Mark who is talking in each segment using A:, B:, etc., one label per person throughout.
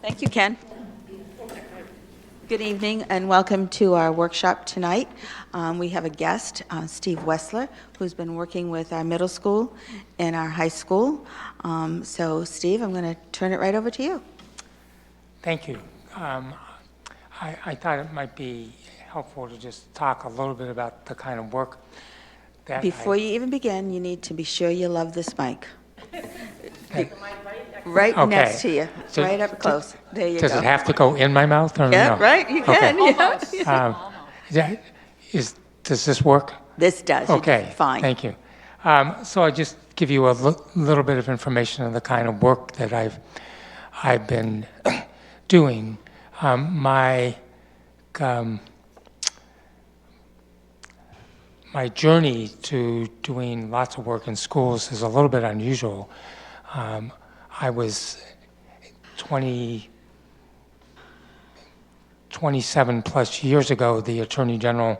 A: Thank you, Ken. Good evening and welcome to our workshop tonight. We have a guest, Steve Wessler, who's been working with our middle school and our high school. So Steve, I'm going to turn it right over to you.
B: Thank you. I thought it might be helpful to just talk a little bit about the kind of work that
A: Before you even begin, you need to be sure you love this mic. Right
B: Okay.
A: next to you,
B: So
A: right up close. There you
B: Does
A: go.
B: it have to go in my mouth or
A: Yeah,
B: no?
A: right, you can.
B: Okay.
A: Yeah.
B: Does this work?
A: This does, you did
B: Okay,
A: fine.
B: thank you. So I just give you a little bit of information on the kind of work that I've been doing. Um, my journey to doing lots of work in schools is a little bit unusual. I was 27 plus years ago, the Attorney General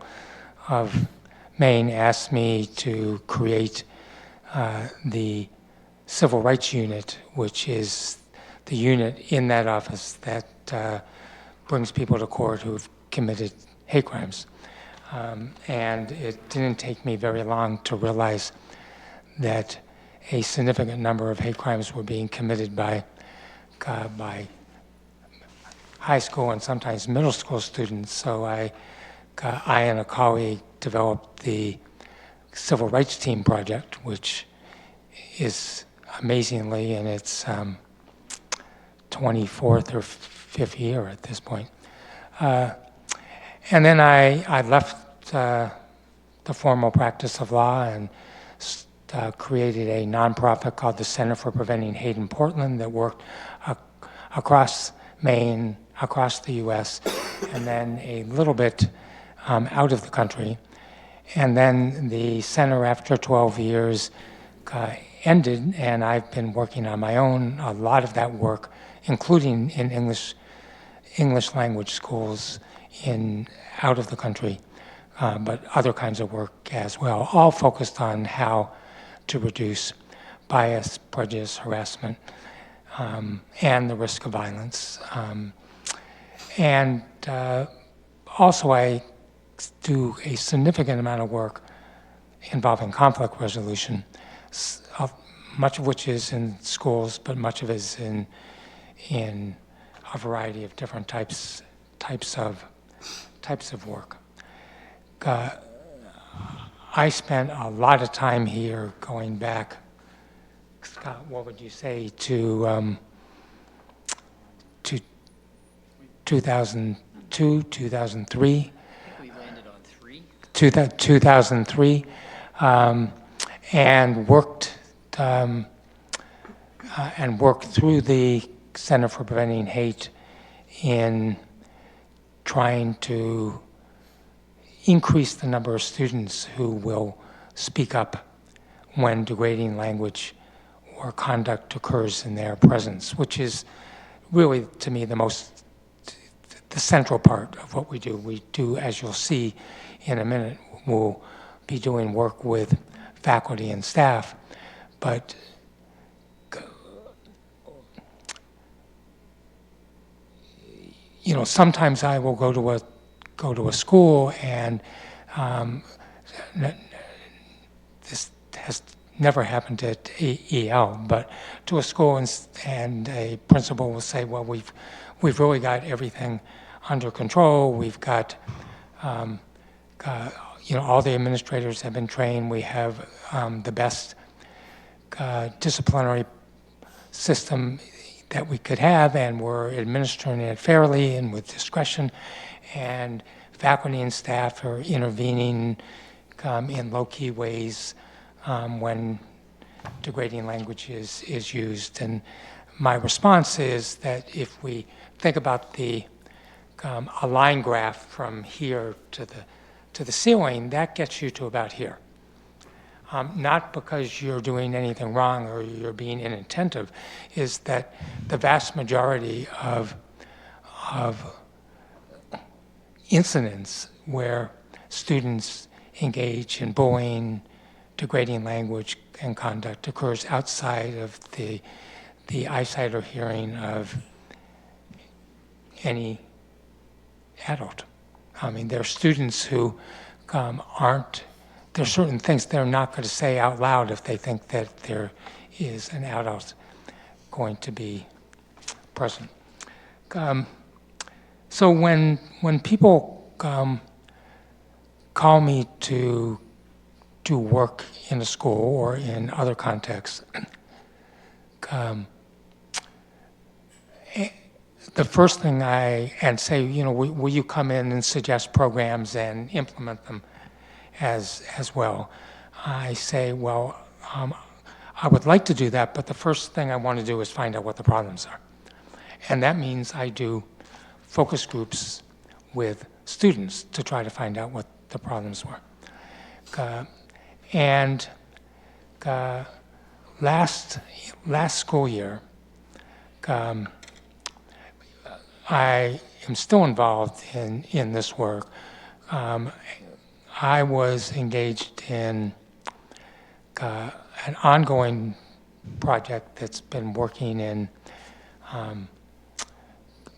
B: of Maine asked me to create the Civil Rights Unit, which is the unit in that office that brings people to court who've committed hate crimes. And it didn't take me very long to realize that a significant number of hate crimes were being committed by high school and sometimes middle school students. So I and a colleague developed the Civil Rights Team Project, which is amazingly in its 24th or 5th year at this point. And then I left the formal practice of law and created a nonprofit called the Center for Preventing Hate in Portland that worked across Maine, across the U.S., and then a little bit out of the country. And then the center, after 12 years, ended, and I've been working on my own, a lot of that work, including in English language schools out of the country, but other kinds of work as well, all focused on how to reduce bias, prejudice, harassment, and the risk of violence. And also I do a significant amount of work involving conflict resolution, much of which is in schools, but much of it is in a variety of different types of work. I spent a lot of time here going back, Scott, what would you say, to 2002, 2003?
C: I think we landed on 3.
B: 2003, and worked through the Center for Preventing Hate in trying to increase the number of students who will speak up when degrading language or conduct occurs in their presence, which is really, to me, the central part of what we do. We do, as you'll see in a minute, we'll be doing work with faculty and staff, but sometimes I will go to a school, and this has never happened at EL, but to a school, and a principal will say, well, we've really got everything under control. We've got, all the administrators have been trained. We have the best disciplinary system that we could have, and we're administering it fairly and with discretion, and faculty and staff are intervening in low-key ways when degrading language is used. And my response is that if we think about a line graph from here to the ceiling, that gets you to about here. Not because you're doing anything wrong or you're being inattentive, is that the vast majority of incidents where students engage in bullying, degrading language, and conduct occurs outside of the eyesight or hearing of any adult. I mean, there are students who aren't, there are certain things they're not going to say out loud if they think that there is an adult going to be present. So when people call me to do work in a school or in other contexts, the first thing and say, will you come in and suggest programs and implement them as well? I say, well, I would like to do that, but the first thing I want to do is find out what the problems are. And that means I do focus groups with students to try to find out what the problems were. And last school year, I am still involved in this work. I was engaged in an ongoing project that's been working in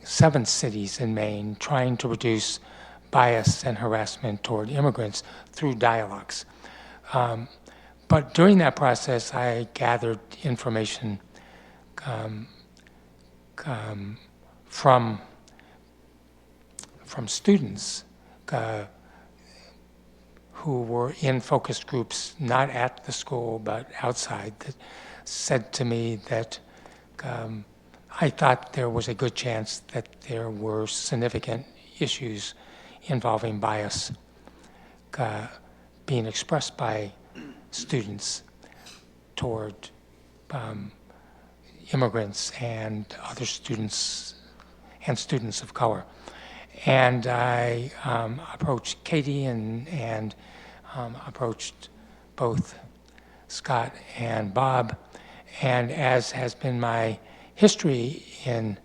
B: 7 cities in Maine, trying to reduce bias and harassment toward immigrants through dialogues. But during that process, I gathered information from students who were in focus groups, not at the school, but outside, that said to me that I thought there was a good chance that there were significant issues involving bias being expressed by students toward immigrants and other students and students of color. And I approached Katie and approached both Scott and Bob, and as has been my history in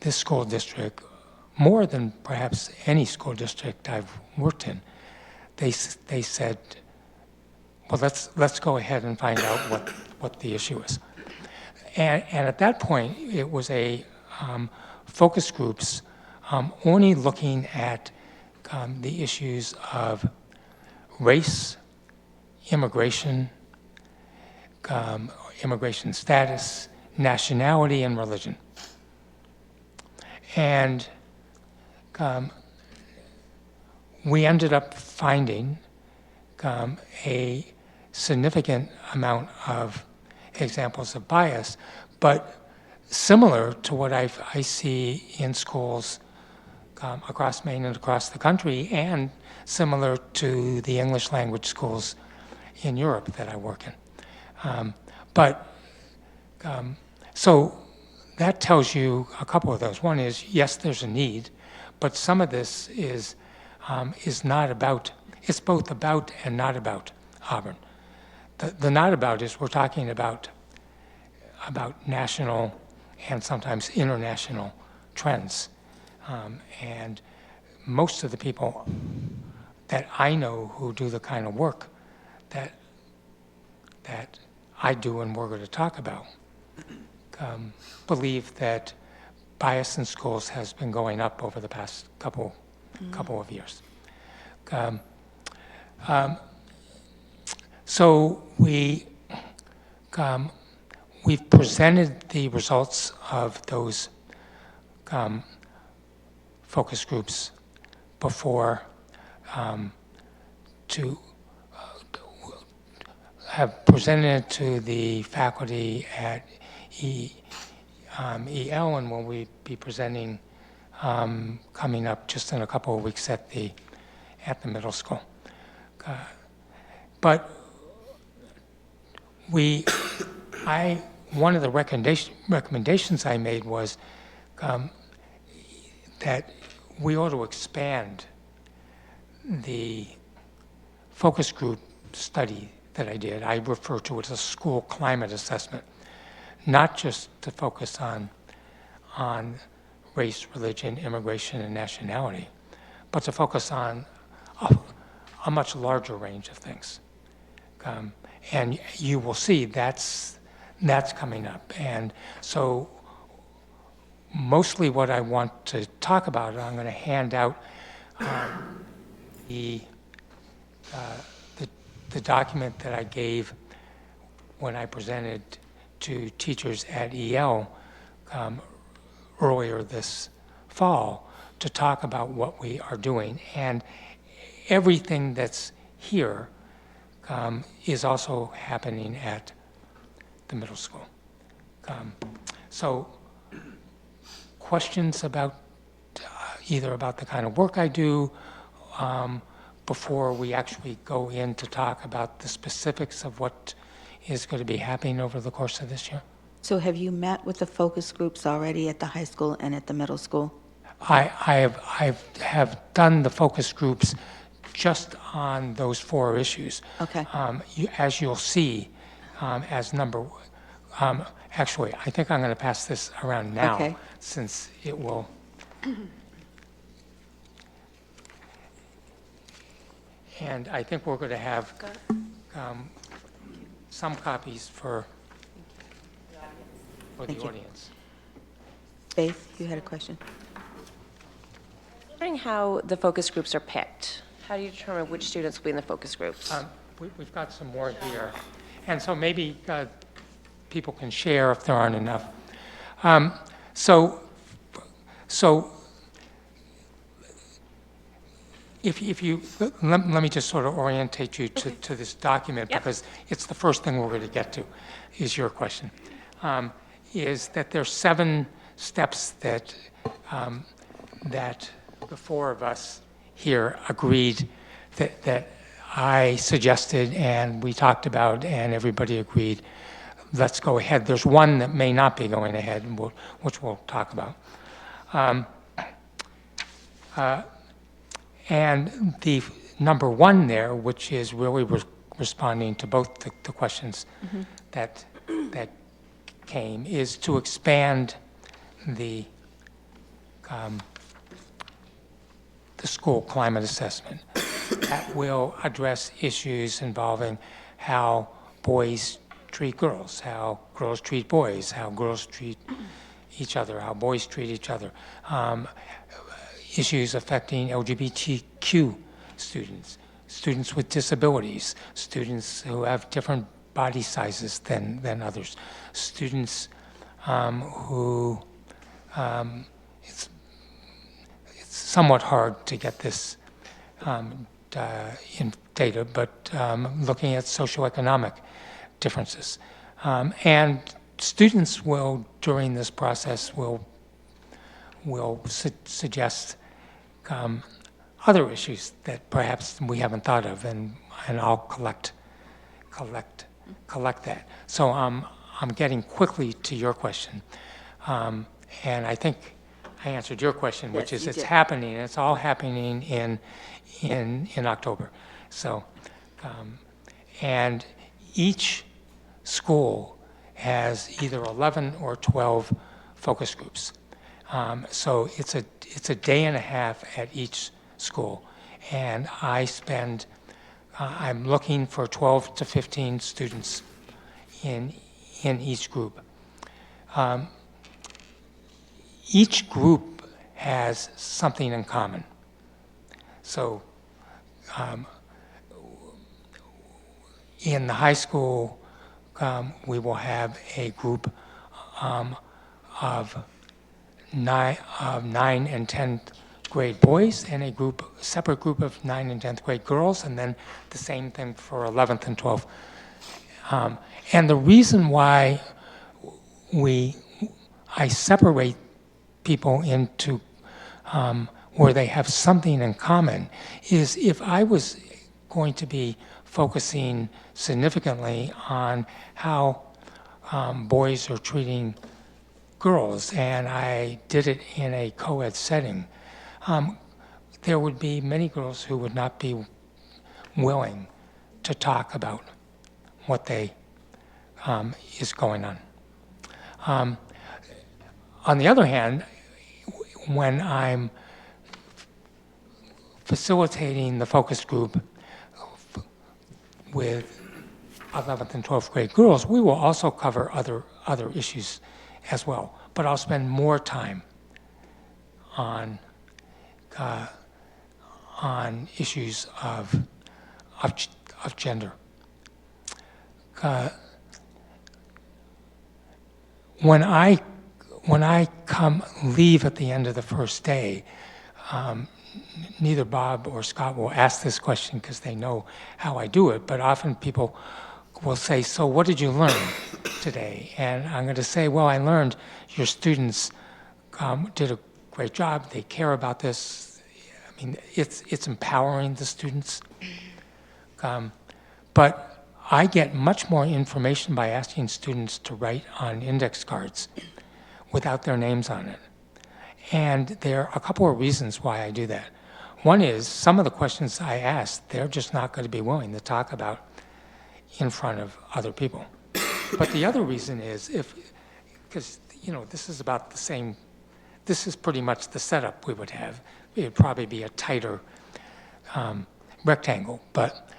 B: this school district, more than perhaps any school district I've worked in, they said, well, let's go ahead and find out what the issue is. And at that point, it was a focus groups only looking at the issues of race, immigration, immigration status, nationality, and religion. And we ended up finding a significant amount of examples of bias, but similar to what I see in schools across Maine and across the country, and similar to the English language schools in Europe that I work in. So that tells you a couple of those. One is, yes, there's a need, but some of this is not about, it's both about and not about Auburn. The not about is we're talking about national and sometimes international trends. And most of the people that I know who do the kind of work that I do and we're going to talk about believe that bias in schools has been going up over the past couple of years. So we've presented the results of those focus groups before to have presented it to the faculty at EL, and we'll be presenting coming up just in a couple of weeks at the middle school. But one of the recommendations I made was that we ought to expand the focus group study that I did. I refer to it as a school climate assessment, not just to focus on race, religion, immigration, and nationality, but to focus on a much larger range of things. And you will see that's coming up. And so mostly what I want to talk about, I'm going to hand out the, uh, the document that I gave when I presented to teachers at EL earlier this fall to talk about what we are doing. And everything that's here is also happening at the middle school. So questions about either about the kind of work I do before we actually go in to talk about the specifics of what is going to be happening over the course of this year?
A: So have you met with the focus groups already at the high school and at the middle school?
B: I have done the focus groups just on those 4 issues.
A: Okay.
B: As you'll see, actually, I think I'm going to pass this around now,
A: Okay.
B: since it will. And I think we're going to have some copies for the
A: Thank you.
B: audience.
A: Faith, you had a question?
D: Wondering how the focus groups are picked. How do you determine which students will be in the focus groups?
B: We've got some more here. And so maybe people can share if there aren't enough. So if you, let me just sort of orientate you to this document,
D: Yep.
B: because it's the first thing we're going to get to, is your question. Is that there's 7 steps that that the 4 of us here agreed that I suggested and we talked about and everybody agreed, let's go ahead. There's one that may not be going ahead, and which we'll talk about. And the number 1 there, which is really responding to both the questions that came, is to expand the school climate assessment. That will address issues involving how boys treat girls, how girls treat boys, how girls treat each other, how boys treat each other. Issues affecting LGBTQ students, students with disabilities, students who have different body sizes than others, students who, it's somewhat hard to get this in data, but looking at socioeconomic differences. And students will, during this process, will suggest other issues that perhaps we haven't thought of, and I'll collect that. So I'm getting quickly to your question, and I think I answered your question, which
A: Yes,
B: is
A: you
B: it's
A: did.
B: happening. It's all happening in October. So, and each school has either 11 or 12 focus groups. So it's a day and a half at each school, and I spend. I'm looking for 12 to 15 students in each group. Each group has something in common. So in the high school, we will have a group of 9 and 10th grade boys and a separate group of 9 and 10th grade girls, and then the same thing for 11th and 12th. And the reason why I separate people into where they have something in common is if I was going to be focusing significantly on how boys are treating girls, and I did it in a co-ed setting, there would be many girls who would not be willing to talk about what is going on. On the other hand, when I'm facilitating the focus group with 11th and 12th grade girls, we will also cover other issues as well. but I'll spend more time on issues of gender. When I leave at the end of the first day, neither Bob or Scott will ask this question because they know how I do it, but often people will say, so what did you learn today? And I'm going to say, well, I learned your students did a great job. They care about this. I mean, it's empowering the students. But I get much more information by asking students to write on index cards without their names on it. And there are a couple of reasons why I do that. One is some of the questions I ask, they're just not going to be willing to talk about in front of other people. But the other reason is because, this is about the same, this is pretty much the setup we would have. It would probably be a tighter rectangle. But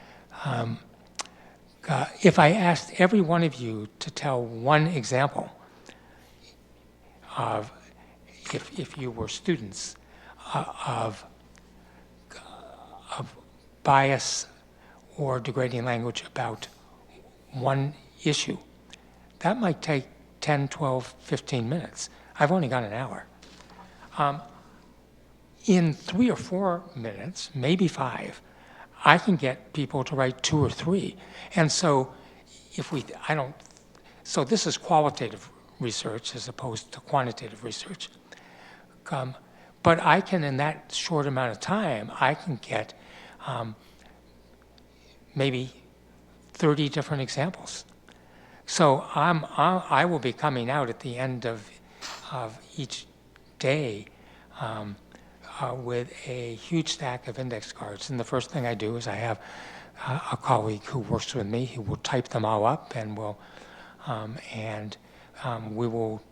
B: if I asked every one of you to tell one example of, if you were students, of bias or degrading language about one issue, that might take 10, 12, 15 minutes. I've only got an hour. In 3 or 4 minutes, maybe 5, I can get people to write 2 or 3. And so so this is qualitative research as opposed to quantitative research. But I can, in that short amount of time, I can get maybe 30 different examples. So I will be coming out at the end of each day with a huge stack of index cards. And the first thing I do is I have a colleague who works with me who will type them all up and we will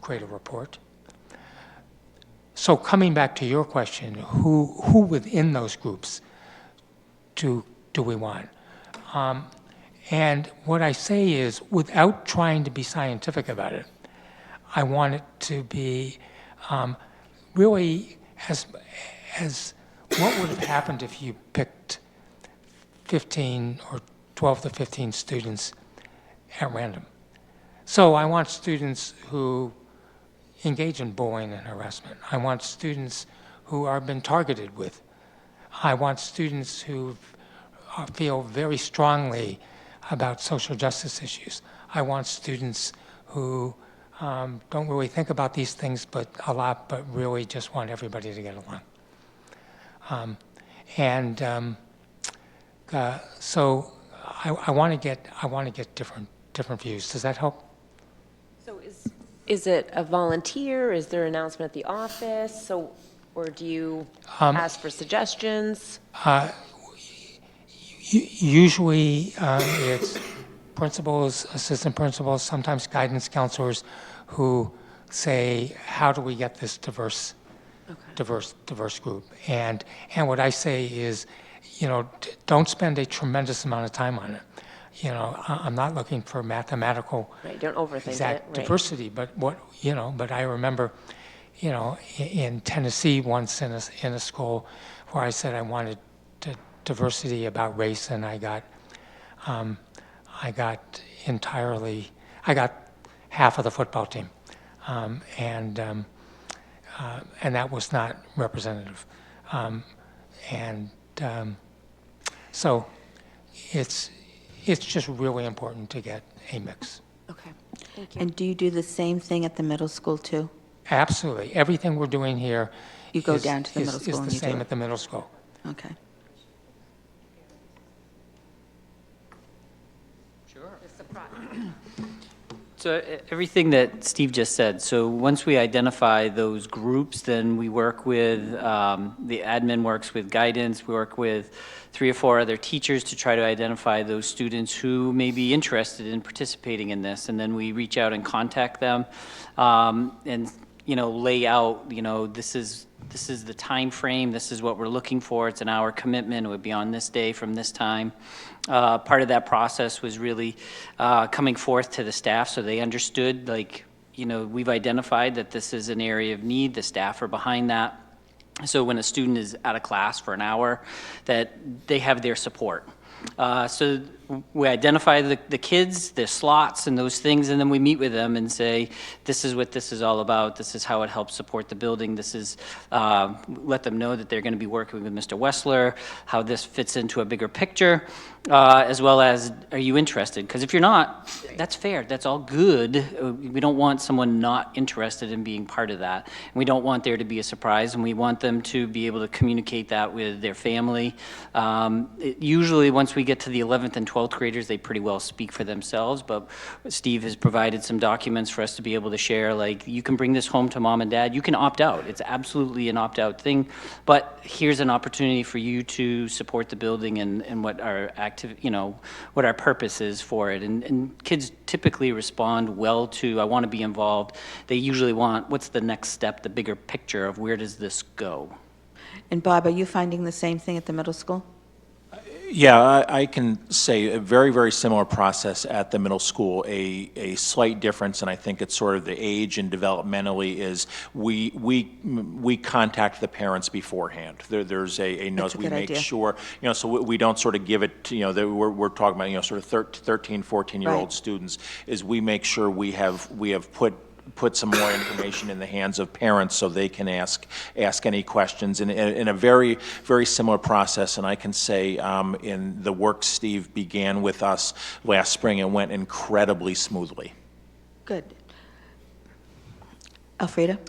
B: create a report. So coming back to your question, who within those groups do we want? And what I say is, without trying to be scientific about it, I want it to be really as what would have happened if you picked 15 or 12 to 15 students at random. So I want students who engage in bullying and harassment. I want students who are been targeted with. I want students who feel very strongly about social justice issues. I want students who don't really think about these things but really just want everybody to get along. So I want to get different views. Does that help?
D: So is it a volunteer? Is there an announcement at the office? Or do you ask for suggestions?
B: Usually it's principals, assistant principals, sometimes guidance counselors who say, how do we get this diverse group? And what I say is, don't spend a tremendous amount of time on it. I'm not looking for mathematical
D: Right, don't overthink
B: exact
D: it. Right.
B: diversity, but but I remember, in Tennessee once in a school where I said I wanted diversity about race, and I got half of the football team, and that was not representative, so it's just really important to get a mix.
D: Okay, thank you.
A: And do you do the same thing at the middle school too?
B: Absolutely, everything we're doing here
A: You go down to the middle school
B: is
A: and
B: the
A: you do
B: same
A: it?
B: at the middle school.
A: Okay.
C: Sure. So everything that Steve just said, so once we identify those groups, then we work with, the admin works with guidance, we work with 3 or 4 other teachers to try to identify those students who may be interested in participating in this, and then we reach out and contact them, and, lay out, this is the time frame, this is what we're looking for, it's an hour commitment, it would be on this day from this time. Part of that process was really coming forth to the staff so they understood, we've identified that this is an area of need, the staff are behind that. So when a student is out of class for an hour, that they have their support. So we identify the kids, their slots and those things, and then we meet with them and say, this is what this is all about. This is how it helps support the building. This is, let them know that they're going to be working with Mr. Wessler, how this fits into a bigger picture, as well as, are you interested? Because if you're not, that's fair. That's all good. We don't want someone not interested in being part of that. And we don't want there to be a surprise, and we want them to be able to communicate that with their family. Usually, once we get to the 11th and 12th graders, they pretty well speak for themselves, but Steve has provided some documents for us to be able to share, like, you can bring this home to mom and dad. You can opt out. It's absolutely an opt-out thing, but here's an opportunity for you to support the building and what our what our purpose is for it. And kids typically respond well to, I want to be involved. They usually want, what's the next step, the bigger picture of where does this go?
A: And Bob, are you finding the same thing at the middle school?
E: Yeah, I can say a very, very similar process at the middle school. A slight difference, and I think it's sort of the age and developmentally, is we contact the parents beforehand. There's a notice.
A: That's a
E: We
A: good
E: make
A: idea.
E: sure, so we don't sort of give it to, that we're talking about, sort of 13, 14-year-old
A: Right.
E: students, is we make sure we have put some more information in the hands of parents so they can ask any questions in a very, very similar process. And I can say in the work Steve began with us last spring, it went incredibly smoothly.
A: Good. Elfrida?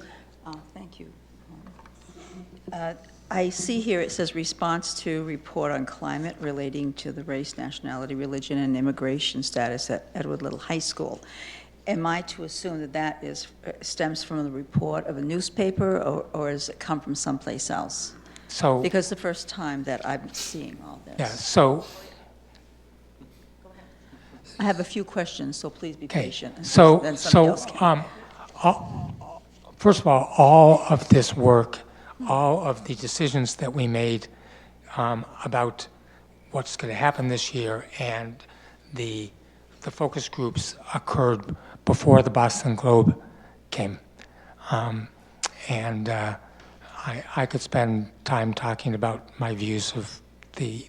F: Thank you. I see here it says response to report on climate relating to the race, nationality, religion, and immigration status at Edward Little High School. Am I to assume that that stems from the report of a newspaper, or does it come from someplace else?
B: So,
F: Because it's the first time that I'm seeing all this.
B: yeah, so,
F: I have a few questions, so please be
B: okay.
F: patient. and
B: So,
F: then somebody else can.
B: first of all of this work, all of the decisions that we made about what's going to happen this year and the focus groups occurred before the Boston Globe came. I could spend time talking about my views of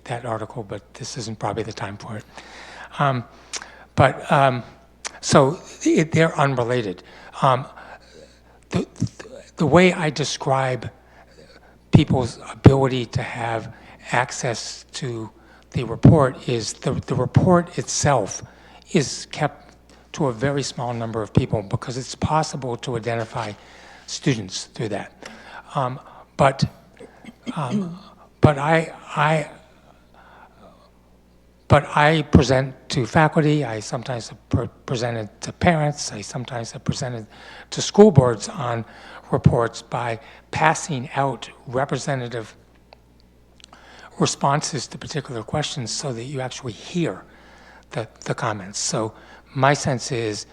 B: that article, but this isn't probably the time for it. So they're unrelated. The way I describe people's ability to have access to the report is the report itself is kept to a very small number of people because it's possible to identify students through that. But I present to faculty, I sometimes have presented to parents, I sometimes have presented to school boards on reports by passing out representative responses to particular questions so that you actually hear the comments. So my sense is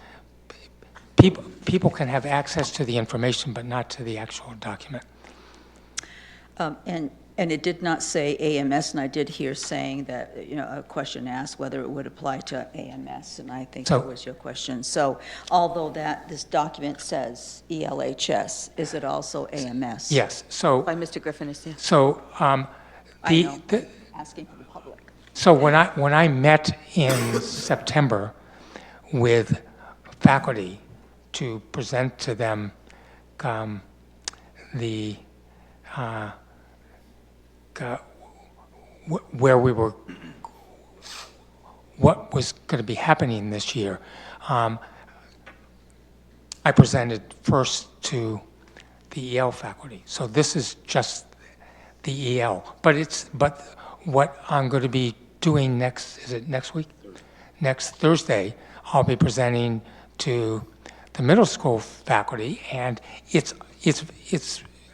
B: people can have access to the information but not to the actual document.
F: And it did not say AMS, and I did hear saying that, a question asked whether it would apply to AMS, and I think that was your question. So although this document says ELHS, is it also AMS?
B: Yes. So
A: By Mr. Griffin is here.
B: so
F: I know, asking for the public.
B: So when I met in September with faculty to present to them where we were, what was going to be happening this year, I presented first to the EL faculty. So this is just the EL, but what I'm going to be doing next, is it next week? Next Thursday, I'll be presenting to the middle school faculty, and it's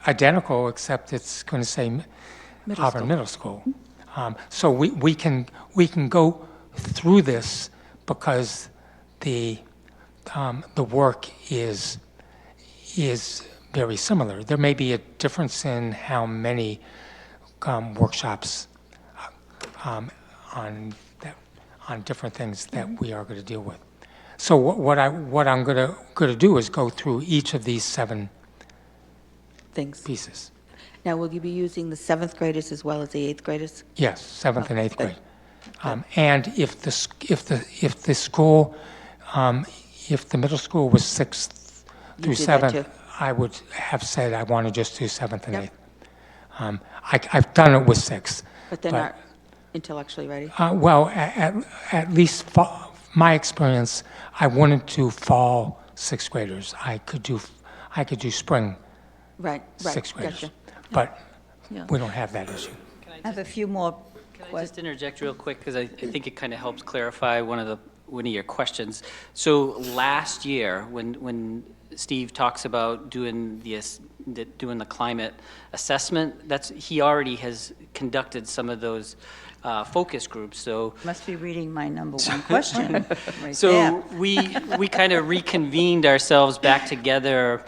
B: identical, except it's going to say Auburn Middle School. So we can go through this because the work is very similar. There may be a difference in how many workshops on different things that we are going to deal with. So what I'm gonna do is go through each of these 7
A: Things.
B: pieces.
A: Now, will you be using the 7th graders as well as the 8th graders?
B: Yes, 7th and 8th
A: good.
B: grade. And if the school, if the middle school was 6th
A: You
B: through
A: do that
B: 7th,
A: too.
B: I would have said I want to just do 7th and
A: Yep.
B: 8th. I've done it with 6th.
A: But they're not intellectually ready?
B: Well, at least my experience, I wouldn't do fall 6th graders. I could do spring
A: Right,
B: 6th graders.
A: gotcha.
B: But
F: Yeah.
B: we don't have that issue.
F: I have a few more
C: Can I just interject real quick, because I think it kind of helps clarify one of your questions. So last year, when Steve talks about doing the climate assessment, he already has conducted some of those focus groups, so.
F: Must be reading my number 1 question right there.
C: So we kind of reconvened ourselves back together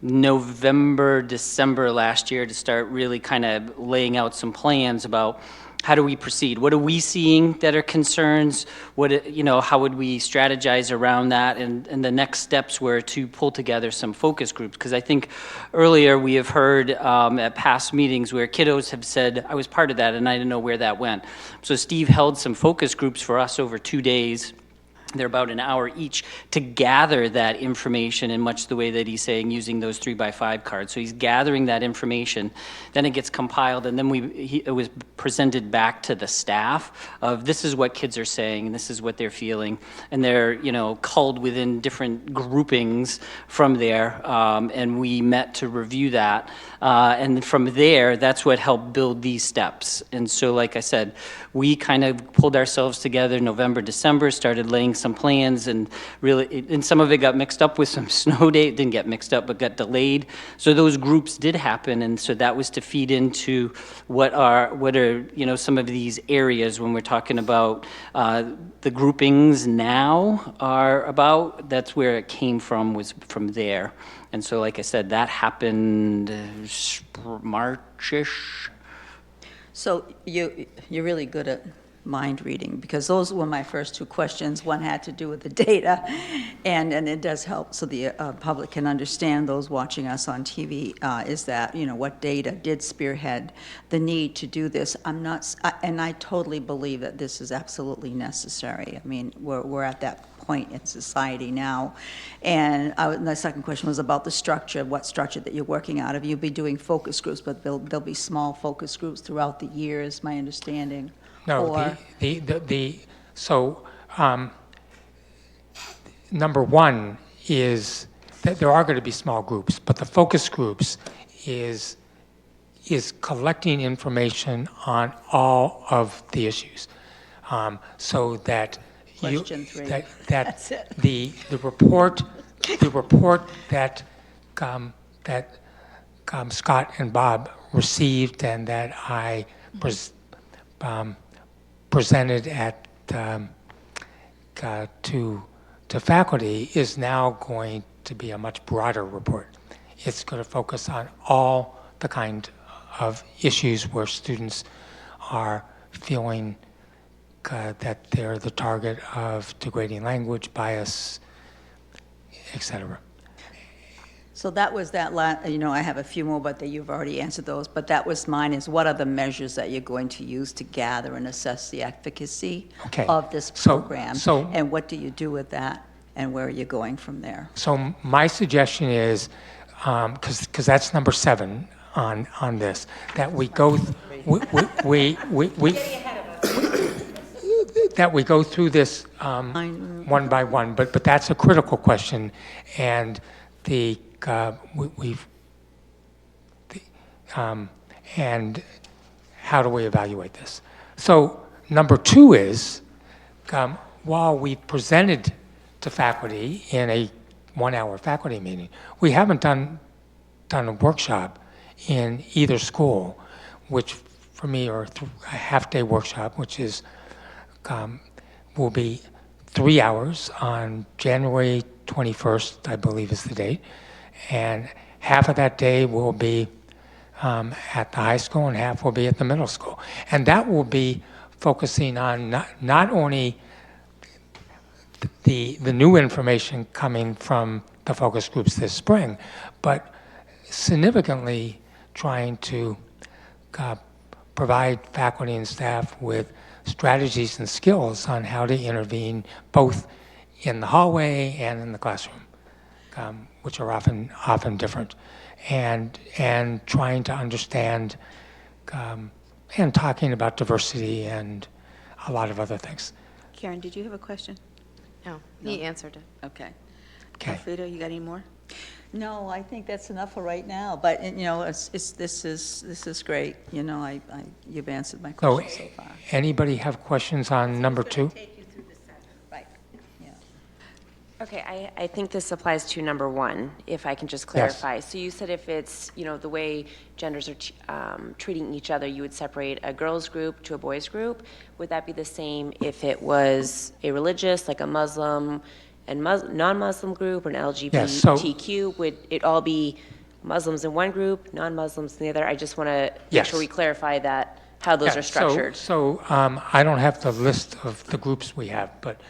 C: November, December last year to start really kind of laying out some plans about how do we proceed? What are we seeing that are concerns? How would we strategize around that? And the next steps were to pull together some focus groups. Because I think earlier we have heard at past meetings where kiddos have said, I was part of that and I didn't know where that went. So Steve held some focus groups for us over 2 days. They're about an hour each to gather that information in much the way that he's saying, using those 3x5 cards. So he's gathering that information, then it gets compiled, and then it was presented back to the staff of this is what kids are saying, and this is what they're feeling, and they're culled within different groupings from there, and we met to review that, and from there, that's what helped build these steps. And so, like I said, we kind of pulled ourselves together November, December, started laying some plans, and and some of it got mixed up with some snow date, didn't get mixed up, but got delayed. So those groups did happen, and so that was to feed into what are some of these areas when we're talking about the groupings now are about. That's where it came from, was from there. And so, like I said, that happened March-ish.
F: So you're really good at mind reading, because those were my first 2 questions. One had to do with the data, and it does help so the public can understand, those watching us on TV, is that, what data did spearhead the need to do this. And I totally believe that this is absolutely necessary. I mean, we're at that point in society now. And the second question was about the structure, what structure that you're working out of. You'll be doing focus groups, but there'll be small focus groups throughout the year, is my understanding.
B: No,
F: Or-
B: number 1 is that there are going to be small groups, but the focus groups is collecting information on all of the issues, so that
F: Question 3.
B: that
F: That's it.
B: the report that Scott and Bob received and that I presented to faculty is now going to be a much broader report. It's going to focus on all the kind of issues where students are feeling that they're the target of degrading language, bias, etc.
F: So that was that I have a few more, but you've already answered those. But that was mine, is what are the measures that you're going to use to gather and assess the efficacy of this program? And what do you do with that, and where are you going from there?
B: So my suggestion is, because that's number 7 on this, that we go that we go through this one by one. But that's a critical question, and and how do we evaluate this? So number 2 is, while we presented to faculty in a 1-hour faculty meeting, we haven't done a workshop in either school, which for me are a half-day workshop, which is will be 3 hours on January 21st, I believe is the date, and half of that day will be at the high school and half will be at the middle school. And that will be focusing on not only the new information coming from the focus groups this spring, but significantly trying to provide faculty and staff with strategies and skills on how to intervene both in the hallway and in the classroom, which are often different, and trying to understand and talking about diversity and a lot of other things.
A: Karen, did you have a question?
G: No, he answered it.
F: Okay.
B: Okay.
A: Alfredo, you got any more?
F: No, I think that's enough for right now, but, this is great. You've answered my
B: So,
F: question so far.
B: anybody have questions on number 2?
F: Right, yeah.
D: Okay, I think this applies to number 1, if I can just clarify. So you said if it's, the way genders are treating each other, you would separate a girls' group to a boys' group. Would that be the same if it was a religious, like a Muslim and non-Muslim group, or an
B: Yes, so-
D: LGBTQ? Would it all be Muslims in one group, non-Muslims in the other? I just want to make
B: Yes.
D: sure we clarify that, how those are structured.
B: So I don't have the list of the groups we have, but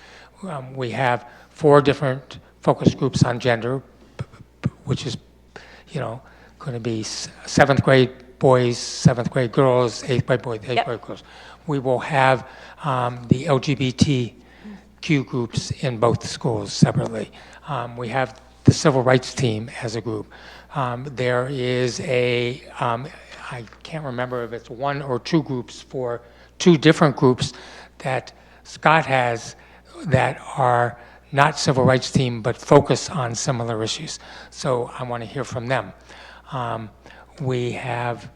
B: we have 4 different focus groups on gender, which is, going to be 7th grade boys, 7th grade girls, 8th grade boys, 8th
D: Yep.
B: grade girls. We will have the LGBTQ groups in both schools separately. We have the civil rights team as a group. There is I can't remember if it's 1 or 2 groups for 2 different groups that Scott has that are not civil rights team, but focus on similar issues. So I want to hear from them. We have,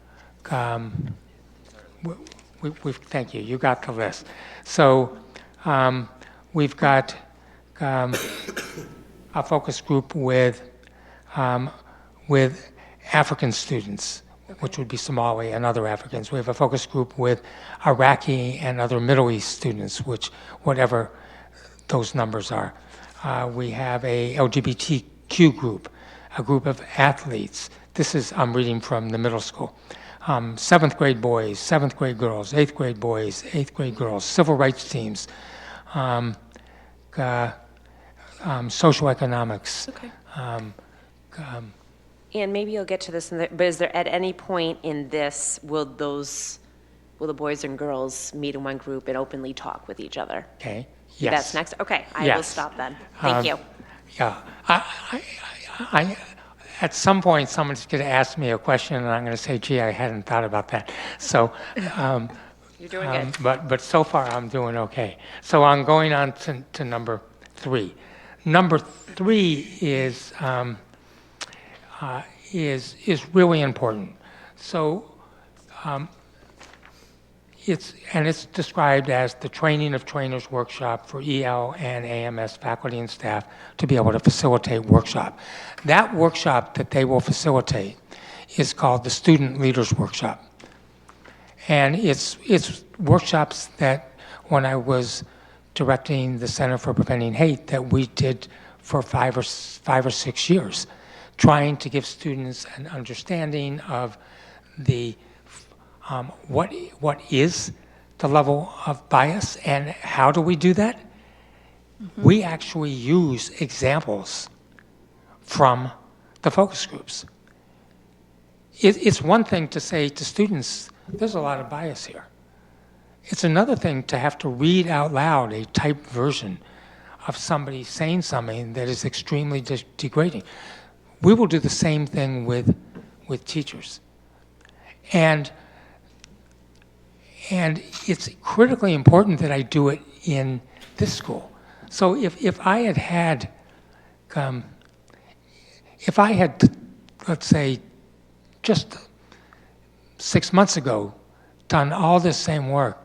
B: thank you, you got the list. So we've got a focus group with African students, which would be Somali and other Africans. We have a focus group with Iraqi and other Middle East students, which, whatever those numbers are. We have a LGBTQ group, a group of athletes. I'm reading from the middle school. 7th grade boys, 7th grade girls, 8th grade boys, 8th grade girls, civil rights teams, social economics.
D: Okay. And maybe you'll get to this, but is there, at any point in this, will the boys and girls meet in one group and openly talk with each other?
B: Okay. Yes.
D: That's next? Okay, I will
B: Yes.
D: stop then. Thank you.
B: Yeah. At some point, someone's going to ask me a question, and I'm going to say, gee, I hadn't thought about that. So,
D: You're doing good.
B: but so far, I'm doing okay. So I'm going on to number 3. Number 3 is really important. So it's described as the Training of Trainers workshop for EL and AMS faculty and staff to be able to facilitate workshop. That workshop that they will facilitate is called the Student Leaders Workshop. And it's workshops that when I was directing the Center for Preventing Hate that we did for 5 or 6 years, trying to give students an understanding of the what is the level of bias and how do we do that? Mm-hmm. We actually use examples from the focus groups. It's one thing to say to students, there's a lot of bias here. It's another thing to have to read out loud a typed version of somebody saying something that is extremely degrading. We will do the same thing with teachers. And it's critically important that I do it in this school. So if I had, let's say, just 6 months ago, done all this same work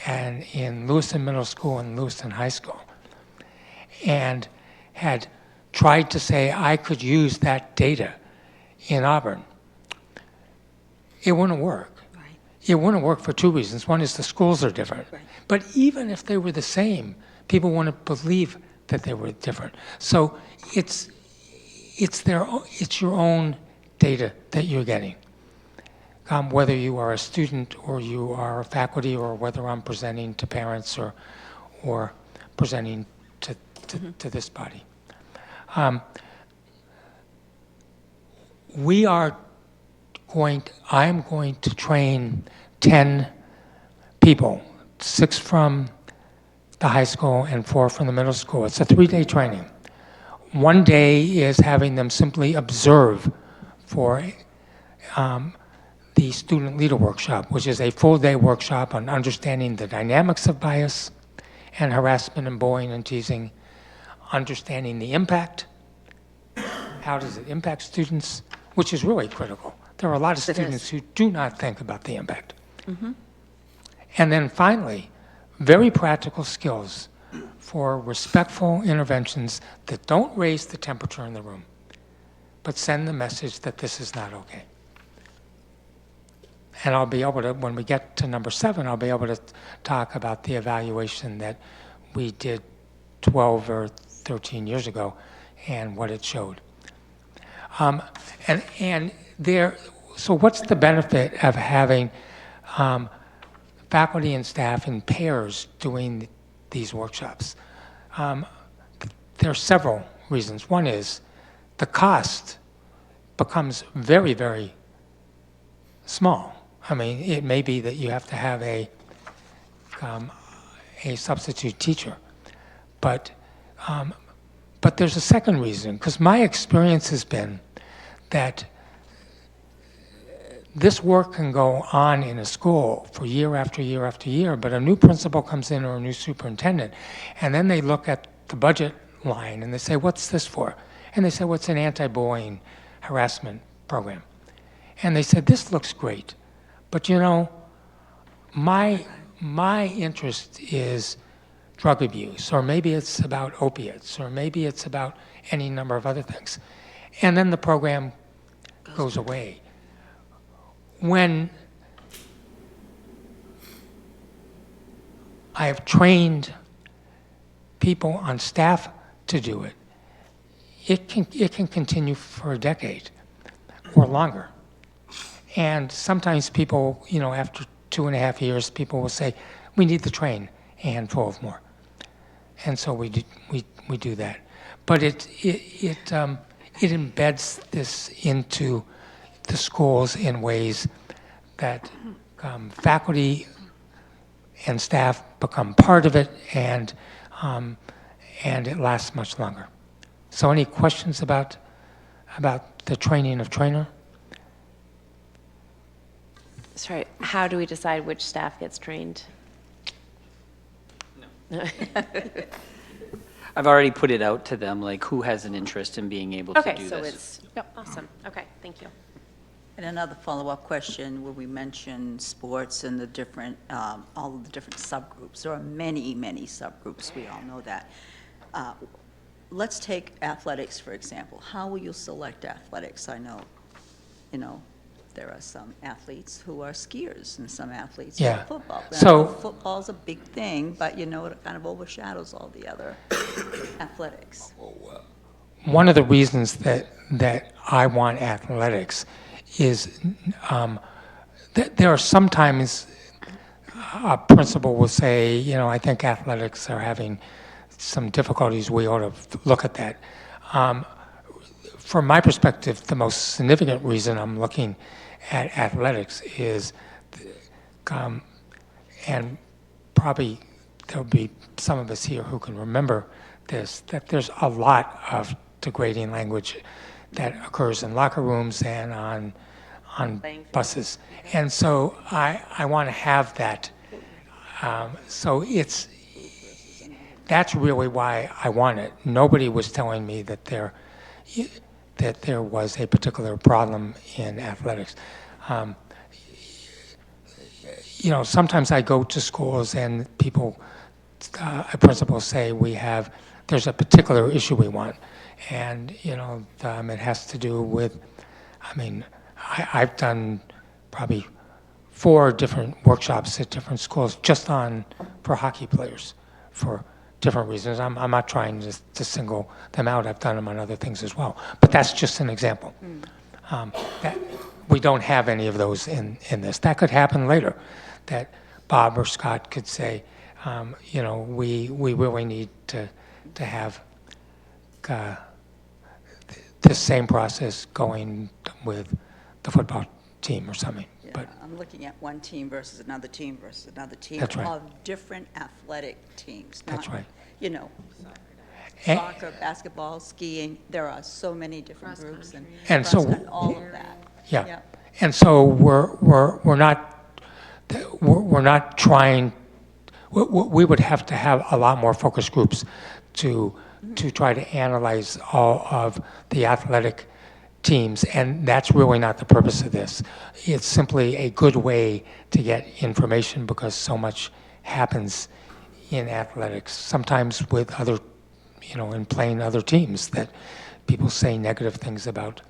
B: and in Lewiston Middle School and Lewiston High School, and had tried to say I could use that data in Auburn, it wouldn't work.
A: Right.
B: It wouldn't work for 2 reasons. One is the schools are different.
A: Right.
B: But even if they were the same, people wouldn't believe that they were different. So it's your own data that you're getting. Whether you are a student or you are a faculty or whether I'm presenting to parents or presenting to to this body. I'm going to train 10 people, 6 from the high school and 4 from the middle school. It's a 3-day training. One day is having them simply observe for the student leader workshop, which is a full-day workshop on understanding the dynamics of bias and harassment and bullying and teasing, understanding the impact, how does it impact students, which is really critical. There are a lot of students who do not think about the impact. And then finally, very practical skills for respectful interventions that don't raise the temperature in the room, but send the message that this is not okay. And I'll be able to, when we get to number 7, I'll be able to talk about the evaluation that we did 12 or 13 years ago and what it showed. So what's the benefit of having faculty and staff in pairs doing these workshops? There are several reasons. One is the cost becomes very, very small. I mean, it may be that you have to have a substitute teacher, but there's a second reason, because my experience has been that this work can go on in a school for year after year after year, but a new principal comes in or a new superintendent, and then they look at the budget line and they say, what's this for? And they say, well, it's an anti-bullying harassment program. And they said, this looks great, but you know, my interest is drug abuse, or maybe it's about opiates, or maybe it's about any number of other things. And then the program goes away. When I have trained people on staff to do it, it can continue for a decade or longer. And sometimes people, you know, after 2.5 years, people will say, we need to train a handful of more. And so we do that. But it embeds this into the schools in ways that faculty and staff become part of it, and it lasts much longer. So any questions about the training of trainer?
D: Sorry, how do we decide which staff gets trained?
C: No. I've already put it out to them, like who has an interest in being able to do
D: Okay, so
C: this.
D: it's, awesome, okay, thank you.
F: And another follow-up question, where we mentioned sports and the different, all of the different subgroups. There are many, many subgroups, we all know that. Let's take athletics, for example. How will you select athletics? I know, you know, there are some athletes who are skiers and some athletes who are football.
B: So
F: football's a big thing, but you know, it kind of overshadows all the other athletics.
B: one of the reasons that I want athletics is that there are sometimes a principal will say, you know, I think athletics are having some difficulties, we ought to look at that. From my perspective, the most significant reason I'm looking at athletics is, and probably there'll be some of us here who can remember this, that there's a lot of degrading language that occurs in locker rooms and on buses. And so I want to have that. So that's really why I want it. Nobody was telling me that there was a particular problem in athletics. You know, sometimes I go to schools and principals say there's a particular issue we want. And, you know, it has to do with, I mean, I've done probably 4 different workshops at different schools just for hockey players for different reasons. I'm not trying to single them out. I've done them on other things as well. But that's just an example. That we don't have any of those in this. That could happen later, that Bob or Scott could say, you know, we really need to to have the same process going with the football team or something.
F: Yeah,
B: But
F: I'm looking at one team versus another team versus another team.
B: That's right.
F: Of different athletic teams.
B: That's
F: not,
B: right.
F: You know,
B: And-
F: soccer, basketball, skiing, there are so many different groups and
B: And so-
F: all of that.
B: Yeah. And so we're not trying, we would have to have a lot more focus groups to try to analyze all of the athletic teams, and that's really not the purpose of this. It's simply a good way to get information because so much happens in athletics, sometimes with other, in playing other teams that people say negative things about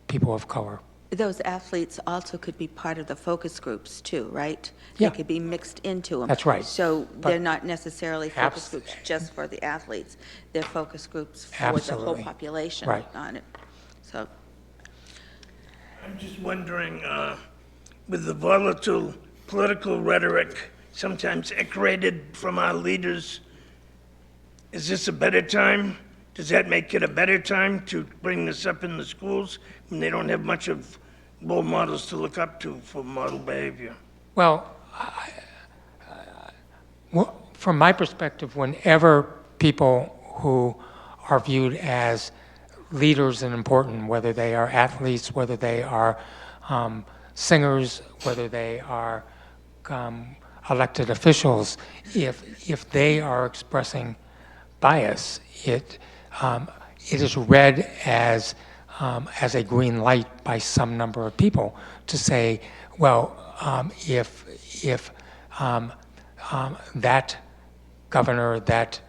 B: people of color.
A: Those athletes also could be part of the focus groups too, right?
B: Yeah.
A: They could be mixed into them.
B: That's right.
A: So
B: But-
A: they're not necessarily focus
B: Abs-
A: groups just for the athletes. They're focus groups for the
B: Absolutely.
A: whole population
B: Right.
A: on it. So,
H: I'm just wondering, with the volatile political rhetoric sometimes echoed from our leaders, is this a better time? Does that make it a better time to bring this up in the schools when they don't have much of role models to look up to for model behavior?
B: Well, from my perspective, whenever people who are viewed as leaders and important, whether they are athletes, whether they are singers, whether they are elected officials, if they are expressing bias, it is read as a green light by some number of people to say, well, if that governor, that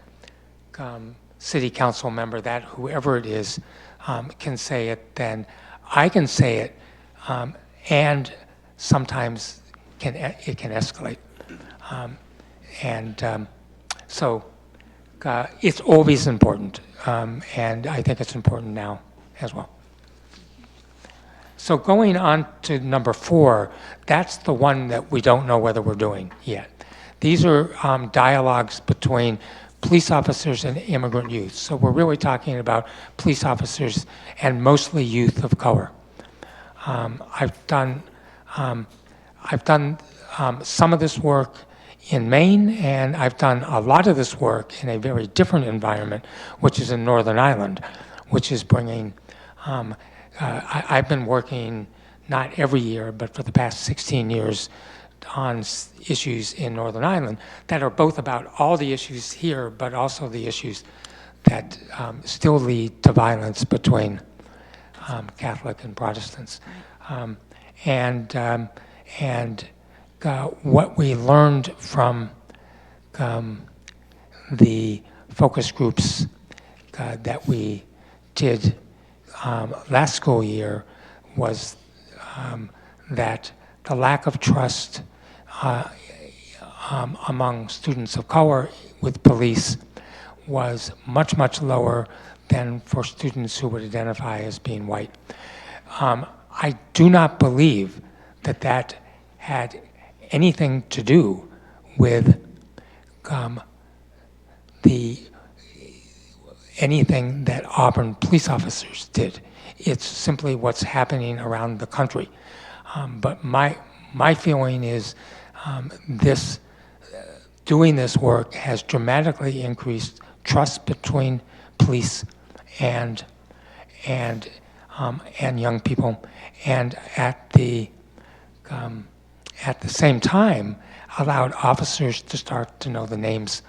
B: city council member, that whoever it is can say it, then I can say it, and sometimes it can escalate. So it's always important, and I think it's important now as well. So going on to number 4, that's the one that we don't know whether we're doing yet. These are dialogues between police officers and immigrant youth. So we're really talking about police officers and mostly youth of color. I've done some of this work in Maine, and I've done a lot of this work in a very different environment, which is in Northern Ireland, which is bringing, I've been working not every year, but for the past 16 years on issues in Northern Ireland that are both about all the issues here, but also the issues that still lead to violence between Catholic and Protestants. What we learned from the focus groups that we did last school year was that the lack of trust among students of color with police was much, much lower than for students who would identify as being white. I do not believe that that had anything to do with anything that Auburn police officers did. It's simply what's happening around the country. But my feeling is doing this work has dramatically increased trust between police and young people, and at the same time allowed officers to start to know the names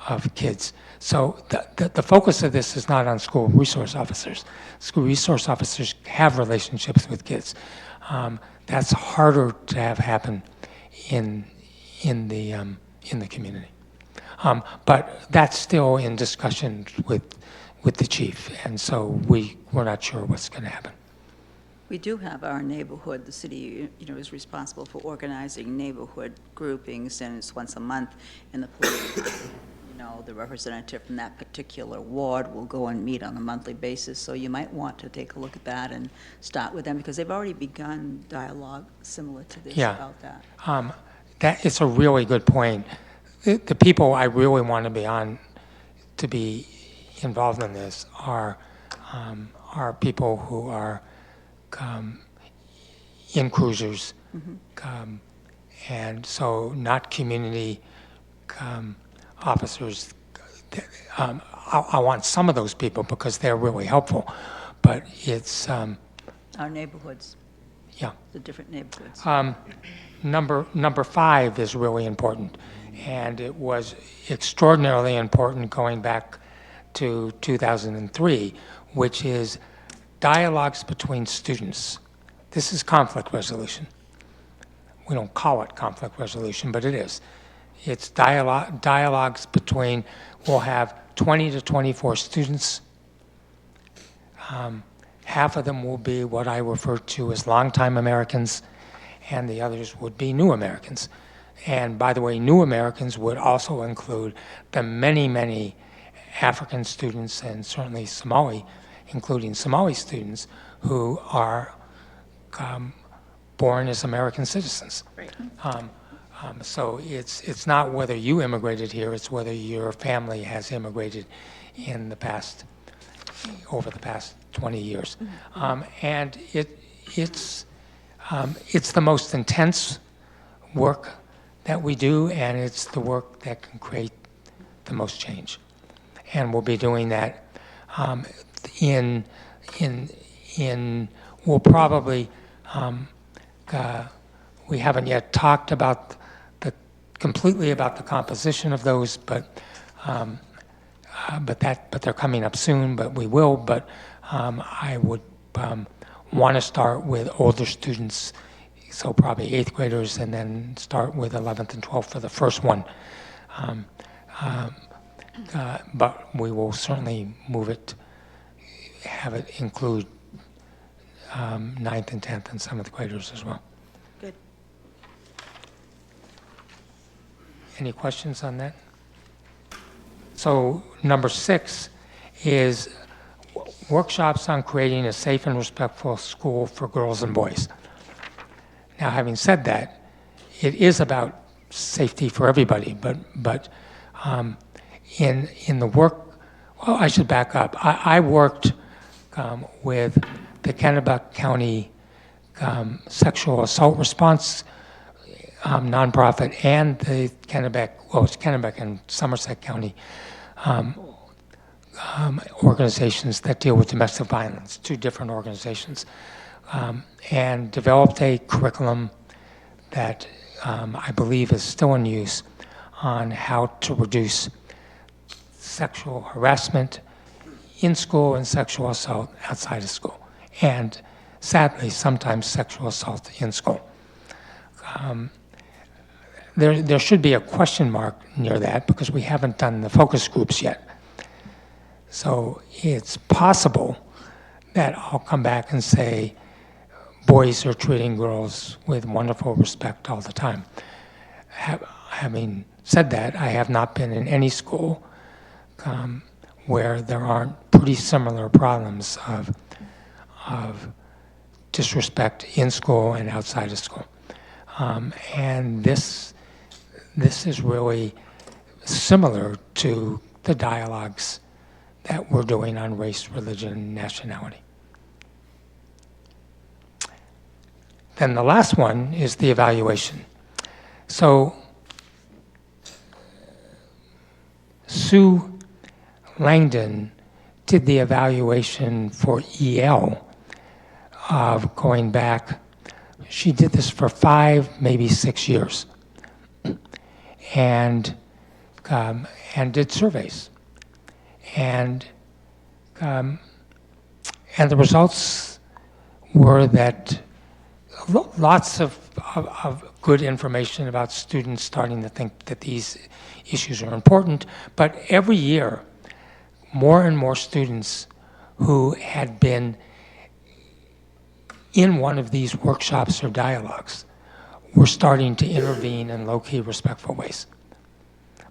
B: of kids. So the focus of this is not on school resource officers. School resource officers have relationships with kids. That's harder to have happen in the community. But that's still in discussion with the chief, and so we're not sure what's going to happen.
F: We do have our neighborhood, the city, is responsible for organizing neighborhood groupings, and it's once a month, and the police, the representative from that particular ward will go and meet on a monthly basis, so you might want to take a look at that and start with them, because they've already begun dialogue similar to this about that.
B: That is a really good point. The people I really want to be involved in this are people who are in cruisers, and so not community officers. I want some of those people because they're really helpful, but it's,
F: Our neighborhoods,
B: yeah.
F: the different neighborhoods.
B: Number 5 is really important, and it was extraordinarily important going back to 2003, which is dialogues between students. This is conflict resolution. We don't call it conflict resolution, but it is. It's dialogues between, we'll have 20 to 24 students. Half of them will be what I refer to as longtime Americans, and the others would be new Americans. And by the way, new Americans would also include the many, many African students and certainly Somali, including Somali students who are born as American citizens.
D: Right.
B: So it's not whether you immigrated here, it's whether your family has immigrated in the past, over the past 20 years. And it's the most intense work that we do, and it's the work that can create the most change. And we'll be doing that we'll probably, we haven't yet talked about completely about the composition of those, but they're coming up soon, but we will. But I would want to start with older students, so probably 8th graders, and then start with 11th and 12th for the first one. But we will certainly move it, have it include 9th and 10th and 7th graders as well.
A: Good.
B: Any questions on that? So number 6 is workshops on creating a safe and respectful school for girls and boys. Now, having said that, it is about safety for everybody, but in the work, well, I should back up. I worked with the Kennebec County Sexual Assault Response nonprofit and the it's Kennebec and Somerset County organizations that deal with domestic violence, 2 different organizations, and developed a curriculum that I believe is still in use on how to reduce sexual harassment in school and sexual assault outside of school, and sadly, sometimes sexual assault in school. There should be a question mark near that because we haven't done the focus groups yet. So it's possible that I'll come back and say, boys are treating girls with wonderful respect all the time. Having said that, I have not been in any school where there aren't pretty similar problems of disrespect in school and outside of school. And this is really similar to the dialogues that we're doing on race, religion, and nationality. Then the last one is the evaluation. So Sue Langdon did the evaluation for EL of going back. She did this for 5, maybe 6 years, and did surveys, and the results were that lots of good information about students starting to think that these issues are important, but every year, more and more students who had been in one of these workshops or dialogues were starting to intervene in low-key, respectful ways.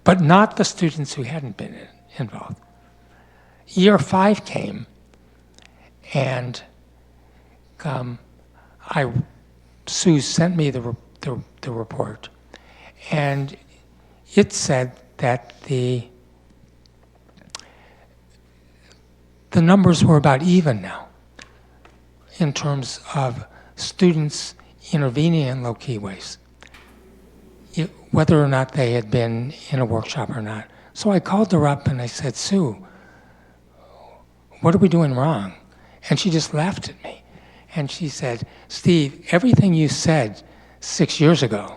B: But not the students who hadn't been involved. Year 5 came, and Sue sent me the report, and it said that the numbers were about even now in terms of students intervening in low-key ways, whether or not they had been in a workshop or not. So I called her up and I said, Sue, what are we doing wrong? And she just laughed at me. And she said, Steve, everything you said 6 years ago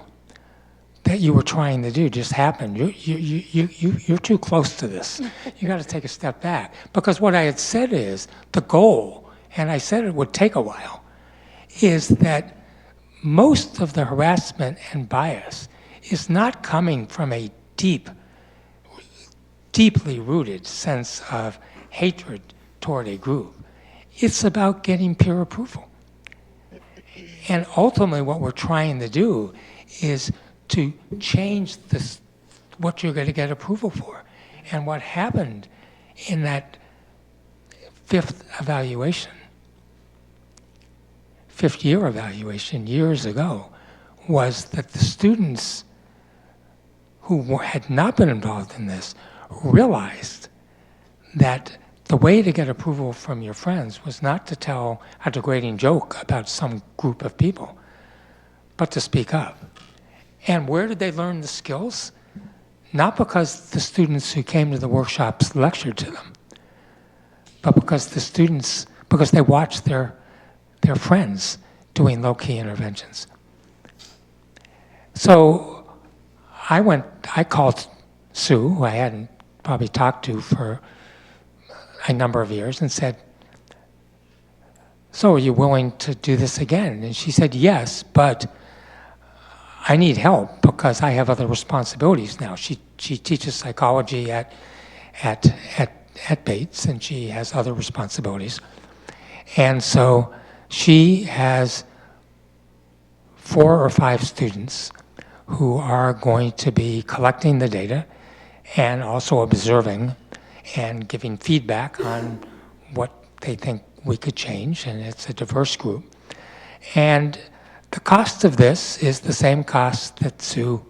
B: that you were trying to do just happened. You're too close to this. You got to take a step back. Because what I had said is the goal, and I said it would take a while, is that most of the harassment and bias is not coming from a deeply rooted sense of hatred toward a group. It's about getting peer approval. And ultimately what we're trying to do is to change this, what you're going to get approval for. And what happened in that fifth year evaluation years ago was that the students who had not been involved in this realized that the way to get approval from your friends was not to tell a degrading joke about some group of people, but to speak up. And where did they learn the skills? Not because the students who came to the workshops lectured to them, but because they watched their friends doing low-key interventions. So I called Sue, who I hadn't probably talked to for a number of years, and said, so are you willing to do this again? And she said, yes, but I need help because I have other responsibilities now. She teaches psychology at Bates, and she has other responsibilities. And so she has 4 or 5 students who are going to be collecting the data and also observing and giving feedback on what they think we could change, and it's a diverse group. And the cost of this is the same cost that Sue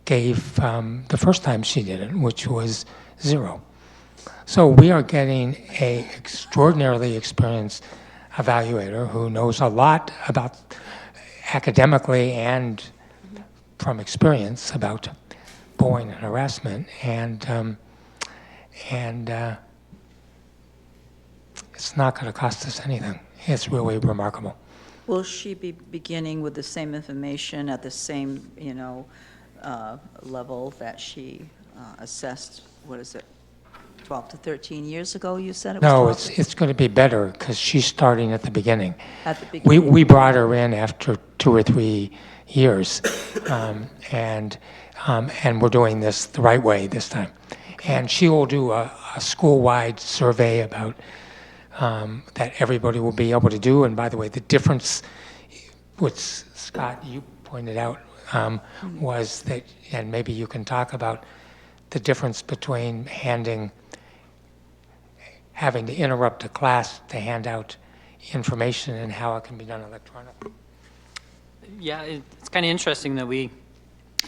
B: gave the first time she did it, which was 0. So we are getting an extraordinarily experienced evaluator who knows a lot about academically and from experience about bullying and harassment, and it's not going to cost us anything. It's really remarkable.
F: Will she be beginning with the same information at the same, level that she assessed, 12 to 13 years ago, you said it was?
B: No,
F: 12
B: it's going to be better because she's starting at the beginning.
F: At the beginning.
B: We brought her in after 2 or 3 years, and we're doing this the right way this time. And she will do a school-wide survey about that everybody will be able to do. And by the way, the difference, which Scott, you pointed out, was that, and maybe you can talk about the difference between having to interrupt a class to hand out information and how it can be done electronically.
C: Yeah, it's kind of interesting that we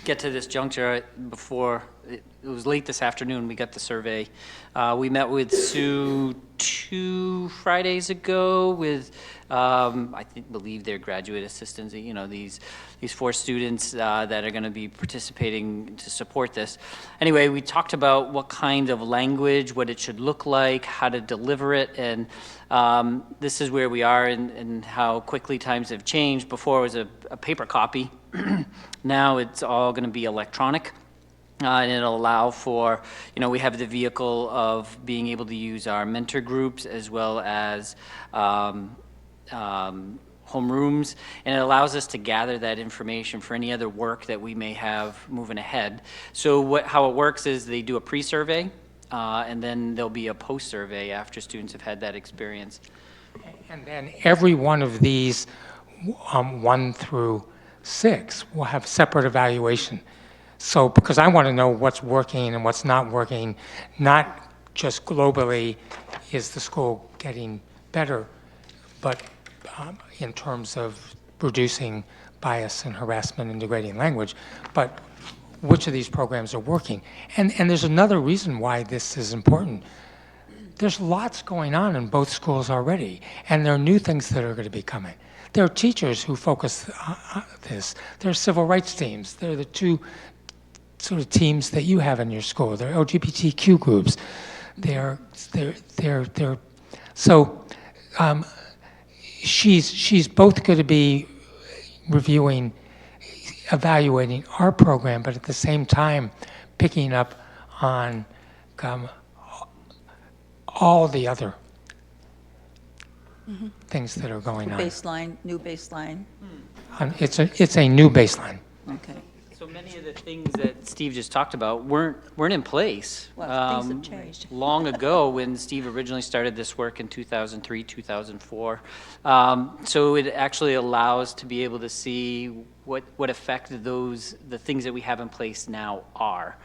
C: get to this juncture before, it was late this afternoon, we got the survey. We met with Sue 2 Fridays ago with, believe they're graduate assistants, these 4 students that are going to be participating to support this. Anyway, we talked about what kind of language, what it should look like, how to deliver it, and this is where we are and how quickly times have changed. Before it was a paper copy. Now it's all going to be electronic. And it'll allow for, we have the vehicle of being able to use our mentor groups as well as homerooms, and it allows us to gather that information for any other work that we may have moving ahead. So how it works is they do a pre-survey, and then there'll be a post-survey after students have had that experience.
B: And then every one of these 1 through 6 will have separate evaluation. So, because I want to know what's working and what's not working, not just globally, is the school getting better, but in terms of reducing bias and harassment and degrading language, but which of these programs are working. And there's another reason why this is important. there's lots going on in both schools already, and there are new things that are going to be coming. There are teachers who focus on this. There are civil rights teams. There are the two sort of teams that you have in your school. There are LGBTQ groups. So she's both going to be reviewing, evaluating our program, but at the same time picking up on all the other things that are going on.
F: New baseline,
B: It's a new baseline.
F: okay.
C: So many of the things that Steve just talked about weren't in place.
F: Well, things have changed.
C: Long ago, when Steve originally started this work in 2003, 2004. So it actually allows to be able to see what effect the things that we have in place now are.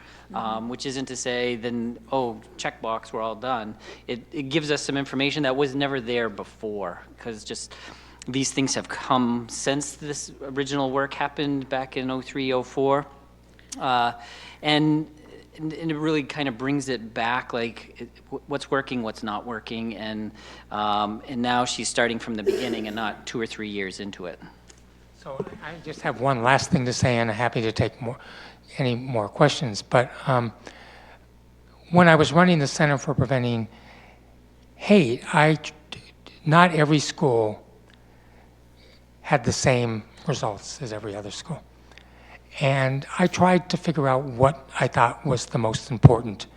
C: Which isn't to say then, oh, checkbox, we're all done. It gives us some information that was never there before, because just these things have come since this original work happened back in 03, 04. And it really kind of brings it back, like what's working, what's not working, and now she's starting from the beginning and not 2 or 3 years into it.
B: So I just have one last thing to say, and I'm happy to take any more questions. But when I was running the Center for Preventing Hate, not every school had the same results as every other school. And I tried to figure out what I thought was the most important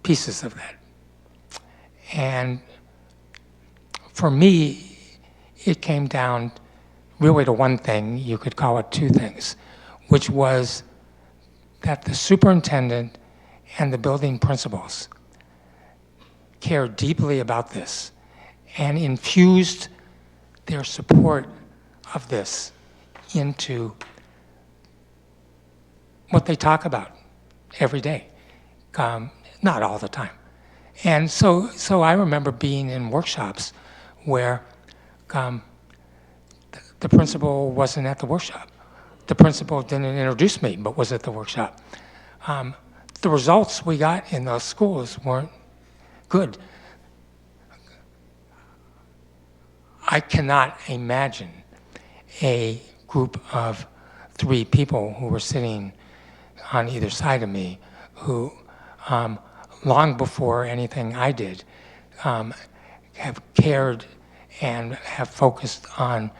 B: pieces of that. And for me, it came down really to one thing, you could call it two things, which was that the superintendent and the building principals cared deeply about this and infused their support of this into what they talk about every day, not all the time. And so I remember being in workshops where the principal wasn't at the workshop. The principal didn't introduce me, but was at the workshop. The results we got in those schools weren't good. I cannot imagine a group of 3 people who were sitting on either side of me who, long before anything I did, have cared and have focused on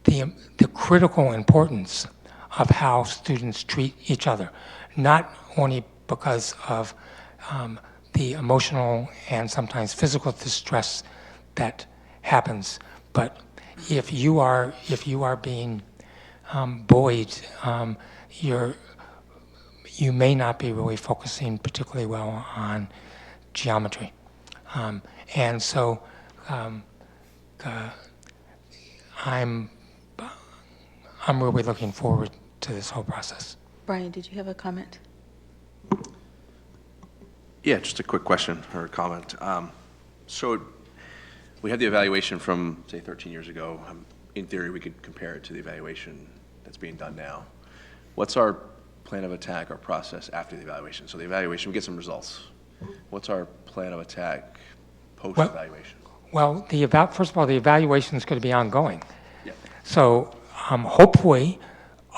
B: the critical importance of how students treat each other, not only because of the emotional and sometimes physical distress that happens, but if you are being bullied, you may not be really focusing particularly well on geometry, and so I'm really looking forward to this whole process.
A: Brian, did you have a comment?
I: Yeah, just a quick question or comment. So we had the evaluation from, say, 13 years ago. In theory, we could compare it to the evaluation that's being done now. What's our plan of attack or process after the evaluation? So the evaluation, we get some results. What's our plan of attack post-evaluation?
B: Well, first of all, the evaluation is going to be ongoing.
I: Yeah.
B: So hopefully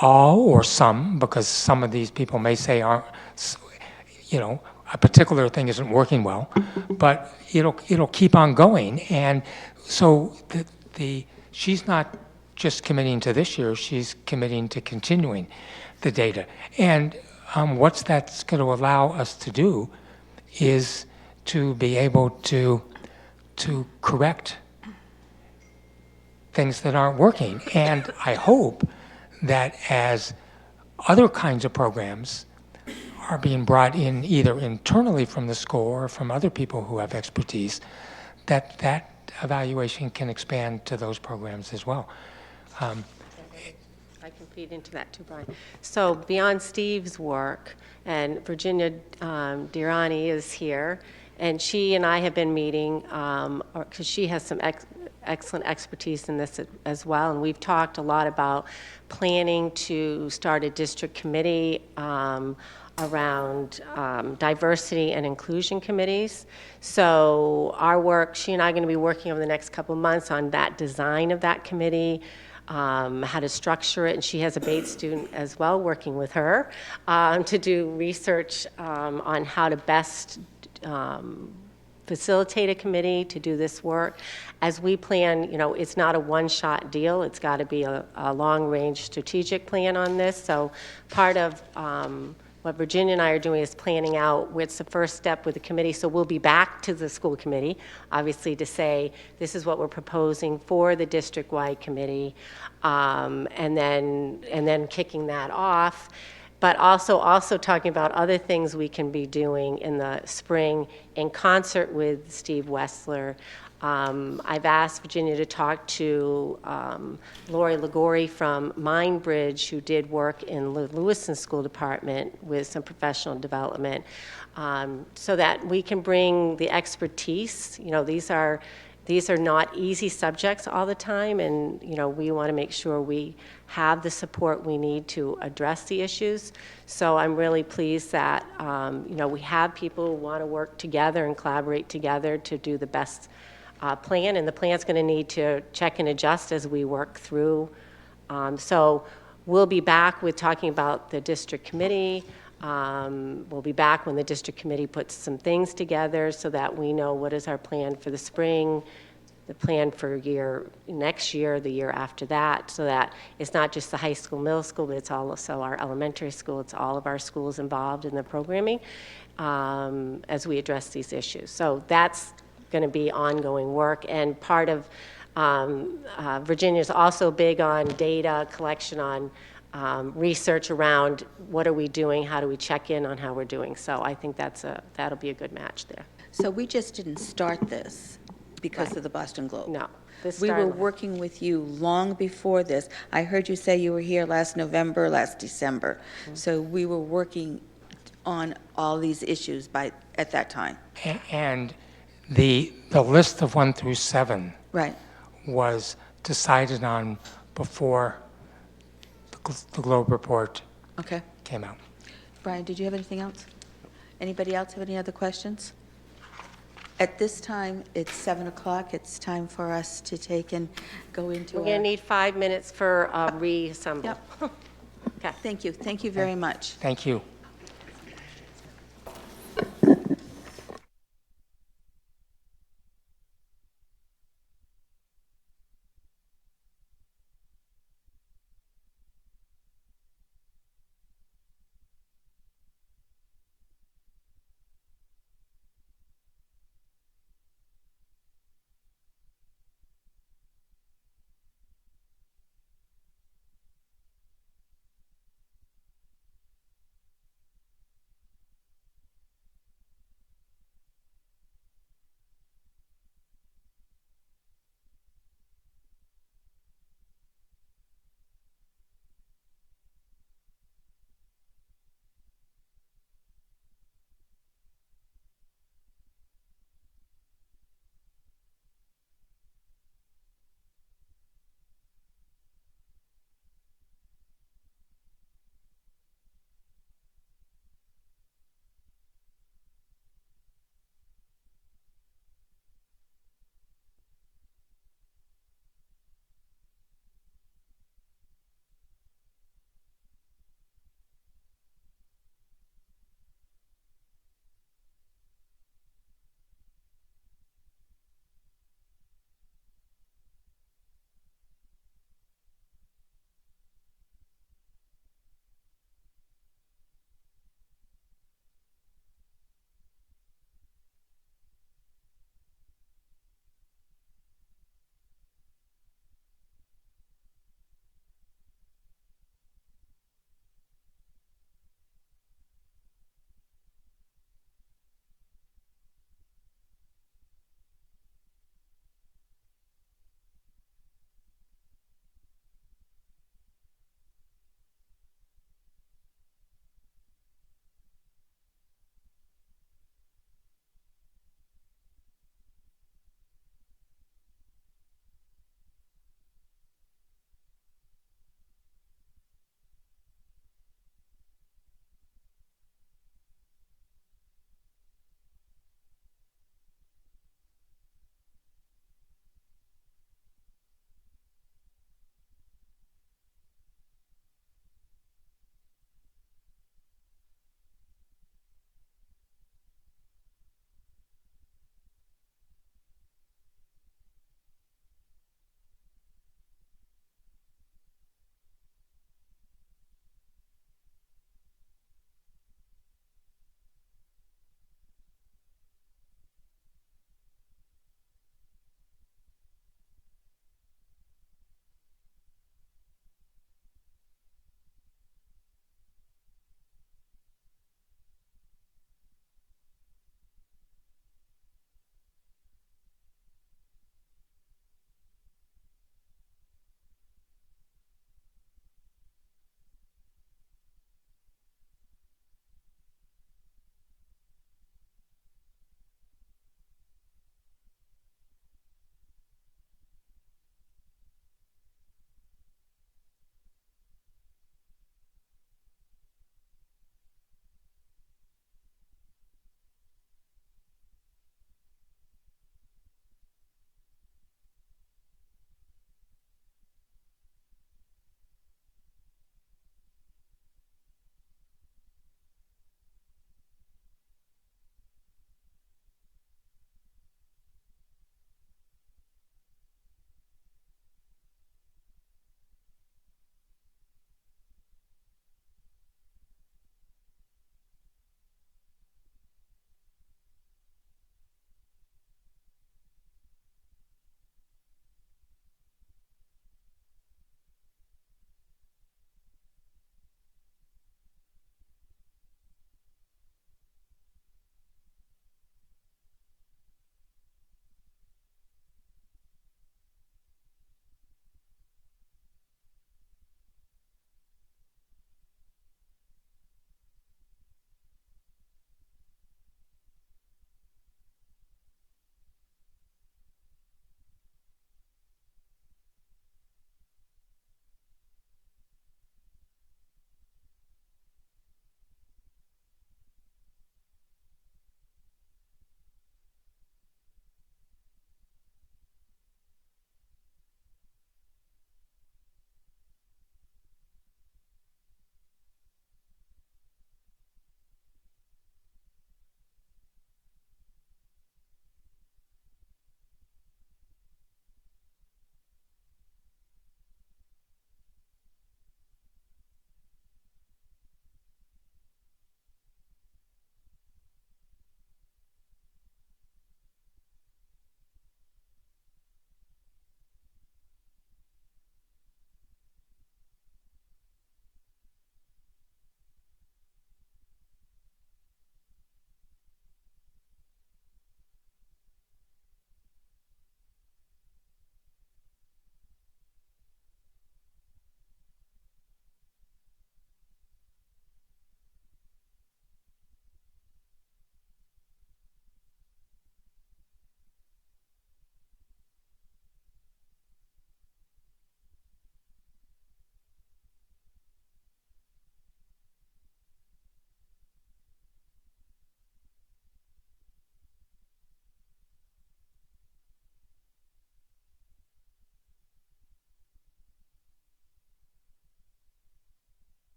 B: all or some, because some of these people may say, a particular thing isn't working well, but it'll keep on going. And so she's not just committing to this year, she's committing to continuing the data. And what that's going to allow us to do is to be able to correct things that aren't working. And I hope that as other kinds of programs are being brought in either internally from the school or from other people who have expertise, that evaluation can expand to those programs as well.
J: I can feed into that too, Brian. So beyond Steve's work, and Virginia Dirani is here, and she and I have been meeting, because she has some excellent expertise in this as well, and we've talked a lot about planning to start a district committee around diversity and inclusion committees. So our work, she and I are going to be working over the next couple of months on that design of that committee, how to structure it, and she has a Bates student as well working with her to do research on how to best facilitate a committee to do this work. As we plan, you know, it's not a one-shot deal. It's got to be a long-range strategic plan on this. So part of what Virginia and I are doing is planning out what's the first step with the committee. So we'll be back to the school committee, obviously, to say this is what we're proposing for the district-wide committee, and then kicking that off. But also talking about other things we can be doing in the spring in concert with Steve Wessler. I've asked Virginia to talk to Lori Ligori from Mindbridge, who did work in the Lewiston School Department with some professional development, so that we can bring the expertise. You know, these are not easy subjects all the time, and you know, we want to make sure we have the support we need to address the issues. So I'm really pleased that you know, we have people who want to work together and collaborate together to do the best plan, and the plan's going to need to check and adjust as we work through. So we'll be back with talking about the district committee. We'll be back when the district committee puts some things together so that we know what is our plan for the spring, the plan for next year, the year after that, so that it's not just the high school, middle school, but it's also our elementary school. It's all of our schools involved in the programming as we address these issues. So that's going to be ongoing work, and part of Virginia's also big on data collection, on research around what are we doing, how do we check in on how we're doing. So I think that'll be a good match there.
A: So we just didn't start this because of the Boston Globe.
J: No.
A: We were working with you long before this. I heard you say you were here last November, last December.
J: Mm-hmm.
A: So we were working on all these issues at that time.
B: And the list of 1 through 7
A: Right.
B: was decided on before the Globe report
A: Okay.
B: came out.
A: Brian, did you have anything else? Anybody else have any other questions? At this time, it's 7 o'clock. It's time for us to take and go into
J: We're going to need 5 minutes for reassemble.
A: Yep.
J: Okay.
A: Thank you. Thank you very much.
B: Thank you.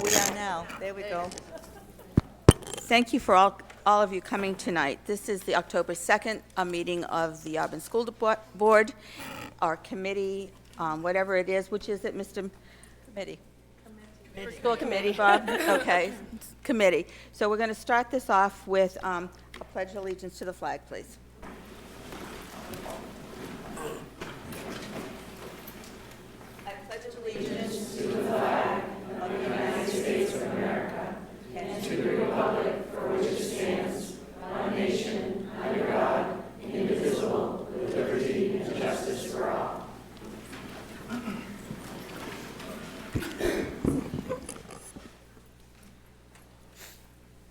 F: we are now. There we go.
A: Thank you for all of you coming tonight. This is the October 2nd meeting of the Auburn School Board, our committee, whatever it is, which is it, Mr.
F: Committee.
A: School Committee, Bob? Okay, committee. So we're going to start this off with a pledge of allegiance to the flag, please. I pledge allegiance to the flag of the United States of America and to the republic for which it stands, one nation, under God, indivisible, with liberty and justice for all.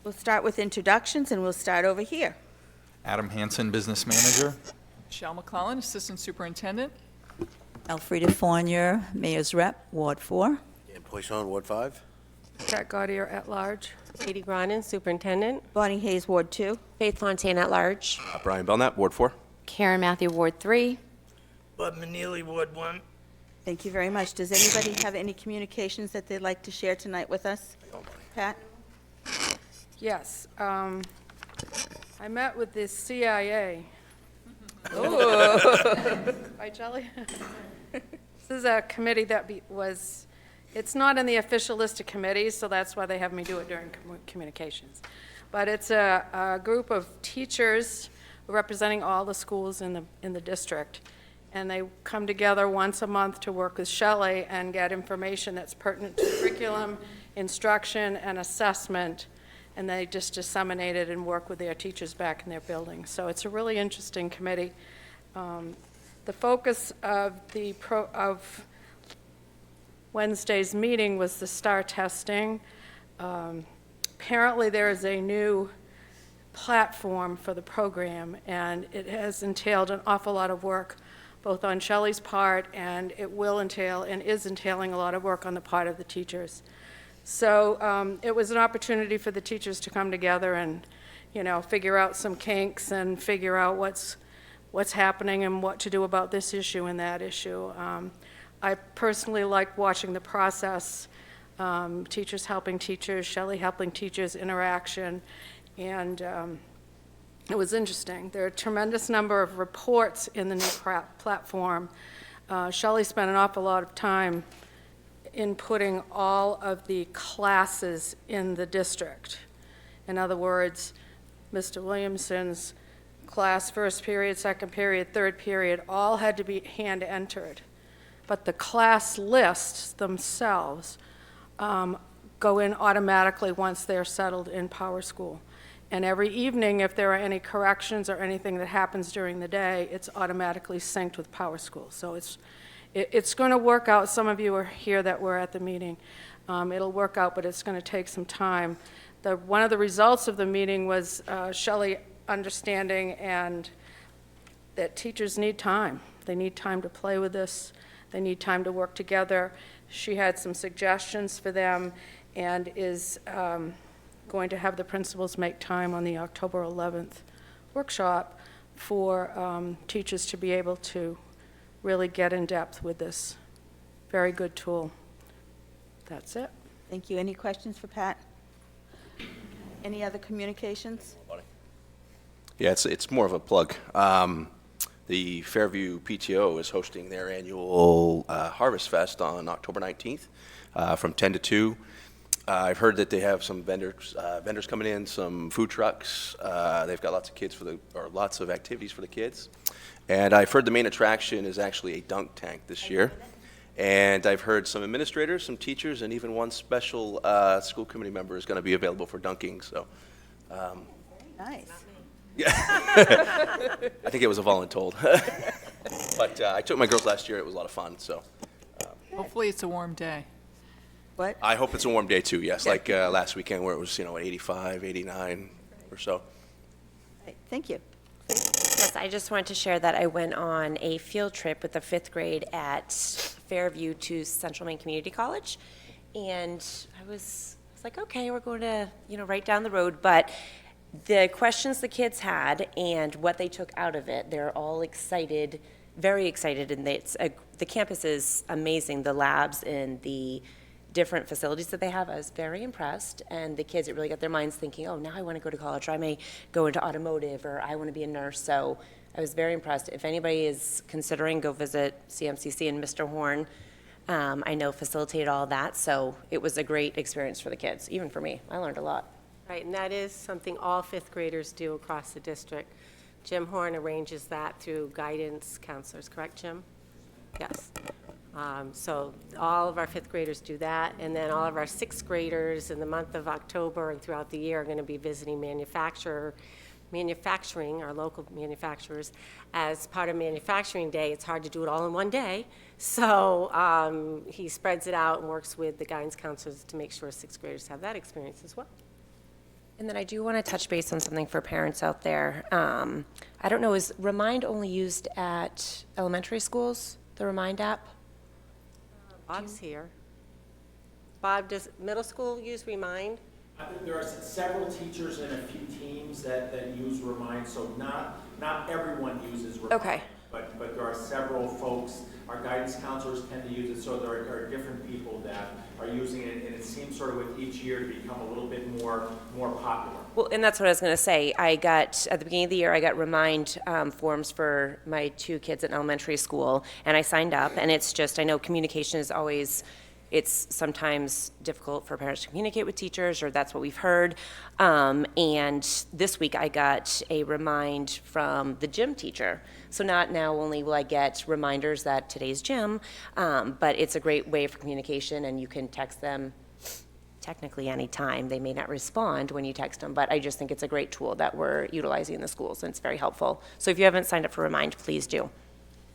A: We'll start with introductions, and we'll start over here.
K: Adam Hansen, Business Manager.
L: Michelle McClellan, Assistant Superintendent.
F: Elfrida Fournier, Mayor's Rep, Ward 4.
M: Dan Poisson, Ward 5.
J: Pat Gaudier at large.
G: Katie Gronin, Superintendent.
A: Bonnie Hayes, Ward 2.
D: Faith Fontaine at large.
I: Brian Belknap, Ward 4.
G: Karen Matthew, Ward 3.
H: Bob Manili, Ward 1.
A: Thank you very much. Does anybody have any communications that they'd like to share tonight with us? Pat?
L: Yes. I met with the CIA. Right, Shelley? This is a committee that it's not in the official list of committees, so that's why they have me do it during communications. But it's a group of teachers representing all the schools in the district. And they come together once a month to work with Shelley and get information that's pertinent to curriculum, instruction, and assessment. And they just disseminate it and work with their teachers back in their buildings. So it's a really interesting committee. The focus of Wednesday's meeting was the STAR testing. Apparently there is a new platform for the program, and it has entailed an awful lot of work, both on Shelley's part, and it will entail and is entailing a lot of work on the part of the teachers. So it was an opportunity for the teachers to come together and, figure out some kinks and figure out what's happening and what to do about this issue and that issue. I personally like watching the process, teachers helping teachers, Shelley helping teachers, interaction, and it was interesting. There are a tremendous number of reports in the new platform. Shelley spent an awful lot of time inputting all of the classes in the district. In other words, Mr. Williamson's class, first period, second period, third period, all had to be hand entered. But the class lists themselves go in automatically once they're settled in Power School. And every evening, if there are any corrections or anything that happens during the day, it's automatically synced with Power School. So it's going to work out. Some of you are here that were at the meeting. It'll work out, but it's going to take some time. One of the results of the meeting was Shelley understanding and that teachers need time. They need time to play with this. They need time to work together. She had some suggestions for them and is going to have the principals make time on the October 11th workshop for teachers to be able to really get in depth with this very good tool. That's it.
A: Thank you. Any questions for Pat? Any other communications?
I: Yeah, it's more of a plug. The Fairview PTO is hosting their annual Harvest Fest on October 19th from 10 to 2. I've heard that they have some vendors coming in, some food trucks. They've got lots of activities for the kids. And I've heard the main attraction is actually a dunk tank this year. And I've heard some administrators, some teachers, and even one special school committee member is going to be available for dunking. So,
A: Nice.
I: yeah, I think it was a voluntold. But I took my girls last year. It was a lot of fun. So,
L: Hopefully it's a warm day.
A: What?
I: I hope it's a warm day too. Yes, like last weekend where it was 85, 89 or so.
A: Right, thank you.
D: Yes, I just wanted to share that I went on a field trip with the 5th grade at Fairview to Central Maine Community College. And I was like, okay, we're going to, right down the road. But the questions the kids had and what they took out of it, they're all excited, very excited. And the campus is amazing, the labs and the different facilities that they have. I was very impressed, and the kids, it really got their minds thinking, oh, now I want to go to college, or I may go into automotive, or I want to be a nurse. So I was very impressed. If anybody is considering, go visit CMCC, and Mr. Horn, I know, facilitated all that, so it was a great experience for the kids, even for me. I learned a lot.
J: Right, and that is something all fifth graders do across the district. Jim Horn arranges that through guidance counselors, correct, Jim? Yes. So all of our fifth graders do that, and then all of our sixth graders in the month of October and throughout the year are going to be visiting manufacturing, our local manufacturers, as part of Manufacturing Day. It's hard to do it all in one day, so he spreads it out and works with the guidance counselors to make sure sixth graders have that experience as well.
D: And then I do want to touch base on something for parents out there. I don't know, is Remind only used at elementary schools, the Remind app?
J: Bob's here. Bob, does middle school use Remind?
E: There are several teachers and a few teams that use Remind, so not everyone uses Remind.
D: Okay.
E: But there are several folks, our guidance counselors tend to use it, so there are different people that are using it, and it seems sort of with each year to become a little bit more popular.
D: Well, and that's what I was going to say. I got, at the beginning of the year, I got Remind forms for my two kids at elementary school, and I signed up, and it's just, I know communication is always, it's sometimes difficult for parents to communicate with teachers, or that's what we've heard. And this week I got a remind from the gym teacher. So not now only will I get reminders that today's gym, but it's a great way for communication, and you can text them technically anytime. They may not respond when you text them, but I just think it's a great tool that we're utilizing in the schools, and it's very helpful. So if you haven't signed up for Remind, please do.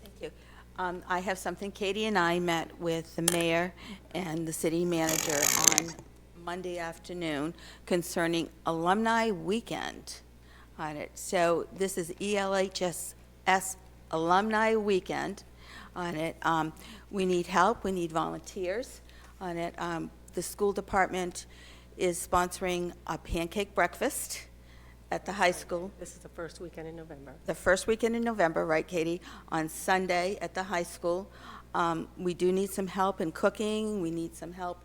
A: Thank you. I have something. Katie and I met with the mayor and the city manager on Monday afternoon concerning Alumni Weekend on it. So this is ELHS Alumni Weekend on it. We need help. We need volunteers on it. The school department is sponsoring a pancake breakfast at the high school.
J: This is the first weekend in November.
A: The first weekend in November, right, Katie? On Sunday at the high school. We do need some help in cooking. We need some help.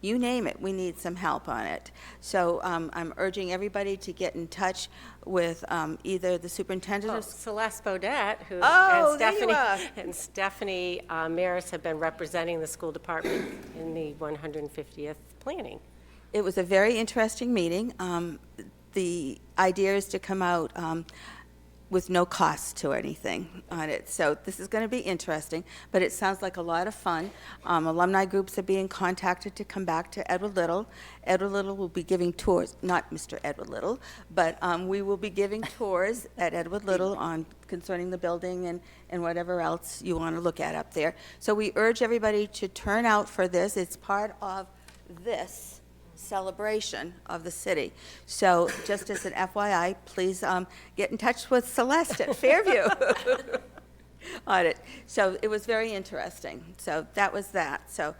A: You name it, we need some help on it. So I'm urging everybody to get in touch with either the superintendent or...
J: Celeste Bodette, who
A: Oh,
J: and
A: there you
J: Stephanie,
A: are.
J: and Stephanie Maris have been representing the school department in the 150th planning.
A: It was a very interesting meeting. The idea is to come out with no cost to anything on it. So this is going to be interesting, but it sounds like a lot of fun. Alumni groups are being contacted to come back to Edward Little. Edward Little will be giving tours, not Mr. Edward Little, but we will be giving tours at Edward Little on concerning the building and whatever else you want to look at up there. So we urge everybody to turn out for this. It's part of this celebration of the city. So just as an FYI, please get in touch with Celeste at Fairview on it. So it was very interesting. So that was that. So,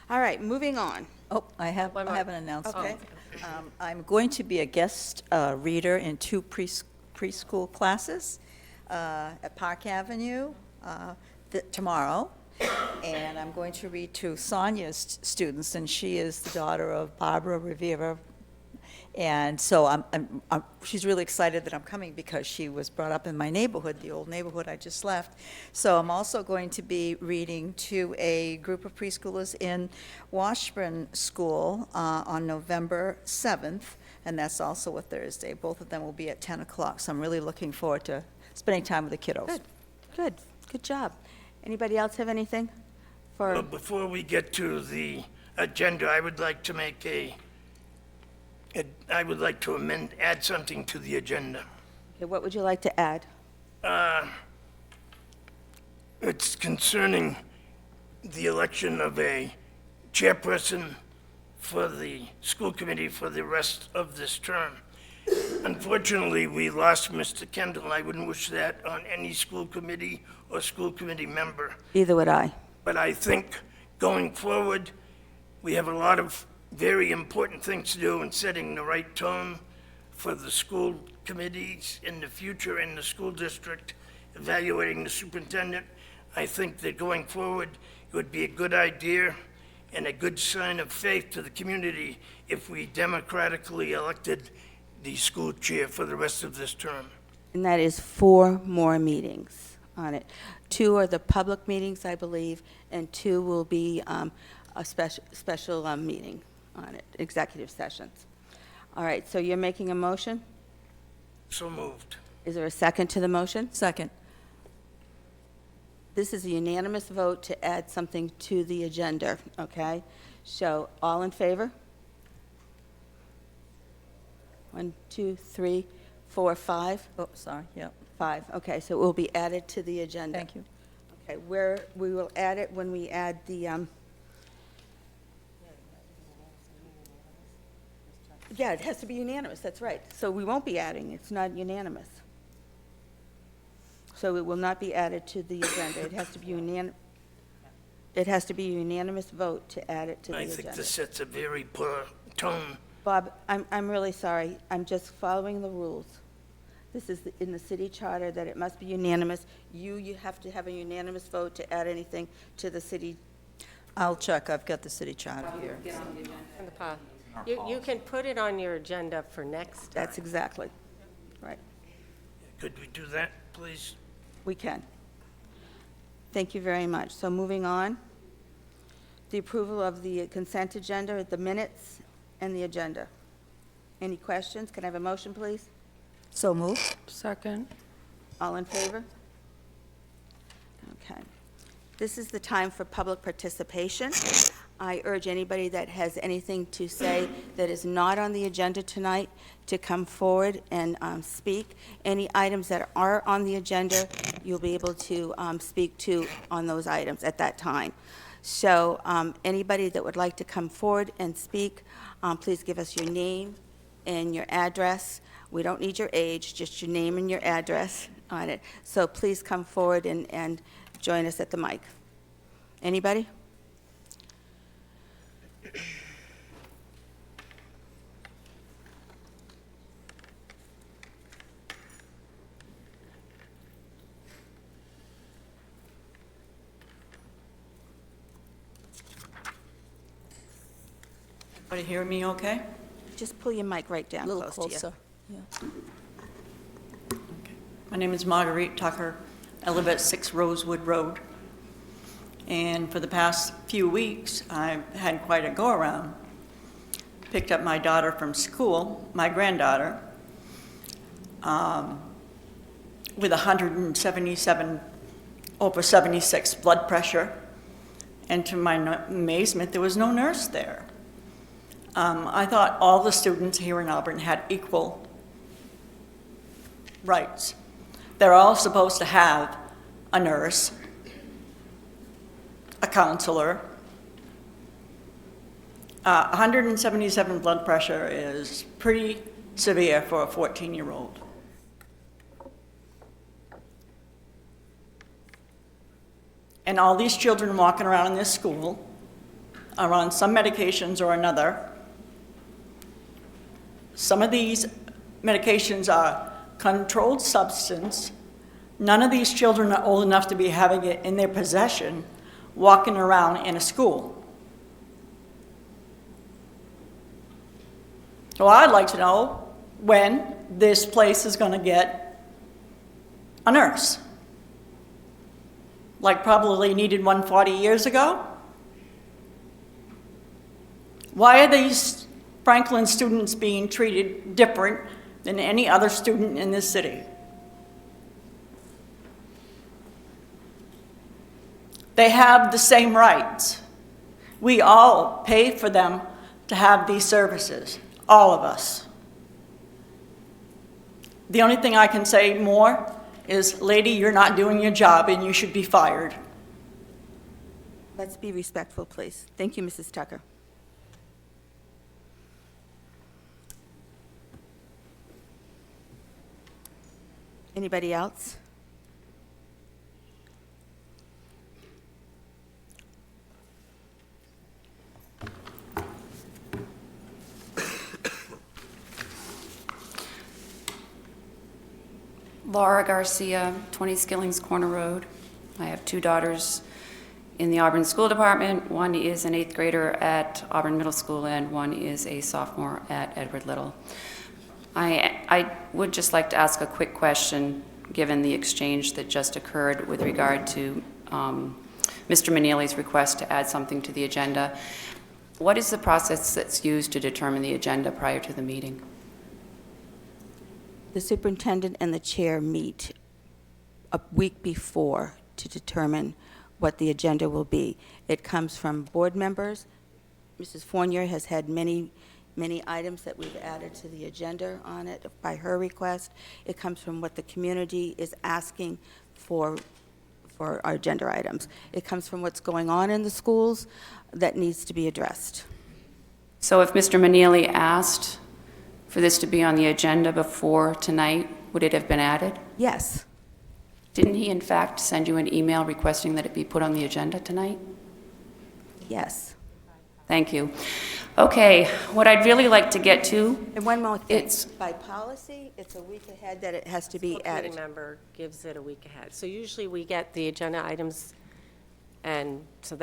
A: all right, moving on.
F: Oh, I have an announcement.
A: Okay.
F: I'm going to be a guest reader in two preschool classes at Park Avenue tomorrow. And I'm going to read to Sonia's students, and she is the daughter of Barbara Rivera. And so she's really excited that I'm coming because she was brought up in my neighborhood, the old neighborhood I just left. So I'm also going to be reading to a group of preschoolers in Washburn School on November 7th, and that's also a Thursday. Both of them will be at 10 o'clock, so I'm really looking forward to spending time with the kiddos.
A: Good job. Anybody else have anything for?
H: Well, before we get to the agenda, I would like to add something to the agenda.
A: Okay, what would you like to add?
H: It's concerning the election of a chairperson for the school committee for the rest of this term. Unfortunately, we lost Mr. Kendall. I wouldn't wish that on any school committee or school committee member.
A: Either would I.
H: But I think going forward, we have a lot of very important things to do in setting the right tone for the school committees in the future in the school district, evaluating the superintendent. I think that going forward, it would be a good idea and a good sign of faith to the community if we democratically elected the school chair for the rest of this term.
A: And that is 4 more meetings on it. 2 are the public meetings, I believe, and 2 will be a special meeting on it, executive sessions. All right, so you're making a motion?
H: So moved.
A: Is there a second to the motion?
F: Second.
A: This is a unanimous vote to add something to the agenda, okay? So, all in favor? 1, 2, 3, 4, 5?
F: Oh, sorry, yep.
A: 5, okay, so it will be added to the agenda.
F: Thank you.
A: Okay, we will add it when we add the, yeah, it has to be unanimous, that's right. So we won't be adding, it's not unanimous. So it will not be added to the agenda. It has to be it has to be a unanimous vote to add it to the
H: I
A: agenda.
H: think this sets a very poor tone.
A: Bob, I'm really sorry. I'm just following the rules. This is in the city charter that it must be unanimous. You have to have a unanimous vote to add anything to the city.
F: I'll check. I've got the city charter here.
J: On the path. You can put it on your agenda for next time.
A: That's exactly right.
H: Could we do that, please?
A: We can. Thank you very much. So moving on, the approval of the consent agenda, the minutes, and the agenda. Any questions? Can I have a motion, please?
F: So moved.
L: Second.
A: All in favor? Okay. This is the time for public participation. I urge anybody that has anything to say that is not on the agenda tonight to come forward and speak. Any items that are on the agenda, you'll be able to speak to on those items at that time. So anybody that would like to come forward and speak, please give us your name and your address. We don't need your age, just your name and your address on it. So please come forward and join us at the mic. Anybody?
N: Everybody hear me okay?
A: Just pull your mic right down
F: A little
A: close to you.
F: closer. Yeah.
N: My name is Marguerite Tucker. I live at 6 Rosewood Road. And for the past few weeks, I've had quite a go-around. Picked up my daughter from school, my granddaughter, with 177 over 76 blood pressure. And to my amazement, there was no nurse there. I thought all the students here in Auburn had equal rights. They're all supposed to have a nurse, a counselor. 177 blood pressure is pretty severe for a 14-year-old. And all these children walking around in this school are on some medications or another. Some of these medications are controlled substance. None of these children are old enough to be having it in their possession, walking around in a school. So I'd like to know when this place is going to get a nurse. Like probably needed one 40 years ago? Why are these Franklin students being treated different than any other student in this city? They have the same rights. We all pay for them to have these services, all of us. The only thing I can say more is, lady, you're not doing your job and you should be fired.
A: Let's be respectful, please. Thank you, Mrs. Tucker. Anybody else?
O: Laura Garcia, 20 Skillings Corner Road. I have 2 daughters in the Auburn School Department. One is an 8th grader at Auburn Middle School, and one is a sophomore at Edward Little. I would just like to ask a quick question, given the exchange that just occurred with regard to Mr. Maneely's request to add something to the agenda. What is the process that's used to determine the agenda prior to the meeting?
A: The superintendent and the chair meet a week before to determine what the agenda will be. It comes from board members. Mrs. Fournier has had many items that we've added to the agenda on it by her request. It comes from what the community is asking for our agenda items. It comes from what's going on in the schools that needs to be addressed.
O: So if Mr. Maneely asked for this to be on the agenda before tonight, would it have been added?
A: Yes.
O: Didn't he in fact send you an email requesting that it be put on the agenda tonight?
A: Yes.
O: Thank you. Okay, what I'd really like to get to,
A: And one more thing.
O: It's-
A: By policy, it's a week ahead that it has to be
J: School committee
A: added.
J: member gives it a week ahead. So usually we get the agenda items, and so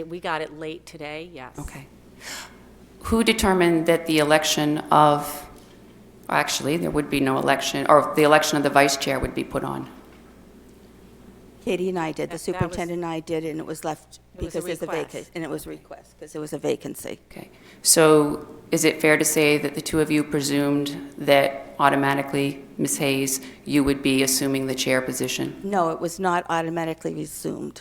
J: we got it late today, yes.
O: okay. Who determined that the election of, actually, there would be no election, or the election of the vice chair would be put on?
A: Katie and I did, the
J: That was-
A: superintendent and I did, and it was left
J: It was a
A: because there's a
J: request.
A: vacancy. And it was a request, because there was a vacancy.
O: Okay, so is it fair to say that the two of you presumed that automatically, Ms. Hayes, you would be assuming the chair position?
A: No, it was not automatically resumed.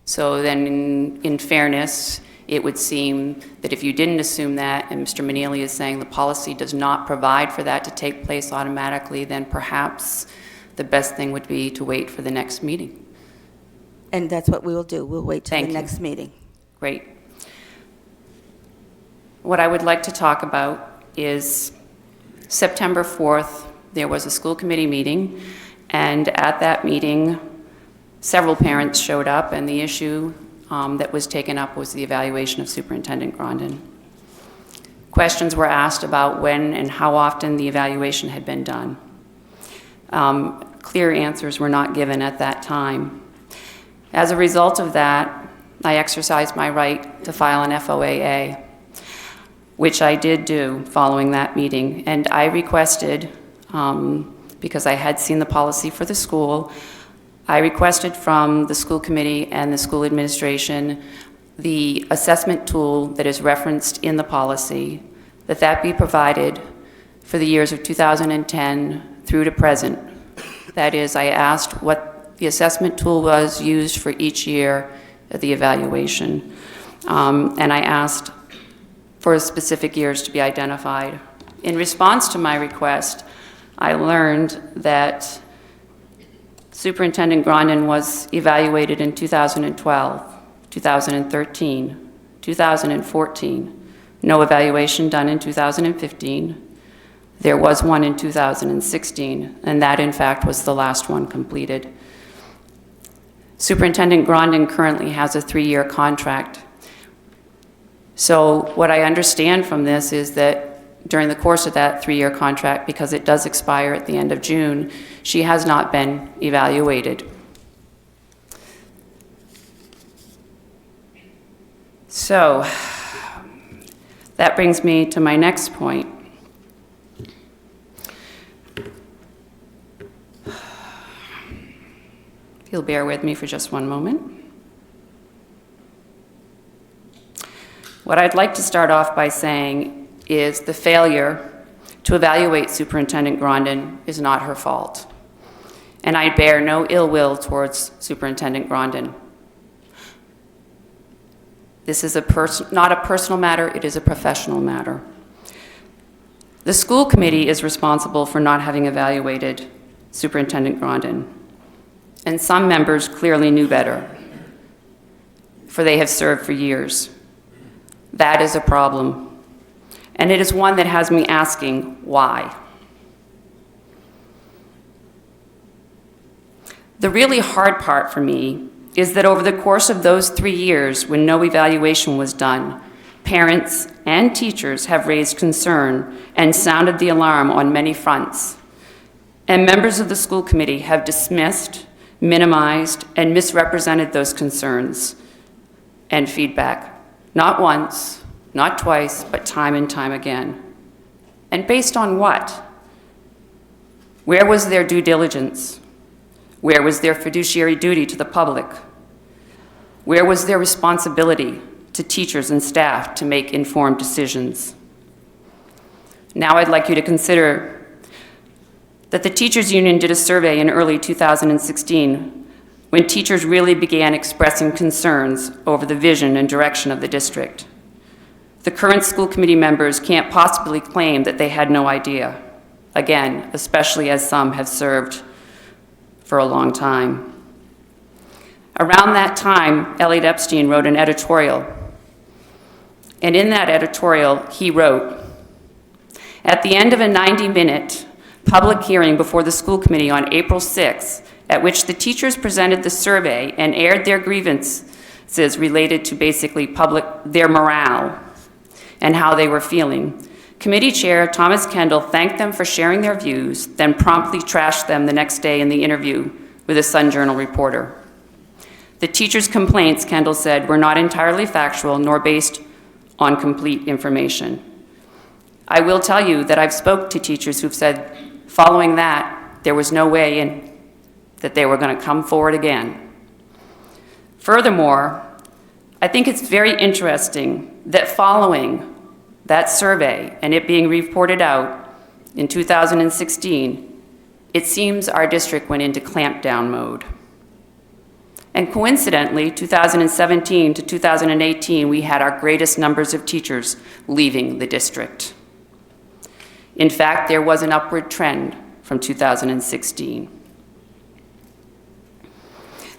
O: So then, in fairness, it would seem that if you didn't assume that, and Mr. Maneely is saying the policy does not provide for that to take place automatically, then perhaps the best thing would be to wait for the next meeting.
A: And that's what we will do. We'll wait till
O: Thank
A: the
O: you.
A: next meeting.
O: Great. What I would like to talk about is September 4th, there was a school committee meeting, and at that meeting, several parents showed up, and the issue that was taken up was the evaluation of Superintendent Grondin. Questions were asked about when and how often the evaluation had been done. Clear answers were not given at that time. As a result of that, I exercised my right to file an FOAA, which I did do following that meeting. And I requested, because I had seen the policy for the school, I requested from the school committee and the school administration the assessment tool that is referenced in the policy, that be provided for the years of 2010 through to present. That is, I asked what the assessment tool was used for each year of the evaluation. And I asked for specific years to be identified. In response to my request, I learned that Superintendent Grondin was evaluated in 2012, 2013, 2014, no evaluation done in 2015. There was one in 2016, and that in fact was the last one completed. Superintendent Grondin currently has a 3-year contract. So what I understand from this is that during the course of that 3-year contract, because it does expire at the end of June, she has not been evaluated. So that brings me to my next point. If you'll bear with me for just one moment. What I'd like to start off by saying is the failure to evaluate Superintendent Grondin is not her fault. And I bear no ill will towards Superintendent Grondin. This is not a personal matter, it is a professional matter. The school committee is responsible for not having evaluated Superintendent Grondin. And some members clearly knew better, for they have served for years. That is a problem, and it is one that has me asking why. The really hard part for me is that over the course of those 3 years when no evaluation was done, parents and teachers have raised concern and sounded the alarm on many fronts. And members of the school committee have dismissed, minimized, and misrepresented those concerns. and feedback. Not once, not twice, but time and time again. And based on what? Where was their due diligence? Where was their fiduciary duty to the public? Where was their responsibility to teachers and staff to make informed decisions? Now I'd like you to consider that the Teachers Union did a survey in early 2016 when teachers really began expressing concerns over the vision and direction of the district. The current school committee members can't possibly claim that they had no idea. Again, especially as some have served for a long time. Around that time, Elliot Epstein wrote an editorial. And in that editorial, he wrote, "At the end of a 90-minute public hearing before the school committee on April 6th, at which the teachers presented the survey and aired their grievances related to basically their morale and how they were feeling, Committee Chair Thomas Kendall thanked them for sharing their views, then promptly trashed them the next day in the interview with a Sun Journal reporter. The teachers' complaints, Kendall said, were not entirely factual nor based on complete information. I will tell you that I've spoke to teachers who've said, following that, there was no way in that they were going to come forward again. Furthermore, I think it's very interesting that following that survey and it being reported out in 2016, it seems our district went into clampdown mode. And coincidentally, 2017 to 2018, we had our greatest numbers of teachers leaving the district. In fact, there was an upward trend from 2016.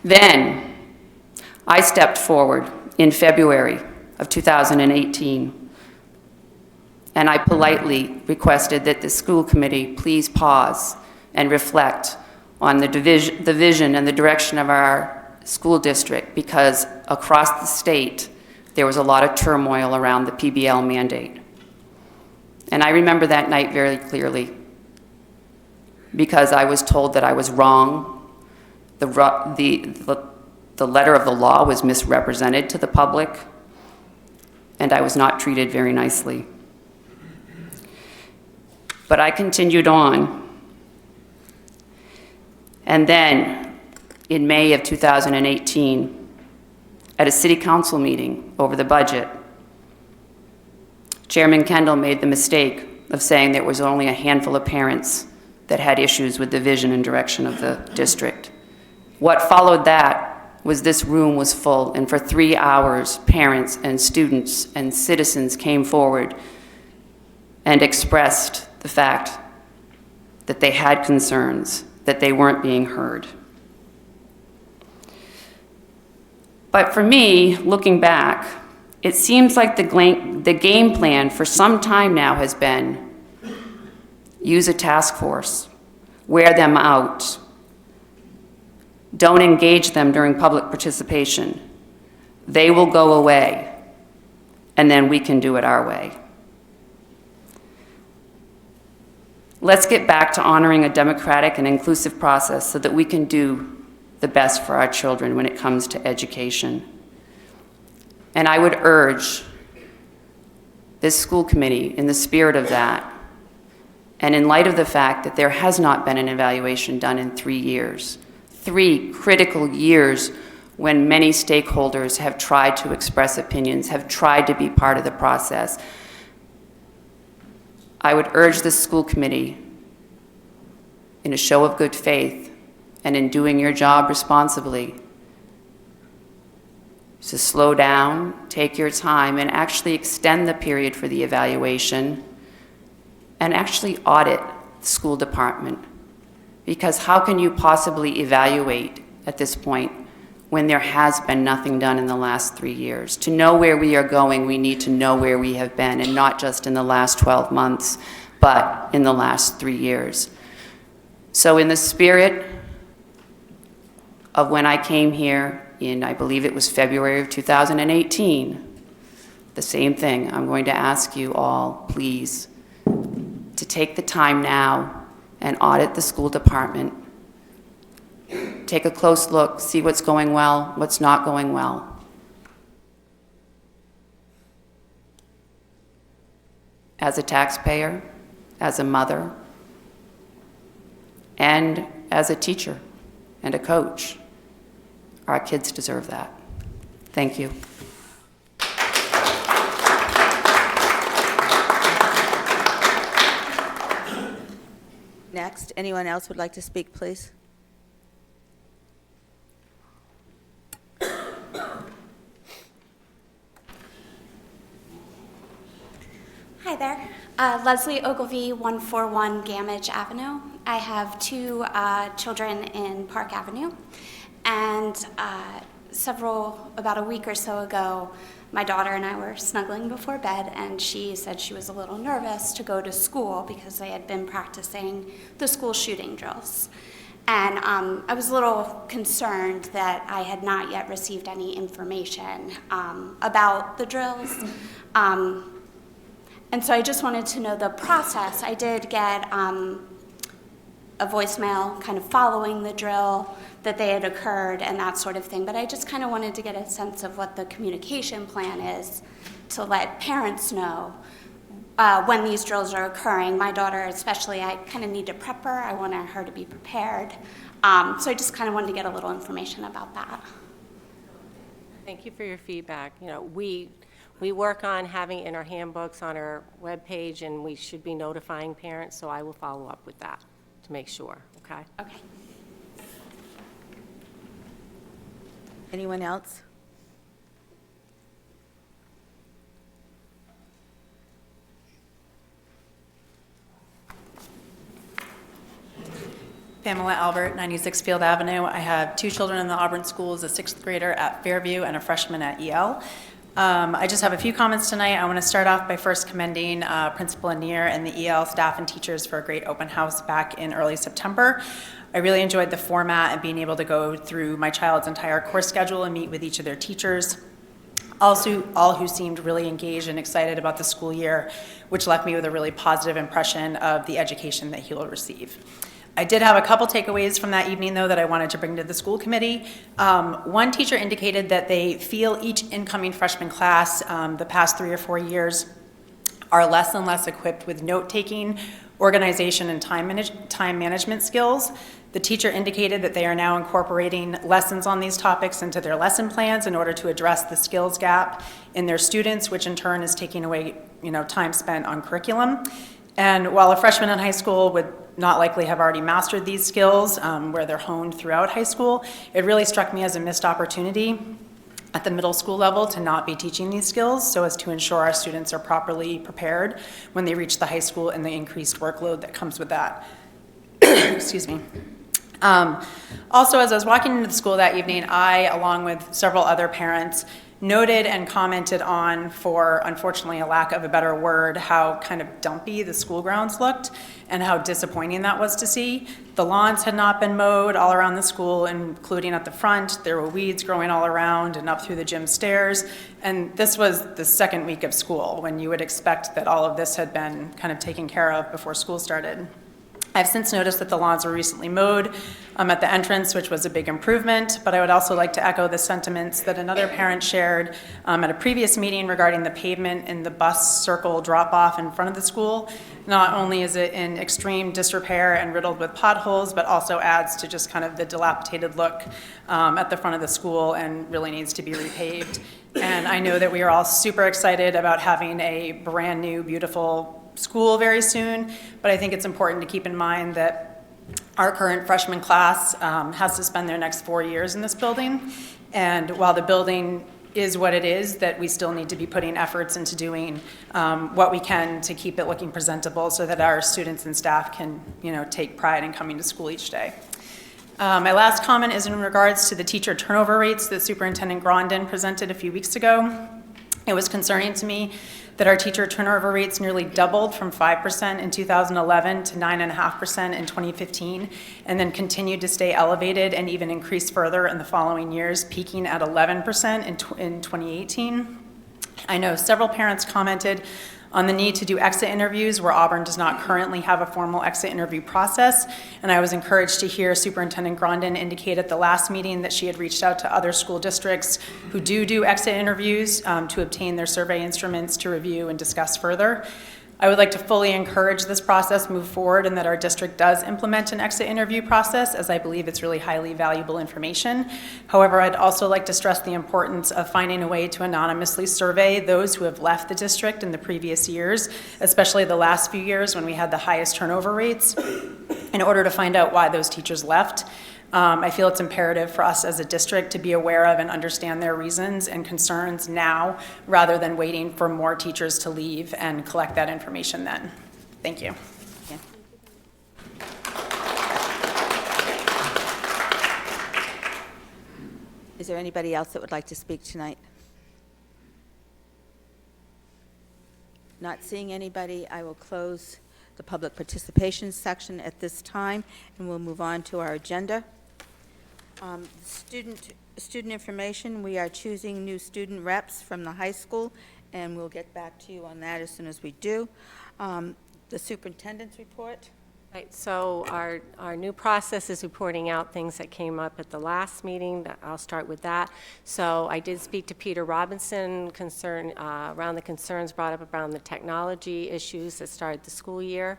O: Then, I stepped forward in February of 2018, and I politely requested that the school committee please pause and reflect on the vision and the direction of our school district, because across the state, there was a lot of turmoil around the PBL mandate. And I remember that night very clearly, because I was told that I was wrong. The letter of the law was misrepresented to the public, and I was not treated very nicely. But I continued on. And then, in May of 2018, at a city council meeting over the budget, Chairman Kendall made the mistake of saying there was only a handful of parents that had issues with the vision and direction of the district. What followed that was this room was full, and for 3 hours, parents and students and citizens came forward and expressed the fact that they had concerns, that they weren't being heard. But for me, looking back, it seems like the game plan for some time now has been use a task force, wear them out, don't engage them during public participation. They will go away, and then we can do it our way. Let's get back to honoring a democratic and inclusive process so that we can do the best for our children when it comes to education. And I would urge this school committee, in the spirit of that, and in light of the fact that there has not been an evaluation done in 3 years, 3 critical years when many stakeholders have tried to express opinions, have tried to be part of the process, I would urge the school committee, in a show of good faith and in doing your job responsibly, to slow down, take your time, and actually extend the period for the evaluation and actually audit the school department. Because how can you possibly evaluate at this point when there has been nothing done in the last 3 years? To know where we are going, we need to know where we have been, and not just in the last 12 months, but in the last 3 years. So in the spirit of when I came here in, I believe it was February of 2018, the same thing, I'm going to ask you all, please, to take the time now and audit the school department. Take a close look, see what's going well, what's not going well. as a taxpayer, as a mother, and as a teacher and a coach. Our kids deserve that. Thank you.
A: Next, anyone else would like to speak, please?
P: Hi there. Leslie Ogilvie, 141 Gamage Avenue. I have two children in Park Avenue. And about a week or so ago, my daughter and I were snuggling before bed, and she said she was a little nervous to go to school because they had been practicing the school shooting drills. And I was a little concerned that I had not yet received any information about the drills. And so I just wanted to know the process. I did get a voicemail kind of following the drill, that they had occurred and that sort of thing, but I just kind of wanted to get a sense of what the communication plan is to let parents know when these drills are occurring. My daughter especially, I kind of need to prep her. I want her to be prepared. So I just kind of wanted to get a little information about that.
J: Thank you for your feedback. You know, we work on having it in our handbooks on our webpage, and we should be notifying parents, so I will follow up with that to make sure, okay?
P: Okay.
A: Anyone else?
Q: Pamela Albert, 96 Field Avenue. I have two children in the Auburn schools, a sixth grader at Fairview and a freshman at EL. I just have a few comments tonight. I want to start off by first commending Principal Anir and the EL staff and teachers for a great open house back in early September. I really enjoyed the format and being able to go through my child's entire course schedule and meet with each of their teachers. Also, all who seemed really engaged and excited about the school year, which left me with a really positive impression of the education that he will receive. I did have a couple takeaways from that evening, though, that I wanted to bring to the school committee. One teacher indicated that they feel each incoming freshman class the past 3 or 4 years are less and less equipped with note-taking, organization, and time management skills. The teacher indicated that they are now incorporating lessons on these topics into their lesson plans in order to address the skills gap in their students, which in turn is taking away, time spent on curriculum. And while a freshman in high school would not likely have already mastered these skills where they're honed throughout high school, it really struck me as a missed opportunity at the middle school level to not be teaching these skills so as to ensure our students are properly prepared when they reach the high school and the increased workload that comes with that. Excuse me. Also, as I was walking into the school that evening, I, along with several other parents, noted and commented on, for unfortunately a lack of a better word, how kind of dumpy the school grounds looked and how disappointing that was to see. The lawns had not been mowed all around the school, including at the front. There were weeds growing all around and up through the gym stairs. And this was the second week of school, when you would expect that all of this had been kind of taken care of before school started. I've since noticed that the lawns were recently mowed at the entrance, which was a big improvement, but I would also like to echo the sentiments that another parent shared at a previous meeting regarding the pavement in the bus circle drop-off in front of the school. Not only is it in extreme disrepair and riddled with potholes, but also adds to just kind of the dilapidated look at the front of the school and really needs to be repaved. And I know that we are all super excited about having a brand new, beautiful school very soon, but I think it's important to keep in mind that our current freshman class has to spend their next 4 years in this building. And while the building is what it is, that we still need to be putting efforts into doing what we can to keep it looking presentable so that our students and staff can, take pride in coming to school each day. My last comment is in regards to the teacher turnover rates that Superintendent Grondin presented a few weeks ago. It was concerning to me that our teacher turnover rates nearly doubled from 5% in 2011 to 9.5% in 2015, and then continued to stay elevated and even increase further in the following years, peaking at 11% in 2018. I know several parents commented on the need to do exit interviews where Auburn does not currently have a formal exit interview process, and I was encouraged to hear Superintendent Grondin indicate at the last meeting that she had reached out to other school districts who do exit interviews to obtain their survey instruments to review and discuss further. I would like to fully encourage this process move forward and that our district does implement an exit interview process, as I believe it's really highly valuable information. However, I'd also like to stress the importance of finding a way to anonymously survey those who have left the district in the previous years, especially the last few years when we had the highest turnover rates, in order to find out why those teachers left. I feel it's imperative for us as a district to be aware of and understand their reasons and concerns now, rather than waiting for more teachers to leave and collect that information then. Thank you.
A: Is there anybody else that would like to speak tonight? Not seeing anybody, I will close the public participation section at this time, and we'll move on to our agenda. Student information, we are choosing new student reps from the high school, and we'll get back to you on that as soon as we do. The superintendent's report.
J: Right, so our new process is reporting out things that came up at the last meeting. I'll start with that. So I did speak to Peter Robinson around the concerns brought up around the technology issues that started the school year.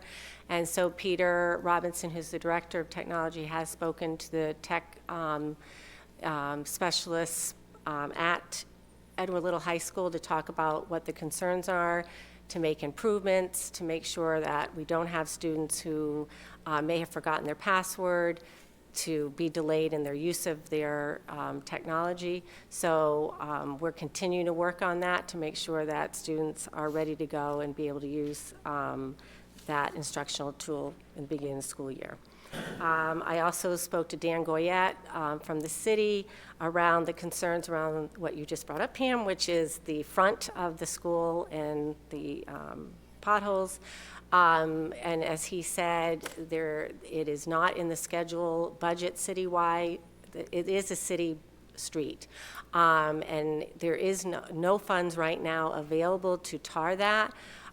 J: And so Peter Robinson, who's the director of technology, has spoken to the tech specialists at Edward Little High School to talk about what the concerns are, to make improvements, to make sure that we don't have students who may have forgotten their password, to be delayed in their use of their technology. So we're continuing to work on that to make sure that students are ready to go and be able to use that instructional tool in the beginning of the school year. I also spoke to Dan Goyette from the city around the concerns around what you just brought up, Pam, which is the front of the school and the potholes. And as he said, it is not in the schedule budget citywide. It is a city street. And there is no funds right now available to tar that.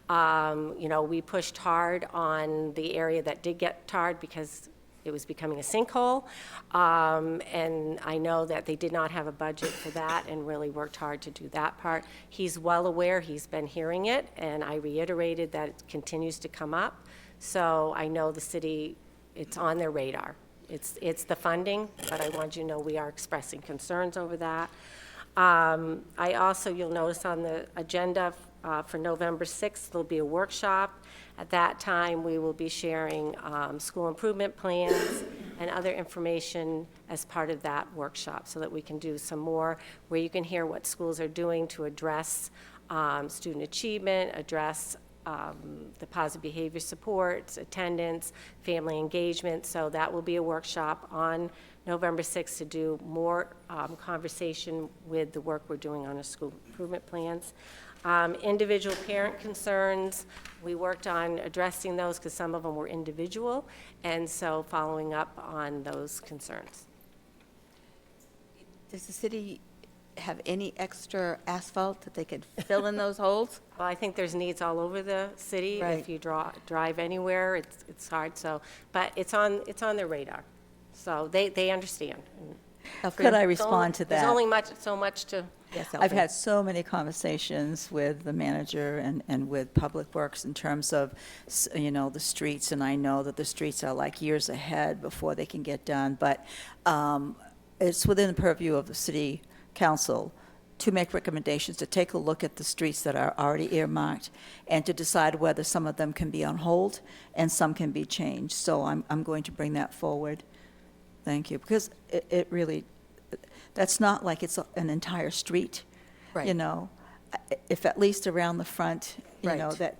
J: We pushed hard on the area that did get tarred because it was becoming a sinkhole. And I know that they did not have a budget for that and really worked hard to do that part. He's well aware, he's been hearing it, and I reiterated that it continues to come up. So I know the city, it's on their radar. It's the funding, but I want you to know we are expressing concerns over that. I also, you'll notice on the agenda for November 6th, there'll be a workshop. At that time, we will be sharing school improvement plans and other information as part of that workshop so that we can do some more where you can hear what schools are doing to address student achievement, address the positive behavior supports, attendance, family engagement. So that will be a workshop on November 6th to do more conversation with the work we're doing on our school improvement plans. Individual parent concerns, we worked on addressing those because some of them were individual, and so following up on those concerns.
A: Does the city have any extra asphalt that they could fill in those holes?
J: Well, I think there's needs all over the city.
A: Right.
J: If you drive anywhere, it's hard. So, but it's on their radar, so they understand.
F: Could I respond to that?
J: There's only so much to.
A: Yes,
F: I've had so many conversations with the manager and with Public Works in terms of, the streets, and I know that the streets are like years ahead before they can get done, but it's within the purview of the city council to make recommendations, to take a look at the streets that are already earmarked and to decide whether some of them can be on hold and some can be changed. So I'm going to bring that forward. Thank you, because it really, that's not like it's an entire street,
A: Right.
F: If at least around the front,
A: Right.
F: that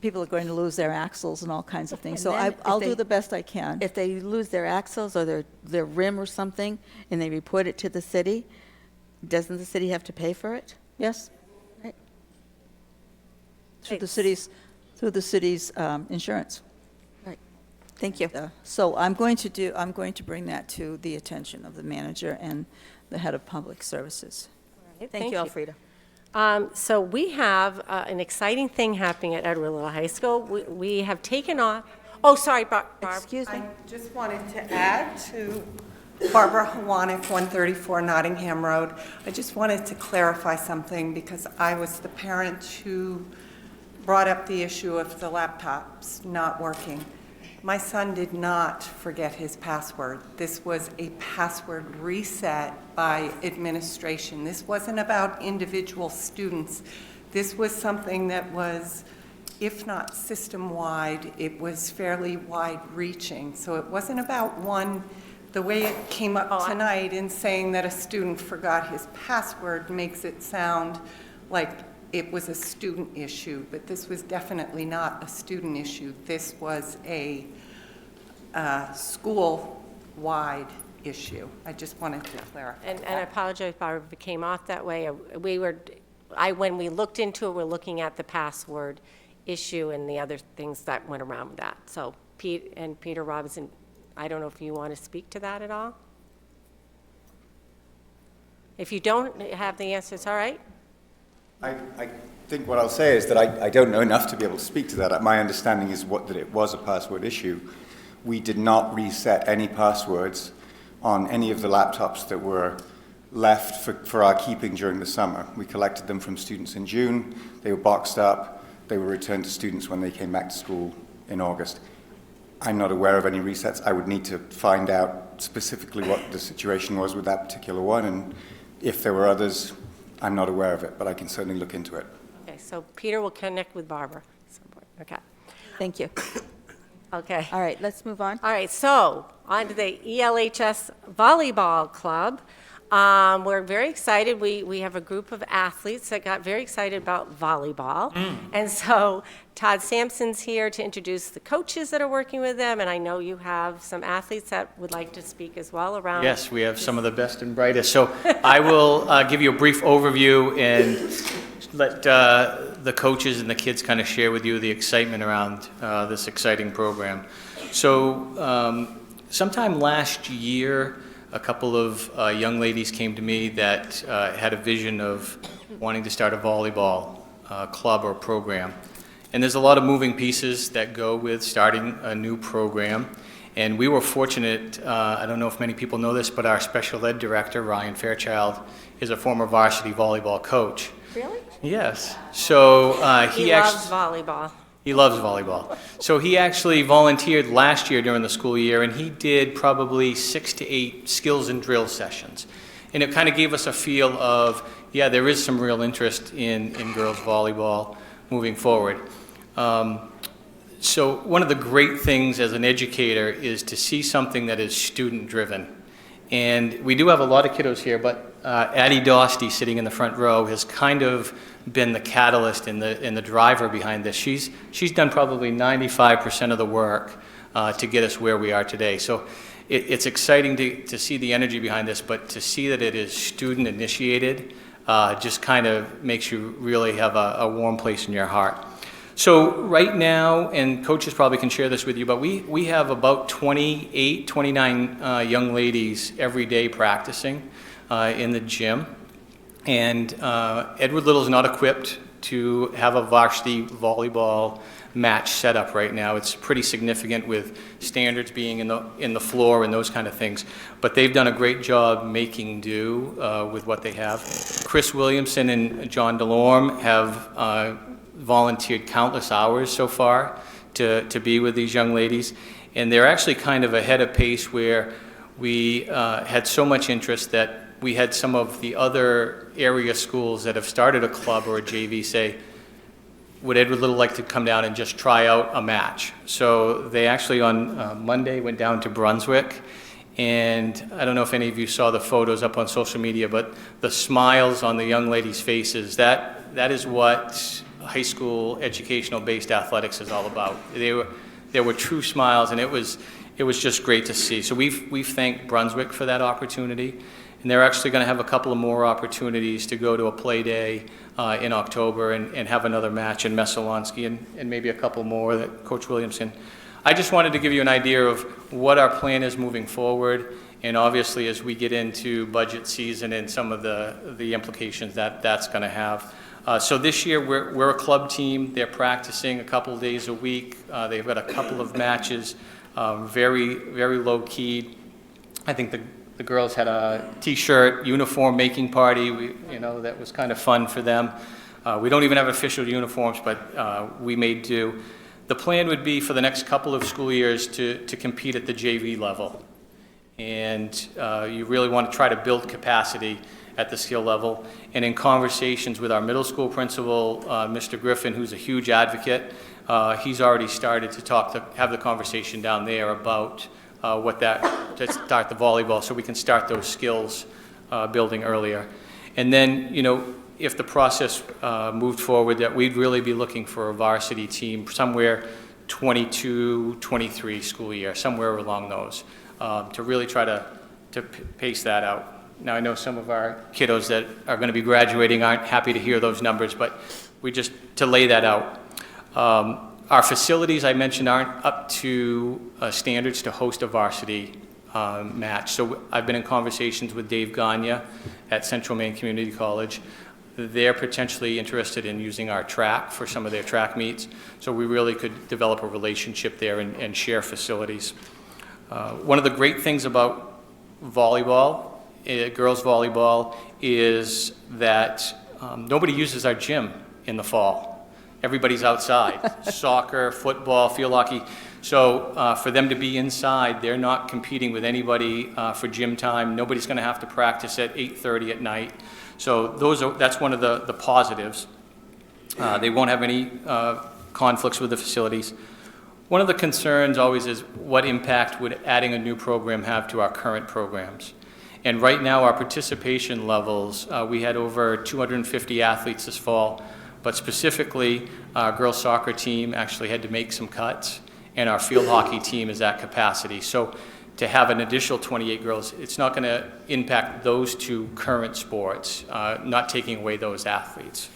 F: people are going to lose their axles and all kinds of things.
A: And
F: So
A: then
F: I'll
A: if
F: do
A: they-
F: the best I can.
A: If they lose their axles or their rim or something, and they report it to the city, doesn't the city have to pay for it?
F: Yes,
A: Right.
F: through the city's insurance.
A: Right. Thank you.
F: So I'm going to bring that to the attention of the manager and the head of public services.
A: Thank you, Elfrida.
J: So we have an exciting thing happening at Edward Little High School. We have taken on, oh, sorry, Barb.
A: Excuse me.
R: I just wanted to add to Barbara Hawanick, 134 Nottingham Road. I just wanted to clarify something because I was the parent who brought up the issue of the laptops not working. My son did not forget his password. This was a password reset by administration. This wasn't about individual students. This was something that was, if not system-wide, it was fairly wide-reaching. So it wasn't about one, the way it came up tonight in saying that a student forgot his password makes it sound like it was a student issue, but this was definitely not a student issue. This was a school-wide issue. I just wanted to clarify.
J: And I apologize, Barbara, if it came off that way. When we looked into it, we're looking at the password issue and the other things that went around with that. So Peter Robinson, I don't know if you want to speak to that at all? If you don't have the answers, all right.
S: I think what I'll say is that I don't know enough to be able to speak to that. My understanding is that it was a password issue. We did not reset any passwords on any of the laptops that were left for our keeping during the summer. We collected them from students in June. They were boxed up. They were returned to students when they came back to school in August. I'm not aware of any resets. I would need to find out specifically what the situation was with that particular one, and if there were others, I'm not aware of it, but I can certainly look into it.
J: Okay, so Peter will connect with Barbara at some point. Okay.
A: Thank you.
J: Okay.
A: All right, let's move on.
J: All right, so on to the ELHS Volleyball Club. We're very excited. We have a group of athletes that got very excited about volleyball. And so Todd Sampson's here to introduce the coaches that are working with them, and I know you have some athletes that would like to speak as well around.
T: Yes, we have some of the best and brightest. So I will give you a brief overview and let the coaches and the kids kind of share with you the excitement around this exciting program. So sometime last year, a couple of young ladies came to me that had a vision of wanting to start a volleyball club or program. And there's a lot of moving pieces that go with starting a new program. And we were fortunate, I don't know if many people know this, but our special ed director, Ryan Fairchild, is a former varsity volleyball coach.
J: Really?
T: Yes. So
J: he loves volleyball.
T: He loves volleyball. So he actually volunteered last year during the school year, and he did probably 6 to 8 skills and drill sessions. And it kind of gave us a feel of, yeah, there is some real interest in girls volleyball moving forward. So one of the great things as an educator is to see something that is student-driven. And we do have a lot of kiddos here, but Addie Dosty, sitting in the front row, has kind of been the catalyst and the driver behind this. She's done probably 95% of the work to get us where we are today. So it's exciting to see the energy behind this, but to see that it is student-initiated just kind of makes you really have a warm place in your heart. So right now, and coaches probably can share this with you, but we have about 28, 29 young ladies every day practicing in the gym. And Edward Little's not equipped to have a varsity volleyball match set up right now. It's pretty significant with standards being in the floor and those kind of things. But they've done a great job making do with what they have. Chris Williamson and John DeLorme have volunteered countless hours so far to be with these young ladies. And they're actually kind of ahead of pace where we had so much interest that we had some of the other area schools that have started a club or a JV say, would Edward Little like to come down and just try out a match? So they actually on Monday went down to Brunswick, and I don't know if any of you saw the photos up on social media, but the smiles on the young ladies' faces, that is what high school educational-based athletics is all about. There were true smiles, and it was just great to see. So we've thanked Brunswick for that opportunity. And they're actually going to have a couple of more opportunities to go to a play day in October and have another match in Messalonsky and maybe a couple more that Coach Williamson. I just wanted to give you an idea of what our plan is moving forward, and obviously as we get into budget season and some of the implications that's going to have. So this year we're a club team. They're practicing a couple of days a week. They've got a couple of matches, very, very low-key. I think the girls had a T-shirt uniform making party, that was kind of fun for them. We don't even have official uniforms, but we may do. The plan would be for the next couple of school years to compete at the JV level. And you really want to try to build capacity at the skill level. And in conversations with our middle school principal, Mr. Griffin, who's a huge advocate, he's already started to have the conversation down there about to start the volleyball, so we can start those skills building earlier. And then, if the process moved forward, that we'd really be looking for a varsity team somewhere 22, 23 school year, somewhere along those, to really try to pace that out. Now, I know some of our kiddos that are going to be graduating aren't happy to hear those numbers, but to lay that out. Our facilities, I mentioned, aren't up to standards to host a varsity match. So I've been in conversations with Dave Gagne at Central Maine Community College. They're potentially interested in using our track for some of their track meets. So we really could develop a relationship there and share facilities. One of the great things about volleyball, girls volleyball, is that nobody uses our gym in the fall. Everybody's outside, soccer, football, field hockey. So for them to be inside, they're not competing with anybody for gym time. Nobody's going to have to practice at 8:30 at night. So that's one of the positives. They won't have any conflicts with the facilities. One of the concerns always is what impact would adding a new program have to our current programs. And right now, our participation levels, we had over 250 athletes this fall, but specifically, our girls soccer team actually had to make some cuts, and our field hockey team is at capacity. So to have an additional 28 girls, it's not going to impact those two current sports, not taking away those athletes.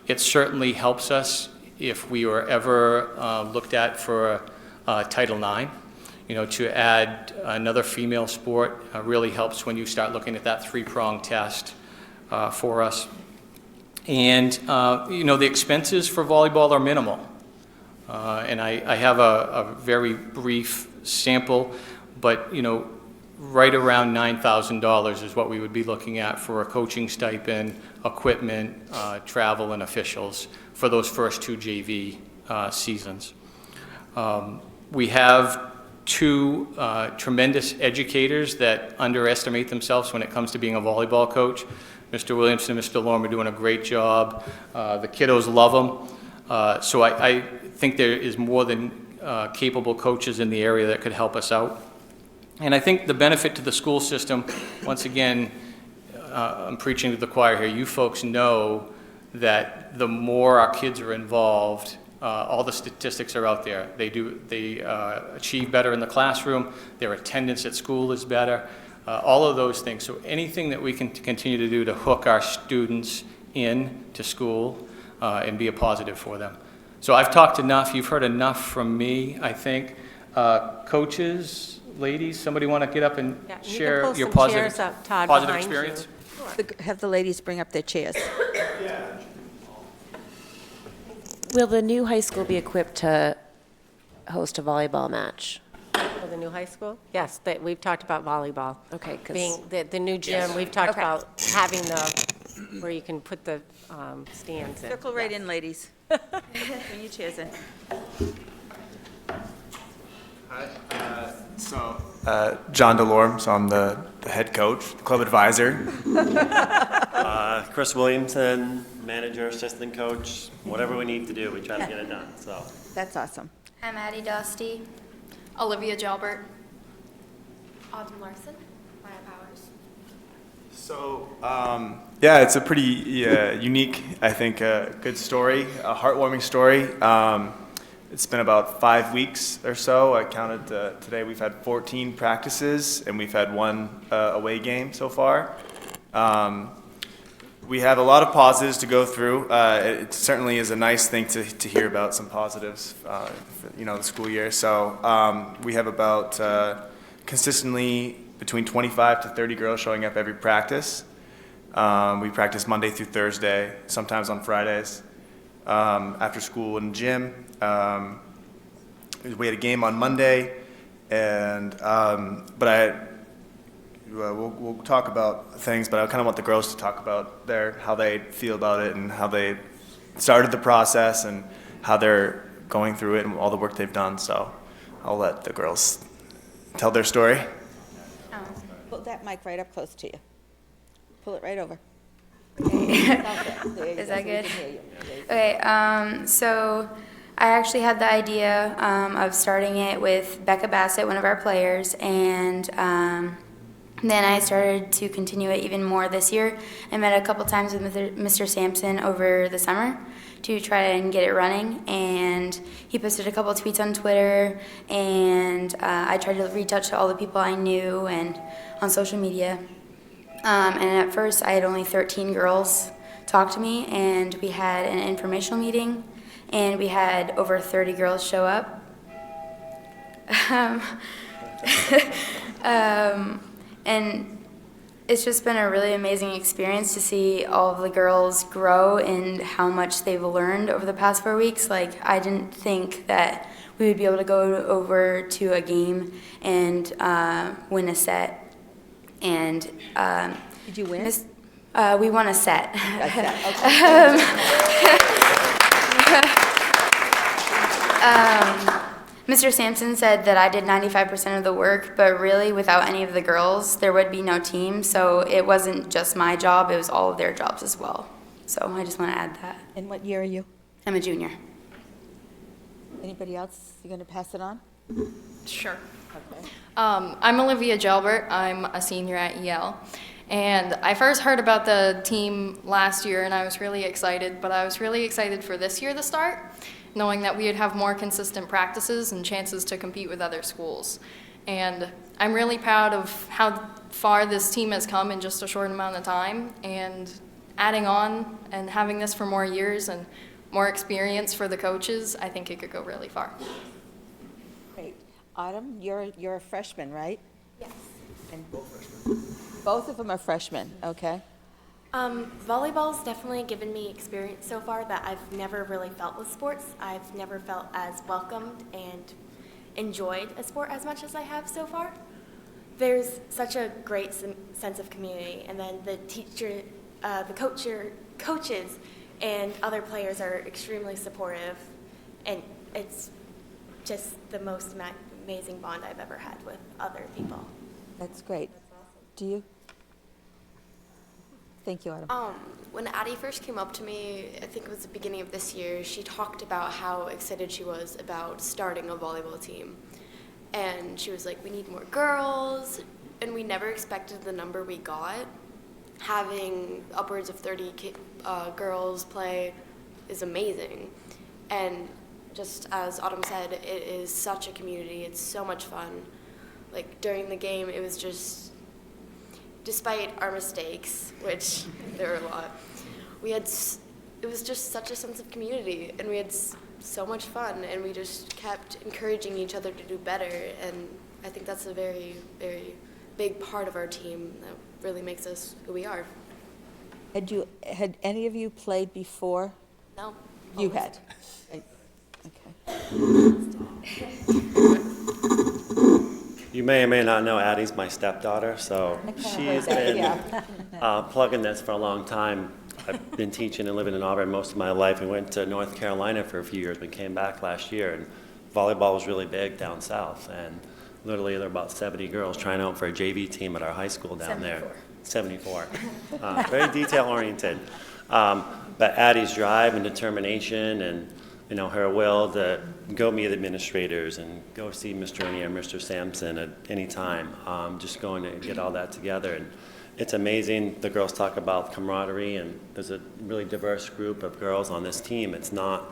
T: It certainly helps us if we were ever looked at for Title IX. To add another female sport really helps when you start looking at that three-prong test for us. And, the expenses for volleyball are minimal. And I have a very brief sample, but, right around $9,000 is what we would be looking at for a coaching stipend, equipment, travel, and officials for those first two JV seasons. We have two tremendous educators that underestimate themselves when it comes to being a volleyball coach. Mr. Williamson and Mr. Lorme are doing a great job. The kiddos love them. So I think there is more than capable coaches in the area that could help us out. And I think the benefit to the school system, once again, I'm preaching to the choir here, you folks know that the more our kids are involved, all the statistics are out there. They achieve better in the classroom, their attendance at school is better, all of those things. So anything that we can continue to do to hook our students in to school and be a positive for them. So I've talked enough, you've heard enough from me, I think. Coaches, ladies, somebody want to get up and share your positive experience?
A: Have the ladies bring up their chairs.
D: Will the new high school be equipped to host a volleyball match?
J: For the new high school? Yes, we've talked about volleyball.
D: Okay, 'cause-
J: Being the new gym, we've talked about having where you can put the stands in.
A: Circle right in, ladies. Bring your chairs in.
U: John DeLorme, so I'm the head coach, the club advisor.
V: Chris Williamson, manager, assistant coach, whatever we need to do, we try to get it done, so.
A: That's awesome.
W: I'm Addie Dosty. Olivia Jalbert. Autumn Larson. Maya Powers.
U: So, it's a pretty unique, I think, good story, a heartwarming story. It's been about 5 weeks or so. I counted today. We've had 14 practices, and we've had one away game so far. We have a lot of positives to go through. It certainly is a nice thing to hear about some positives, for, the school year. So we have about consistently between 25 to 30 girls showing up every practice. We practice Monday through Thursday, sometimes on Fridays. After school in the gym. We had a game on Monday, and but we'll talk about things, but I kind of want the girls to talk about how they feel about it and how they started the process and how they're going through it and all the work they've done. So I'll let the girls tell their story.
A: Pull that mic right up close to you. Pull it right over.
W: Is that good? Okay, so I actually had the idea of starting it with Becca Bassett, one of our players, and then I started to continue it even more this year. I met a couple times with Mr. Sampson over the summer to try and get it running, and he posted a couple tweets on Twitter, and I tried to reach out to all the people I knew and on social media. And at first, I had only 13 girls talk to me, and we had an informational meeting, and we had over 30 girls show up. And it's just been a really amazing experience to see all of the girls grow and how much they've learned over the past 4 weeks. Like, I didn't think that we would be able to go over to a game and win a set. And
A: did you win?
W: We won a set. Mr. Sampson said that I did 95% of the work, but really without any of the girls, there would be no team. So it wasn't just my job, it was all of their jobs as well. So I just want to add that.
A: And what year are you?
W: I'm a junior.
A: Anybody else? You going to pass it on?
W: Sure.
A: Okay.
W: I'm Olivia Gelbert. I'm a senior at EL. And I first heard about the team last year, and I was really excited, but I was really excited for this year to start, knowing that we would have more consistent practices and chances to compete with other schools. And I'm really proud of how far this team has come in just a short amount of time, and adding on and having this for more years and more experience for the coaches, I think it could go really far.
A: Great. Autumn, you're a freshman, right?
W: Yes.
A: And both of them are freshmen, okay?
W: Volleyball's definitely given me experience so far that I've never really felt with sports. I've never felt as welcomed and enjoyed a sport as much as I have so far. There's such a great sense of community, and then the teacher, coaches, and other players are extremely supportive, and it's just the most amazing bond I've ever had with other people.
A: That's great. Do you? Thank you, Autumn.
W: When Addie first came up to me, I think it was the beginning of this year, she talked about how excited she was about starting a volleyball team. And she was like, we need more girls, and we never expected the number we got. Having upwards of 30 girls play is amazing. And just as Autumn said, it is such a community, it's so much fun. Like, during the game, it was just, despite our mistakes, which there were a lot, it was just such a sense of community, and we had so much fun, and we just kept encouraging each other to do better, and I think that's a very, very big part of our team that really makes us who we are.
A: Had any of you played before?
W: No.
A: You had? Okay.
V: You may or may not know Addie's my stepdaughter, so she's been plugging this for a long time. I've been teaching and living in Auburn most of my life. We went to North Carolina for a few years. We came back last year, and volleyball was really big down south. And literally, there were about 70 girls trying out for a JV team at our high school down there. 74. Very detail-oriented. But Addie's drive and determination and her will to go meet administrators and go see Mr. Rooney or Mr. Sampson at any time, just going to get all that together. And it's amazing. The girls talk about camaraderie, and there's a really diverse group of girls on this team. It's not,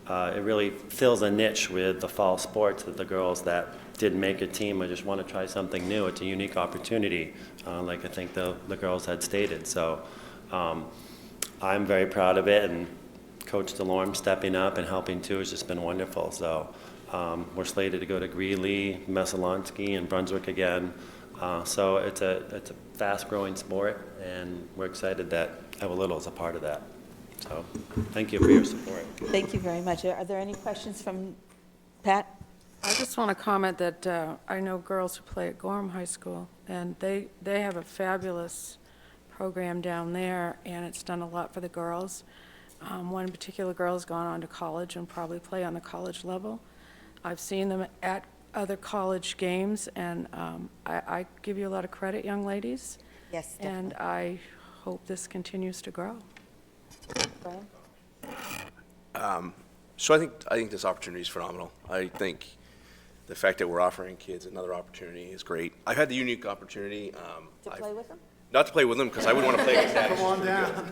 V: it really fills a niche with the fall sports that the girls that didn't make a team or just want to try something new. It's a unique opportunity, like I think the girls had stated. So I'm very proud of it, and Coach DeLorme stepping up and helping too has just been wonderful. So we're slated to go to Greeley, Messalonsky, and Brunswick again. So it's a fast-growing sport, and we're excited that Little is a part of that. So thank you for your support.
A: Thank you very much. Are there any questions from Pat?
L: I just want to comment that I know girls who play at Gorham High School, and they have a fabulous program down there, and it's done a lot for the girls. One particular girl has gone on to college and probably play on the college level. I've seen them at other college games, and I give you a lot of credit, young ladies.
A: Yes,
L: And I hope this continues to grow.
A: Brian?
I: So I think this opportunity is phenomenal. I think the fact that we're offering kids another opportunity is great. I've had the unique opportunity.
A: To play with them?
I: Not to play with them, because I wouldn't want to play against that.
A: Come on down.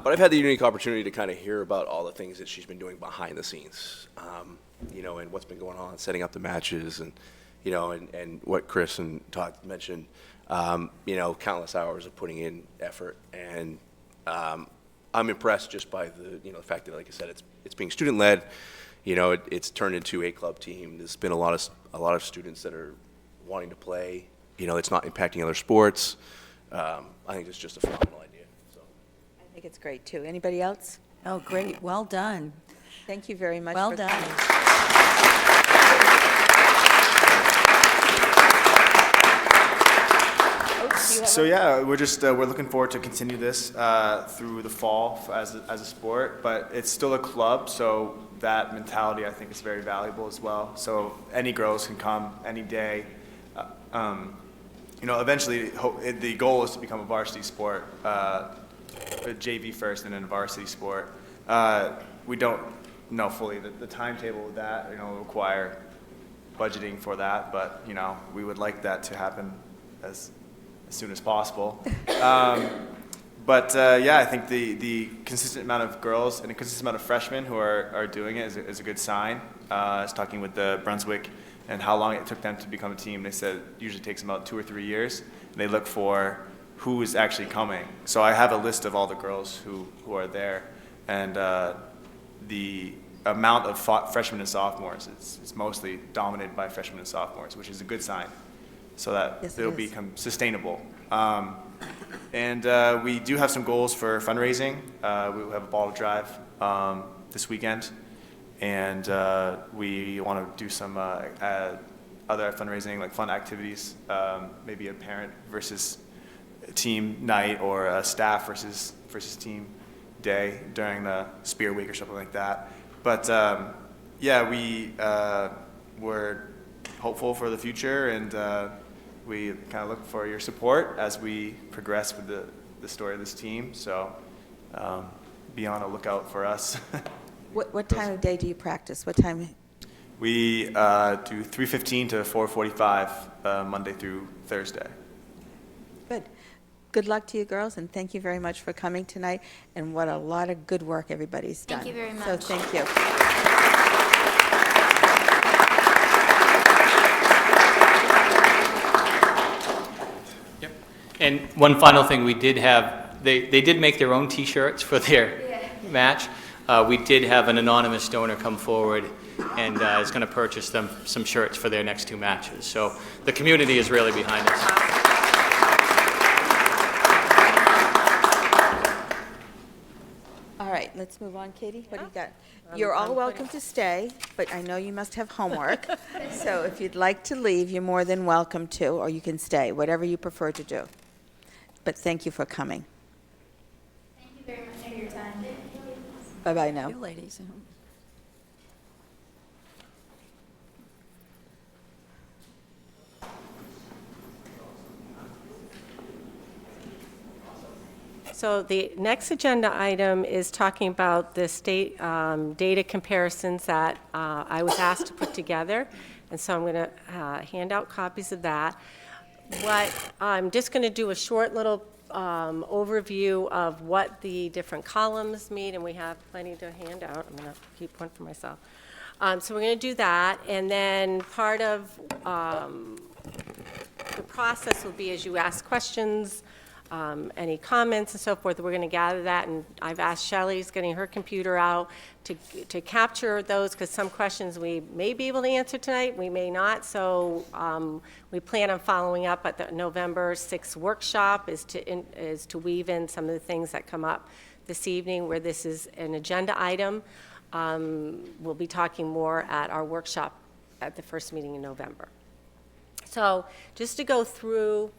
I: But I've had the unique opportunity to kind of hear about all the things that she's been doing behind the scenes, and what's been going on, setting up the matches, and what Chris and Todd mentioned, countless hours of putting in effort. And I'm impressed just by the fact that, like I said, it's being student-led. It's turned into a club team. There's been a lot of students that are wanting to play. It's not impacting other sports. I think it's just a phenomenal idea. So.
A: I think it's great, too. Anybody else?
F: Oh, great. Well done.
A: Thank you very much.
F: Well
A: for
F: done.
A: coming.
U: So yeah, we're looking forward to continue this through the fall as a sport, but it's still a club, so that mentality I think is very valuable as well. So any girls can come any day. Eventually the goal is to become a varsity sport, JV first and then a varsity sport. We don't know fully the timetable of that. Will require budgeting for that, but we would like that to happen as soon as possible. I think the consistent amount of girls and a consistent amount of freshmen who are doing it is a good sign. I was talking with the Brunswick and how long it took them to become a team. They said it usually takes about 2 or 3 years. And they look for who is actually coming. So I have a list of all the girls who are there, and the amount of freshmen and sophomores is mostly dominated by freshmen and sophomores, which is a good sign, so that it'll become sustainable. We do have some goals for fundraising. We will have a bottle drive this weekend, and we want to do some other fundraising, like fun activities, maybe a parent versus team night, or a staff versus team day during the Spear Week or something like that. But we're hopeful for the future, and we kind of look for your support as we progress with the story of this team. So be on a lookout for us.
A: What time of day do you practice? What time?
U: We do 3:15 to 4:45 Monday through Thursday.
A: Good. Good luck to you girls, and thank you very much for coming tonight, and what a lot of good work everybody's done.
P: Thank you very much.
A: So thank you.
T: Yep. And one final thing, we did have, they did make their own T-shirts for their match. We did have an anonymous donor come forward and is going to purchase them some shirts for their next 2 matches. So the community is really behind us.
A: All right, let's move on. Katie, what do you got? You're all welcome to stay, but I know you must have homework. So if you'd like to leave, you're more than welcome to, or you can stay, whatever you prefer to do. But thank you for coming.
P: Thank you very much for your time.
A: Bye-bye now.
F: You ladies.
J: So the next agenda item is talking about the state data comparisons that I was asked to put together. And so I'm going to hand out copies of that. I'm just going to do a short little overview of what the different columns mean, and we have plenty to hand out. I'm going to keep one for myself. So we're going to do that, and then part of the process will be as you ask questions, any comments and so forth, we're going to gather that, and I've asked Shelley's getting her computer out to capture those, because some questions we may be able to answer tonight, we may not, so we plan on following up at the November 6th workshop is to weave in some of the things that come up this evening where this is an agenda item. We'll be talking more at our workshop at the first meeting in November. So just to go through,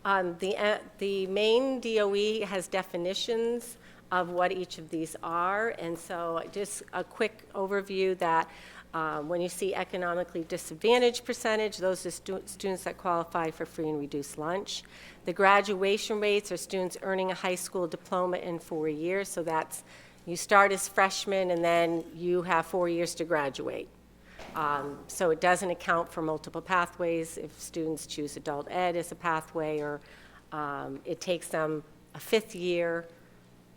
J: the Maine DOE has definitions of what each of these are, and so just a quick overview that when you see economically disadvantaged percentage, those are students that qualify for free and reduced lunch. The graduation rates are students earning a high school diploma in 4 years, so that's, you start as freshmen and then you have 4 years to graduate. So it doesn't account for multiple pathways if students choose adult ed as a pathway, or it takes them a 5th year.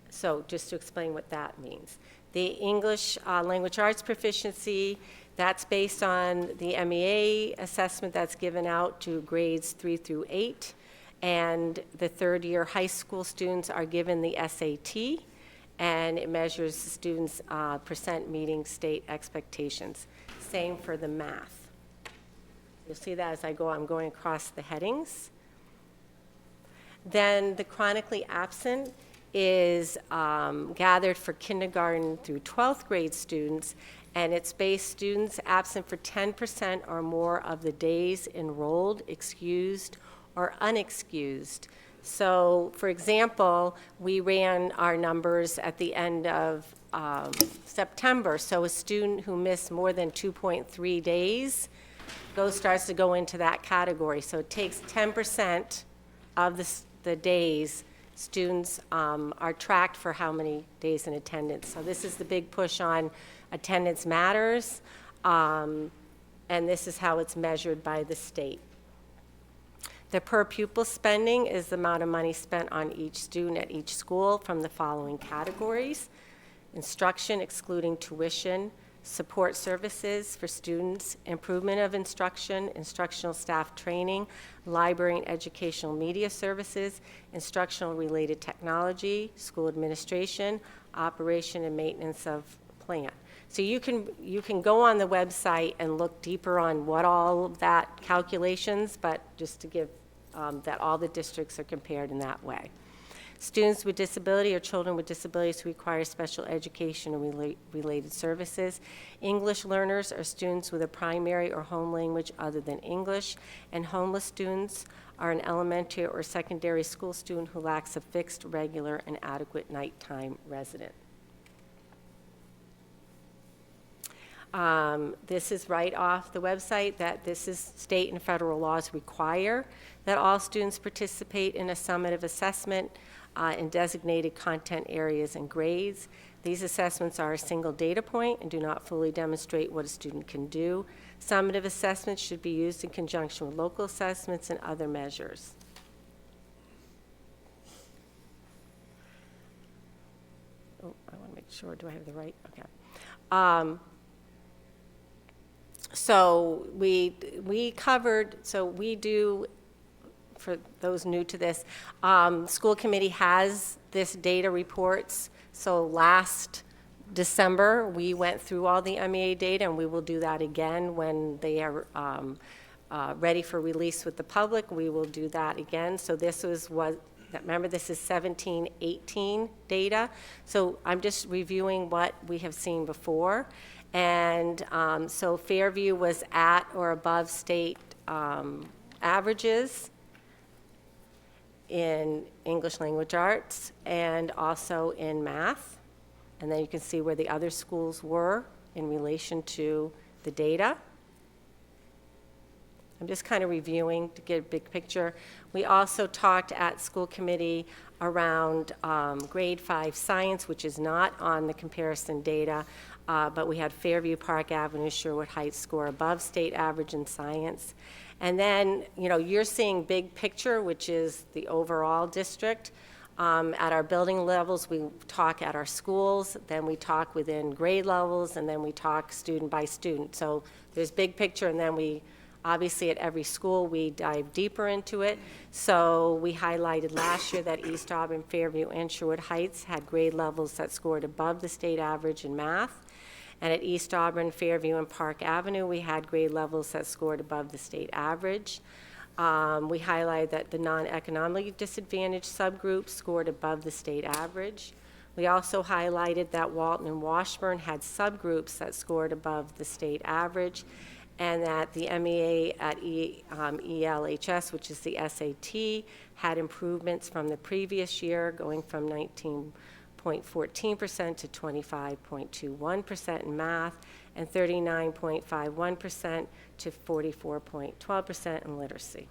J: So just to explain what that means. The English language arts proficiency, that's based on the MEA assessment that's given out to grades 3 through 8. And the 3rd year high school students are given the SAT, and it measures students' percent meeting state expectations. Same for the math. You'll see that as I go, I'm going across the headings. Then the chronically absent is gathered for kindergarten through 12th grade students, and it's based students absent for 10% or more of the days enrolled, excused, or unexcused. So, for example, we ran our numbers at the end of September. So a student who missed more than 2.3 days starts to go into that category. So it takes 10% of the days students are tracked for how many days in attendance. So this is the big push on attendance matters, and this is how it's measured by the state. The per pupil spending is the amount of money spent on each student at each school from the following categories: instruction excluding tuition, support services for students, improvement of instruction, instructional staff training, library and educational media services, instructional related technology, school administration, operation and maintenance of plant. So you can go on the website and look deeper on what all of that calculations, but just to give that all the districts are compared in that way. Students with disability or children with disabilities who require special education and related services. English learners are students with a primary or home language other than English, and homeless students are an elementary or secondary school student who lacks a fixed, regular, and adequate nighttime residence. This is right off the website that this is state and federal laws require that all students participate in a summative assessment in designated content areas and grades. These assessments are a single data point and do not fully demonstrate what a student can do. Summative assessments should be used in conjunction with local assessments and other measures. Oh, I want to make sure, do I have the right? Okay. So we covered, so we do, for those new to this, school committee has this data reports. So last December, we went through all the MEA data, and we will do that again when they are ready for release with the public. We will do that again. So this was what, remember, this is 17-18 data. So I'm just reviewing what we have seen before. And so Fairview was at or above state averages in English language arts and also in math. And then you can see where the other schools were in relation to the data. I'm just kind of reviewing to get a big picture. We also talked at school committee around grade 5 science, which is not on the comparison data, but we had Fairview, Park Avenue, Sherwood Heights score above state average in science. And then, you know, you're seeing big picture, which is the overall district. At our building levels, we talk at our schools, then we talk within grade levels, and then we talk student by student. So there's big picture, and then we, obviously at every school, we dive deeper into it. So we highlighted last year that East Auburn, Fairview, and Sherwood Heights had grade levels that scored above the state average in math. And at East Auburn, Fairview, and Park Avenue, we had grade levels that scored above the state average. We highlighted that the non-economically disadvantaged subgroup scored above the state average. We also highlighted that Walton and Washburn had subgroups that scored above the state average, and that the MEA at ELHS, which is the SAT, had improvements from the previous year, going from 19.14% to 25.21% in math, and 39.51% to 44.12% in literacy.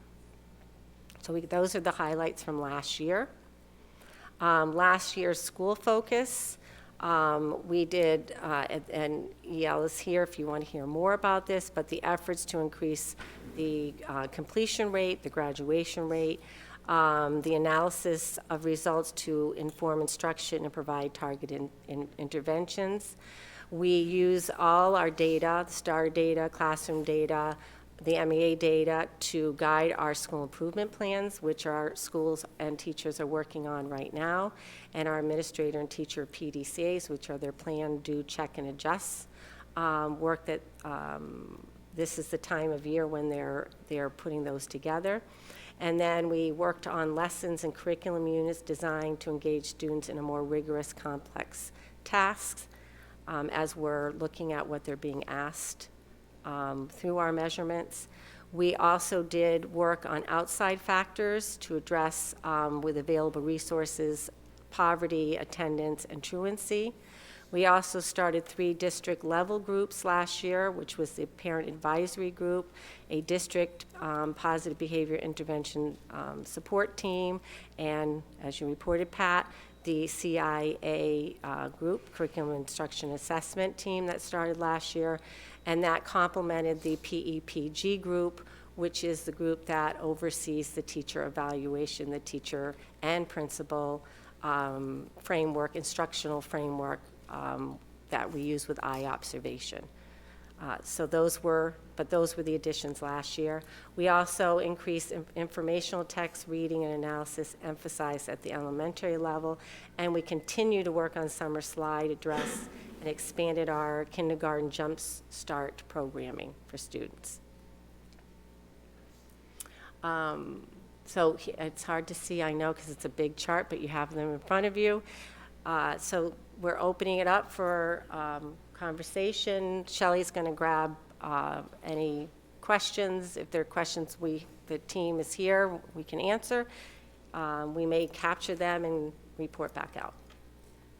J: So those are the highlights from last year. Last year's school focus, we did, and EL is here if you want to hear more about this, but the efforts to increase the completion rate, the graduation rate, the analysis of results to inform instruction and provide targeted interventions. We use all our data, the STAR data, classroom data, the MEA data to guide our school improvement plans, which our schools and teachers are working on right now, and our administrator and teacher PDCAs, which are their plan, do, check, and adjust work that this is the time of year when they're putting those together. And then we worked on lessons and curriculum units designed to engage students in a more rigorous, complex tasks as we're looking at what they're being asked through our measurements. We also did work on outside factors to address, with available resources, poverty, attendance, and truancy. We also started 3 district-level groups last year, which was the Parent Advisory Group, a district positive behavior intervention support team, and, as you reported, Pat, the CIA group, Curriculum Instruction Assessment team that started last year, and that complemented the PEPG group, which is the group that oversees the teacher evaluation, the teacher and principal framework, instructional framework that we use with eye observation. So those were the additions last year. We also increased informational text reading and analysis emphasized at the elementary level, and we continue to work on summer slide address and expanded our kindergarten jump start programming for students. So it's hard to see, I know, because it's a big chart, but you have them in front of you. So we're opening it up for conversation. Shelley's going to grab any questions. If there are questions, the team is here, we can answer. We may capture them and report back out.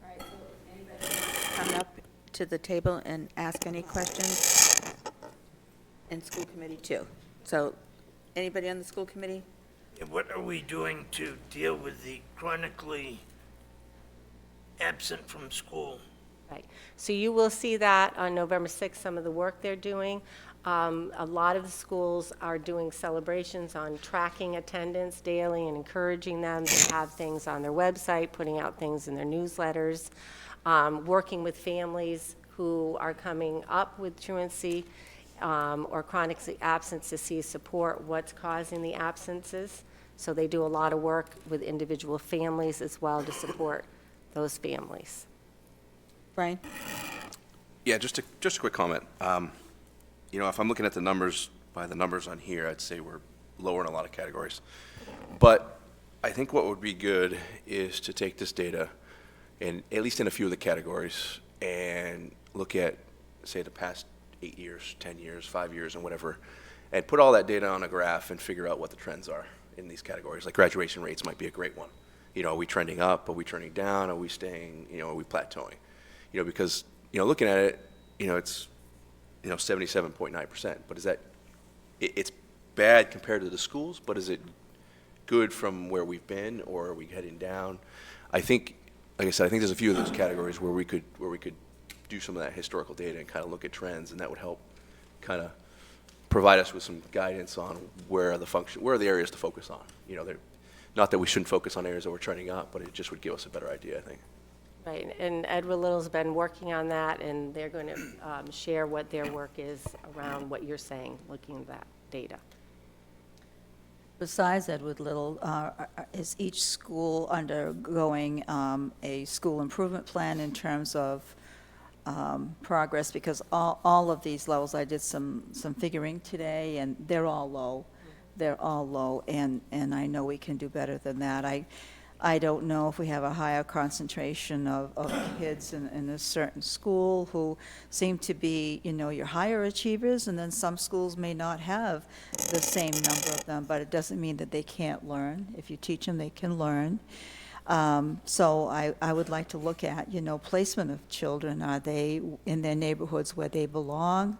A: All right, so anybody come up to the table and ask any questions? And school committee too. So anybody on the school committee?
H: And what are we doing to deal with the chronically absent from school?
J: Right. So you will see that on November 6th, some of the work they're doing. A lot of the schools are doing celebrations on tracking attendance daily and encouraging them to have things on their website, putting out things in their newsletters, working with families who are coming up with truancy or chronic absence to see support what's causing the absences. So they do a lot of work with individual families as well to support those families.
A: Brian?
I: Yeah, just a quick comment. You know, if I'm looking at the numbers, by the numbers on here, I'd say we're lower in a lot of categories. But I think what would be good is to take this data, and at least in a few of the categories, and look at, say, the past 8 years, 10 years, 5 years, and whatever, and put all that data on a graph and figure out what the trends are in these categories. Like graduation rates might be a great one. You know, are we trending up? Are we trending down? Are we staying, you know, are we plateauing? You know, because, you know, looking at it, you know, it's, you know, 77.9%, but is that, it's bad compared to the schools, but is it good from where we've been, or are we heading down? I think, like I said, I think there's a few of those categories where we could do some of that historical data and kind of look at trends, and that would help kind of provide us with some guidance on where are the areas to focus on. You know, not that we shouldn't focus on areas that we're trending up, but it just would give us a better idea, I think.
J: Right, and Edward Little's been working on that, and they're going to share what their work is around what you're saying, looking at that data.
F: Besides Edward Little, is each school undergoing a school improvement plan in terms of progress? Because all of these levels, I did some figuring today, and they're all low. They're all low, and I know we can do better than that. I don't know if we have a higher concentration of kids in a certain school who seem to be, your higher achievers, and then some schools may not have the same number of them, but it doesn't mean that they can't learn. If you teach them, they can learn. So I would like to look at, placement of children. Are they in their neighborhoods where they belong?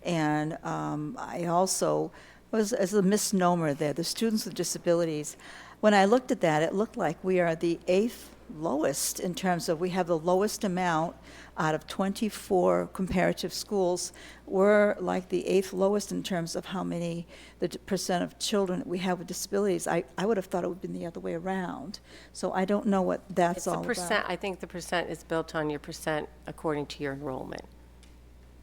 F: And I also was, as a misnomer there, the students with disabilities. When I looked at that, it looked like we are the 8th lowest in terms of, we have the lowest amount out of 24 comparative schools. We're like the 8th lowest in terms of how many, the percent of children we have with disabilities. I would have thought it would have been the other way around. So I don't know what that's all
J: percent.
F: about.
J: I think the percent is built on your percent according to your enrollment.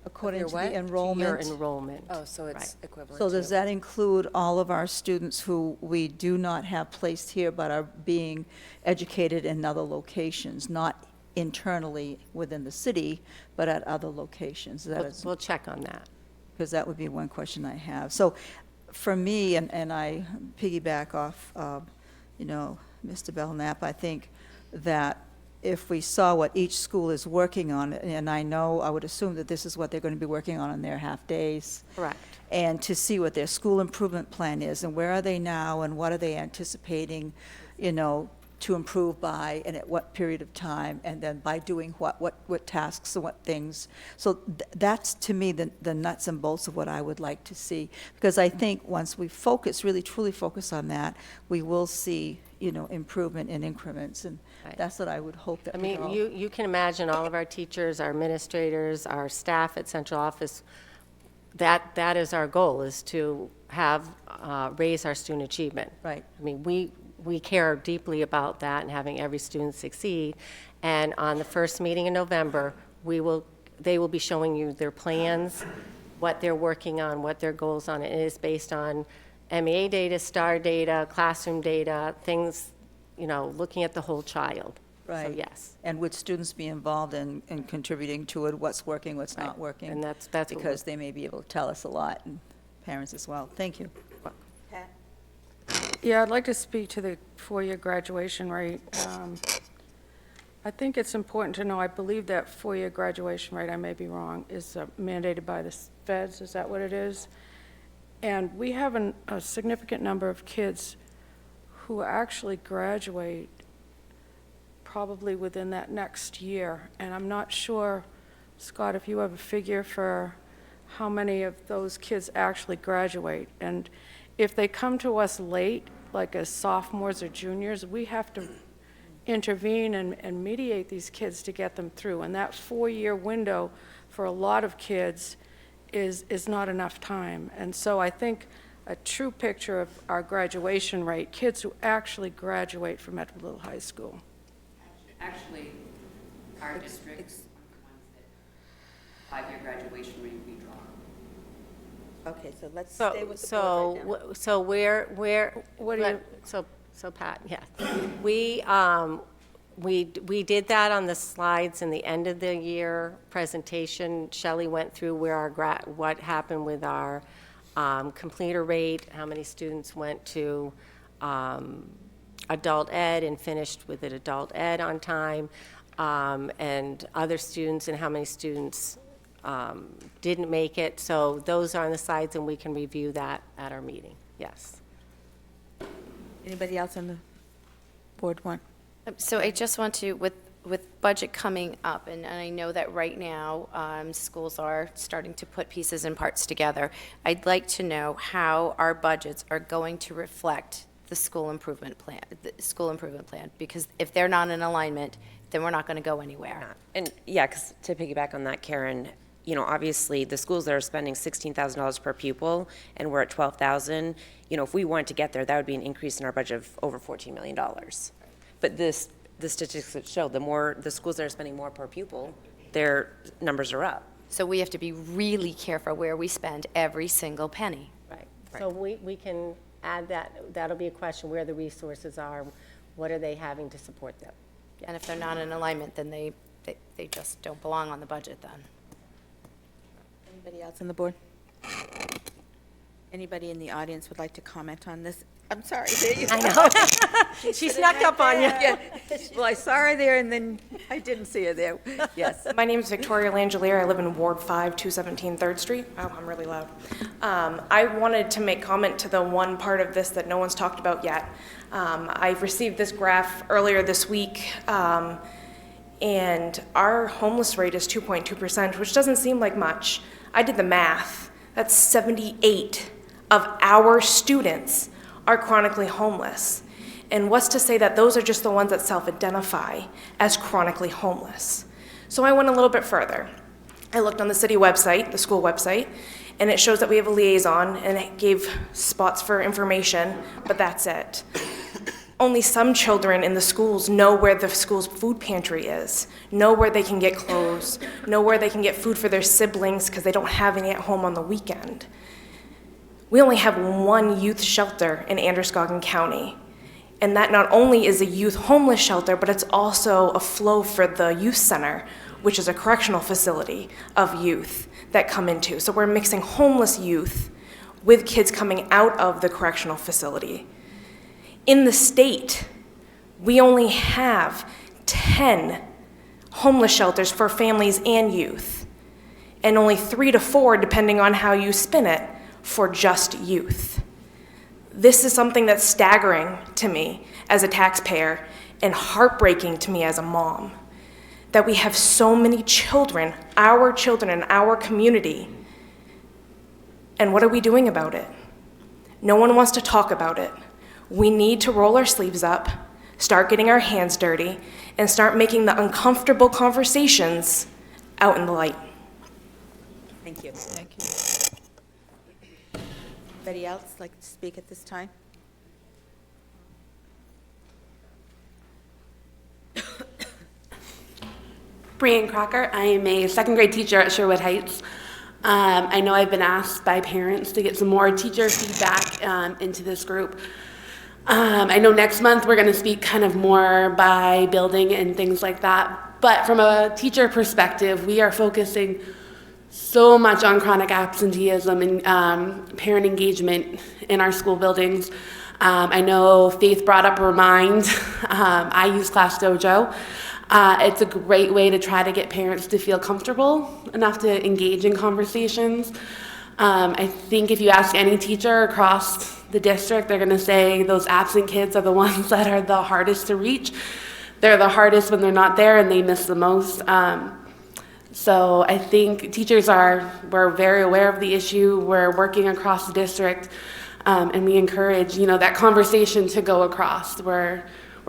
F: According to
J: what?
F: the enrollment.
J: Your enrollment.
D: Oh, so it's
J: Right.
D: equivalent
F: So
D: to.
F: does that include all of our students who we do not have placed here but are being educated in other locations, not internally within the city, but at other locations?
J: We'll check on that.
F: Because that would be one question I have. So for me, and I piggyback off, Mr. Belknap, I think that if we saw what each school is working on, and I would assume that this is what they're going to be working on in their half-days.
J: Correct.
F: And to see what their school improvement plan is, and where are they now, and what are they anticipating, to improve by, and at what period of time, and then by doing what tasks and what things. So that's, to me, the nuts and bolts of what I would like to see. Because I think once we really truly focus on that, we will see, improvement in increments, and that's what I would hope that
J: I
F: we
J: mean,
F: all.
J: you can imagine all of our teachers, our administrators, our staff at central office, that is our goal, is to have, raise our student achievement.
F: Right.
J: I mean, we care deeply about that and having every student succeed. And on the first meeting in November, they will be showing you their plans, what they're working on, what their goals on. It is based on MEA data, STAR data, classroom data, things, looking at the whole child.
F: Right.
J: So, yes.
F: And would students be involved in contributing to it, what's working, what's not
J: Right.
F: working?
J: And that's what
F: because they may be able to tell us a lot, and parents as well. Thank you.
L: Yeah, I'd like to speak to the four-year graduation rate. I think it's important to know, I believe that four-year graduation rate, I may be wrong, is mandated by the feds, is that what it is? And we have a significant number of kids who actually graduate probably within that next year. And I'm not sure, Scott, if you have a figure for how many of those kids actually graduate. And if they come to us late, like as sophomores or juniors, we have to intervene and mediate these kids to get them through. And that four-year window for a lot of kids is not enough time. And so I think a true picture of our graduation rate, kids who actually graduate from Edward Little High School.
O: Actually, our district's five-year graduation rate we draw.
A: Okay, so let's
J: So,
A: stay with the board right now.
J: so where,
L: What do you-
J: so Pat, yes. We did that on the slides in the end of the year presentation. Shelley went through where what happened with our completer rate, how many students went to adult ed and finished with an adult ed on time, and other students, and how many students didn't make it. So those are on the slides, and we can review that at our meeting. Yes.
A: Anybody else on the board want?
W: So I just want to, with budget coming up, and I know that right now, schools are starting to put pieces and parts together. I'd like to know how our budgets are going to reflect the school improvement plan, because if they're not in alignment, then we're not going to go anywhere.
D: And yeah, because to piggyback on that, Karen, obviously the schools that are spending $16,000 per pupil and we're at $12,000, if we wanted to get there, that would be an increase in our budget of over $14 million. But the statistics show the schools that are spending more per pupil, their numbers are up.
W: So we have to be really careful where we spend every single penny.
J: Right. So we can add that. That'll be a question, where the resources are, what are they having to support them?
W: And if they're not in alignment, then they just don't belong on the budget then.
A: Anybody else on the board? Anybody in the audience would like to comment on this? I'm sorry. There you
J: I
A: go.
J: know. She snuck up on you.
A: Yeah. Well, I saw her there, and then I didn't see her there. Yes.
B: My name is Victoria Langelier. I live in Ward 5, 217 3rd Street. Oh, I'm really loud. I wanted to make comment to the one part of this that no one's talked about yet. I received this graph earlier this week, and our homeless rate is 2.2%, which doesn't seem like much. I did the math. That's 78 of our students are chronically homeless. And what's to say that those are just the ones that self-identify as chronically homeless? So I went a little bit further. I looked on the city website, the school website, and it shows that we have a liaison, and it gave spots for information, but that's it. Only some children in the schools know where the school's food pantry is, know where they can get clothes, know where they can get food for their siblings because they don't have any at home on the weekend. We only have one youth shelter in Androscoggin County, and that not only is a youth homeless shelter, but it's also a flow for the youth center, which is a correctional facility of youth that come into. So we're mixing homeless youth with kids coming out of the correctional facility. In the state, we only have 10 homeless shelters for families and youth, and only 3 to 4, depending on how you spin it, for just youth. This is something that's staggering to me as a taxpayer and heartbreaking to me as a mom, that we have so many children in our community, and what are we doing about it? No one wants to talk about it. We need to roll our sleeves up, start getting our hands dirty, and start making the uncomfortable conversations out in the light.
A: Thank you. Thank you. Anybody else like to speak at this time?
C: Brian Crocker. I am a second grade teacher at Sherwood Heights. I know I've been asked by parents to get some more teacher feedback into this group. I know next month we're going to speak kind of more by building and things like that. But from a teacher perspective, we are focusing so much on chronic absenteeism and parent engagement in our school buildings. I know Faith brought up Remind. I use Class Dojo. It's a great way to try to get parents to feel comfortable enough to engage in conversations. I think if you ask any teacher across the district, they're going to say those absent kids are the ones that are the hardest to reach. They're the hardest when they're not there and they miss the most. So I think teachers we're very aware of the issue. We're working across the district, and we encourage, that conversation to go across. We're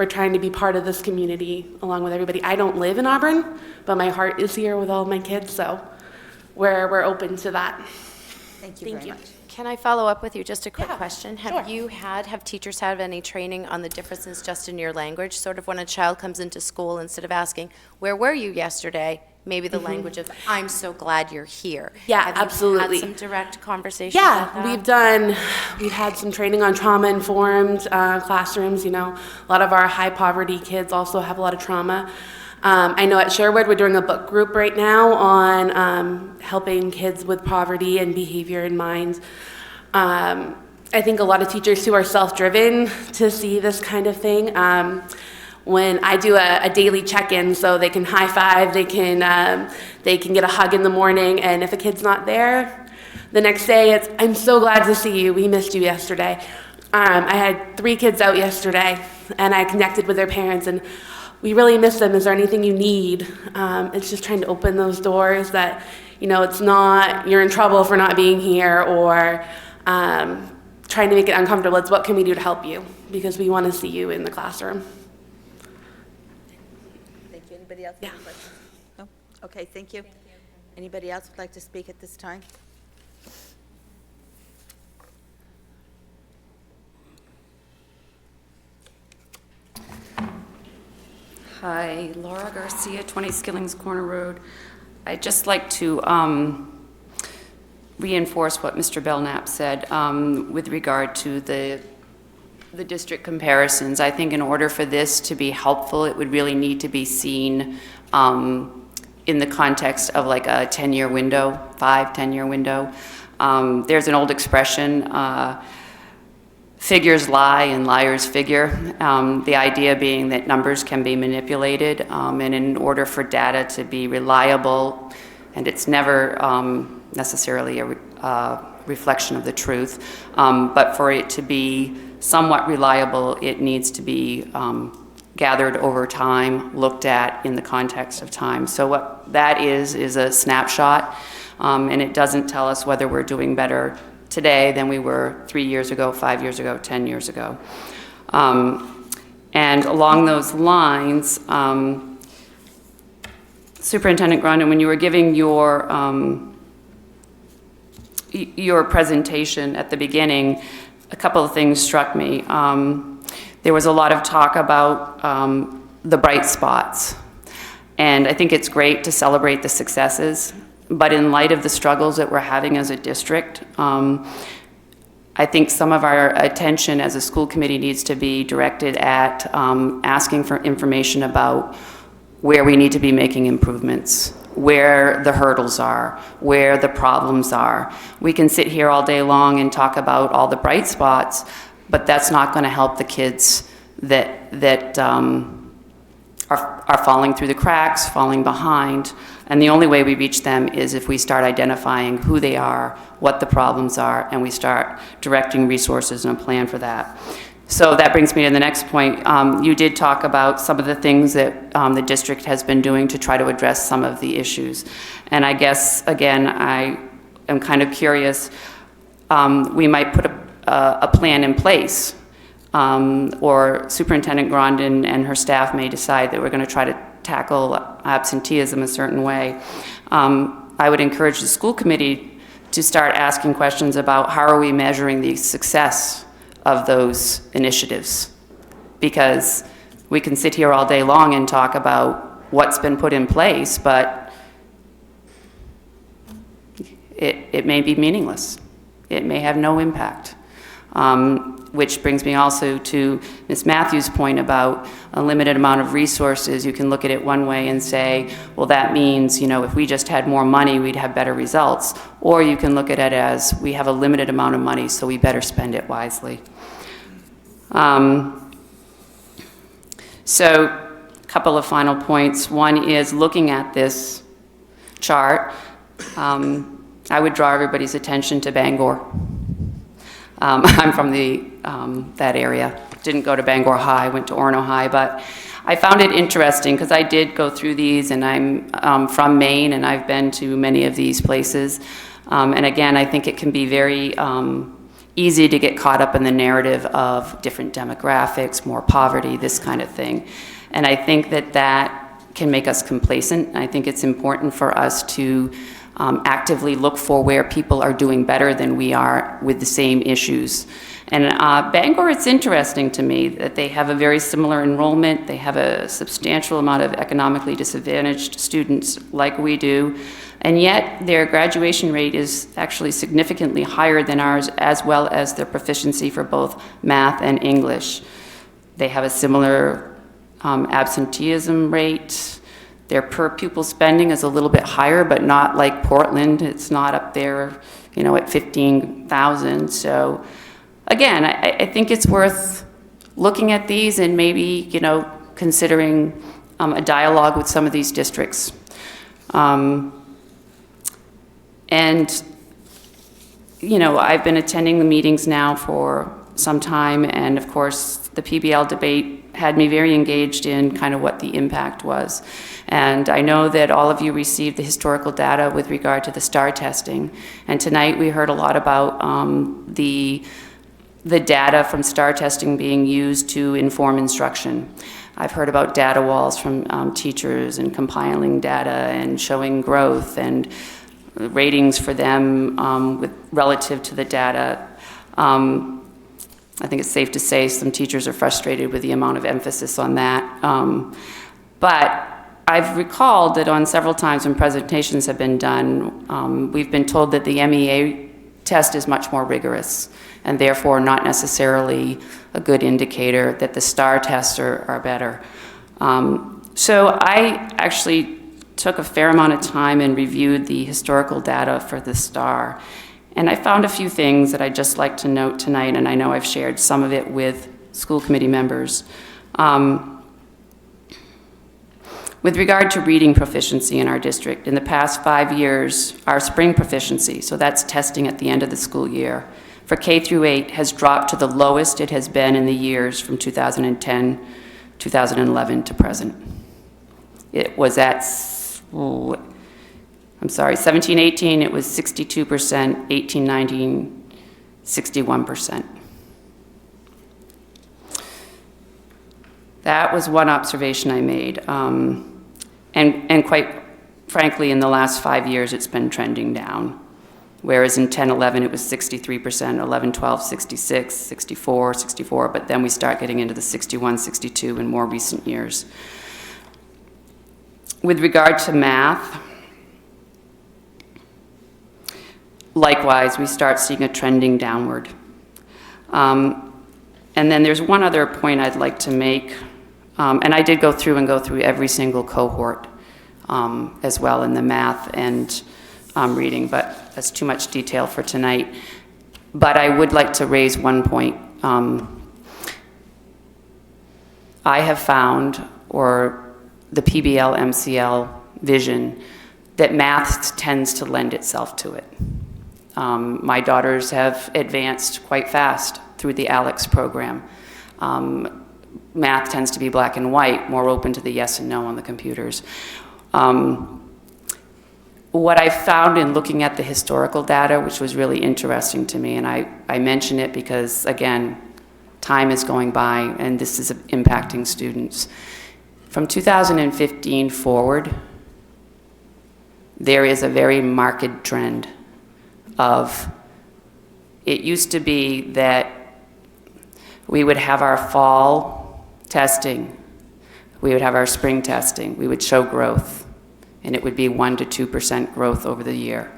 C: trying to be part of this community along with everybody. I don't live in Auburn, but my heart is here with all of my kids, so we're open to that.
A: Thank you very much.
G: Can I follow up with you? Just a quick question. Have teachers had any training on the differences just in your language? Sort of when a child comes into school, instead of asking, where were you yesterday? Maybe the language of, I'm so glad you're here.
C: Yeah,
G: Have you
C: absolutely.
G: had some direct conversations
C: Yeah,
G: like that?
C: we've had some training on trauma-informed classrooms. A lot of our high poverty kids also have a lot of trauma. I know at Sherwood we're doing a book group right now on helping kids with poverty and behavior in mind. I think a lot of teachers who are self-driven to see this kind of thing. When I do a daily check-in, so they can high five, they can get a hug in the morning, and if a kid's not there, the next day it's, I'm so glad to see you, we missed you yesterday. I had 3 kids out yesterday, and I connected with their parents, and we really miss them. Is there anything you need? It's just trying to open those doors that, it's not, you're in trouble for not being here, or trying to make it uncomfortable. It's what can we do to help you? Because we want to see you in the classroom.
A: Thank you. Anybody else? Yeah. No? Okay, thank you. Anybody else would like to speak at this time?
O: Hi, Laura Garcia, 20 Skillings Corner Road. I'd just like to reinforce what Mr. Belknap said with regard to the district comparisons. I think in order for this to be helpful, it would really need to be seen in the context of like a 10-year window, 5-10-year window. There's an old expression, figures lie and liars figure. The idea being that numbers can be manipulated, and in order for data to be reliable, and it's never necessarily a reflection of the truth, but for it to be somewhat reliable, it needs to be gathered over time, looked at in the context of time. So what that is a snapshot, and it doesn't tell us whether we're doing better today than we were 3 years ago, 5 years ago, 10 years ago. And along those lines, Superintendent Grondin, when you were giving your presentation at the beginning, a couple of things struck me. There was a lot of talk about the bright spots. And I think it's great to celebrate the successes, but in light of the struggles that we're having as a district, I think some of our attention as a school committee needs to be directed at asking for information about where we need to be making improvements, where the hurdles are, where the problems are. We can sit here all day long and talk about all the bright spots, but that's not going to help the kids that are falling through the cracks, falling behind. And the only way we reach them is if we start identifying who they are, what the problems are, and we start directing resources and a plan for that. So that brings me to the next point. You did talk about some of the things that the district has been doing to try to address some of the issues. And I guess, again, I am kind of curious. We might put a plan in place, or Superintendent Grondin and her staff may decide that we're going to try to tackle absenteeism a certain way. I would encourage the school committee to start asking questions about how are we measuring the success of those initiatives, because we can sit here all day long and talk about what's been put in place, but it may be meaningless. It may have no impact. Which brings me also to Ms. Matthews' point about a limited amount of resources. You can look at it one way and say, well, that means, you know, if we just had more money, we'd have better results. Or you can look at it as we have a limited amount of money, so we better spend it wisely. So a couple of final points. One is looking at this chart, I would draw everybody's attention to Bangor. I'm from that area. Didn't go to Bangor High, went to Orono High, but I found it interesting because I did go through these, and I'm from Maine, and I've been to many of these places. And again, I think it can be very easy to get caught up in the narrative of different demographics, more poverty, this kind of thing. And I think that can make us complacent. I think it's important for us to actively look for where people are doing better than we are with the same issues. And Bangor, it's interesting to me that they have a very similar enrollment. They have a substantial amount of economically disadvantaged students like we do, and yet their graduation rate is actually significantly higher than ours, as well as their proficiency for both math and English. They have a similar absenteeism rate. Their per pupil spending is a little bit higher, but not like Portland. It's not up there, you know, at 15,000. So again, I think it's worth looking at these and maybe, you know, considering a dialogue with some of these districts. And, you know, I've been attending the meetings now for some time, and of course, the PBL debate had me very engaged in kind of what the impact was. And I know that all of you received the historical data with regard to the STAR testing. And tonight we heard a lot about the data from STAR testing being used to inform instruction. I've heard about data walls from teachers and compiling data and showing growth and ratings for them relative to the data. I think it's safe to say some teachers are frustrated with the amount of emphasis on that. But I've recalled that on several times when presentations have been done, we've been told that the MEA test is much more rigorous and therefore not necessarily a good indicator that the STAR tests are better. So I actually took a fair amount of time and reviewed the historical data for the STAR. And I found a few things that I'd just like to note tonight, and I know I've shared some of it with school committee members. With regard to reading proficiency in our district, in the past 5 years, our spring proficiency, so that's testing at the end of the school year, for K through 8 has dropped to the lowest it has been in the years from 2010, 2011 to present. It was at, 17-18, it was 62%, 18-19, 61%. That was one observation I made. And quite frankly, in the last 5 years, it's been trending down. Whereas in 10-11, it was 63%, 11-12, 66, 64, 64, but then we start getting into the 61, 62 in more recent years. With regard to math, likewise, we start seeing a trending downward. And then there's one other point I'd like to make, and I did go through every single cohort as well in the math and reading, but that's too much detail for tonight. But I would like to raise one point. I have found, or the PBL, MCL vision, that math tends to lend itself to it. My daughters have advanced quite fast through the ALEX program. Math tends to be black and white, more open to the yes and no on the computers. What I found in looking at the historical data, which was really interesting to me, and I mention it because, again, time is going by and this is impacting students. From 2015 forward, there is a very marked trend of, it used to be that we would have our fall testing, we would have our spring testing, we would show growth, and it would be 1% to 2% growth over the year.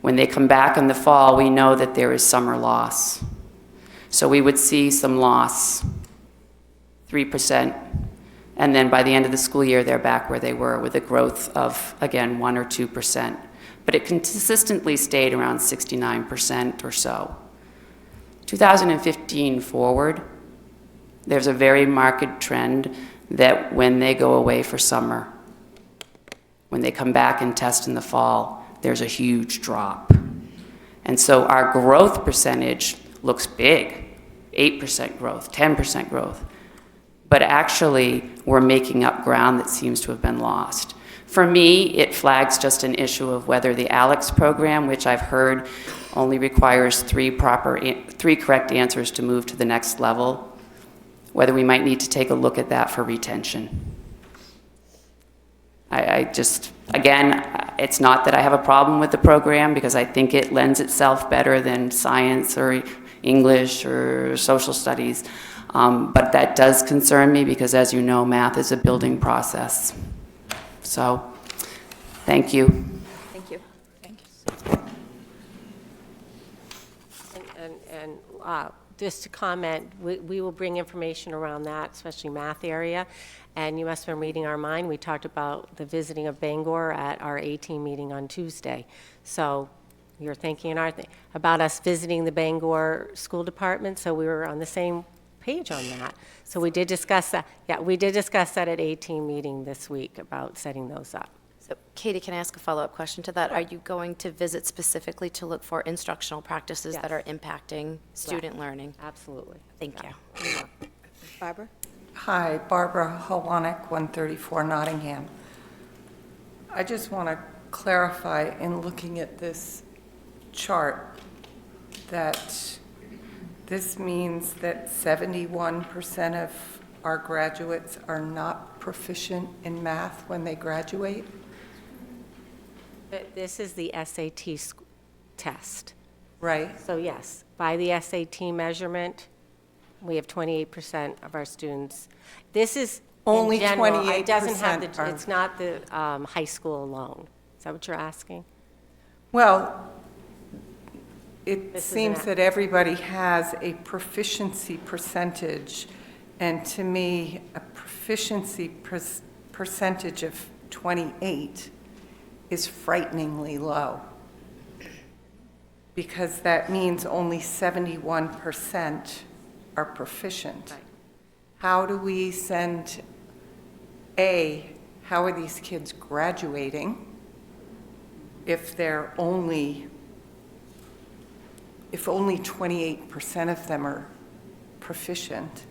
O: When they come back in the fall, we know that there is summer loss. So we would see some loss, 3%, and then by the end of the school year, they're back where they were with a growth of, again, 1% or 2%. But it consistently stayed around 69% or so. 2015 forward, there's a very marked trend that when they go away for summer, when they come back and test in the fall, there's a huge drop. And so our growth percentage looks big, 8% growth, 10% growth. But actually, we're making up ground that seems to have been lost. For me, it flags just an issue of whether the ALEX program, which I've heard only requires three correct answers to move to the next level, whether we might need to take a look at that for retention. I just, again, it's not that I have a problem with the program because I think it lends itself better than science or English or social studies. But that does concern me because, as you know, math is a building process. So, thank you.
A: Thank you.
J: And just to comment, we will bring information around that, especially math area. And you must have been reading our mind. We talked about the visiting of Bangor at our A-team meeting on Tuesday. So you're thinking about us visiting the Bangor School Department, so we were on the same page on that. So we did discuss that. Yeah, we did discuss that at A-team meeting this week about setting those up.
G: So Katie, can I ask a follow-up question to that? Are you going to visit specifically to look for instructional practices that are impacting student learning?
J: Absolutely.
G: Thank you.
A: Barbara?
R: Hi, Barbara Holonik, 134 Nottingham. I just want to clarify in looking at this chart that this means that 71% of our graduates are not proficient in math when they graduate?
J: This is the SAT test.
R: Right.
J: So yes, by the SAT measurement, we have 28% of our students. This is
R: only
J: in general.
R: 28%.
J: It doesn't have the. It's not the high school alone. Is that what you're asking?
R: Well, it seems that everybody has a proficiency percentage, and to me, a proficiency percentage of 28 is frighteningly low. because that means only 71% are proficient.
J: Right.
R: How do we send, how are these kids graduating if only 28% of them are proficient?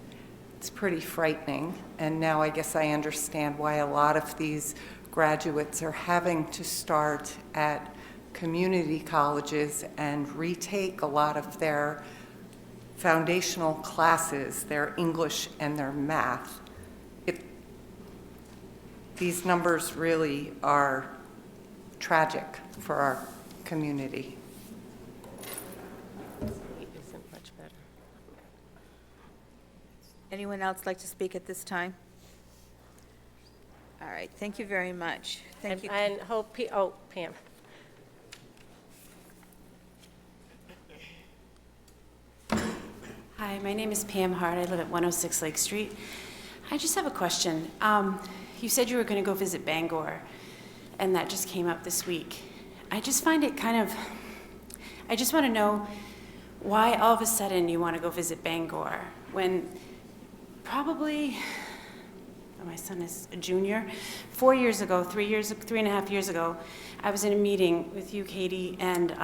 R: It's pretty frightening. And now I guess I understand why a lot of these graduates are having to start at community colleges and retake a lot of their foundational classes, their English and their math. These numbers really are tragic for our community.
J: Isn't much better.
A: Anyone else like to speak at this time? All right, thank you very much. Thank you.
J: And Pam.
E: Hi, my name is Pam Hart. I live at 106 Lake Street. I just have a question. You said you were going to go visit Bangor, and that just came up this week. I just find it I just want to know why all of a sudden you want to go visit Bangor when probably, my son is a junior, 4 years ago, 3.5 years ago, I was in a meeting with you, Katie, and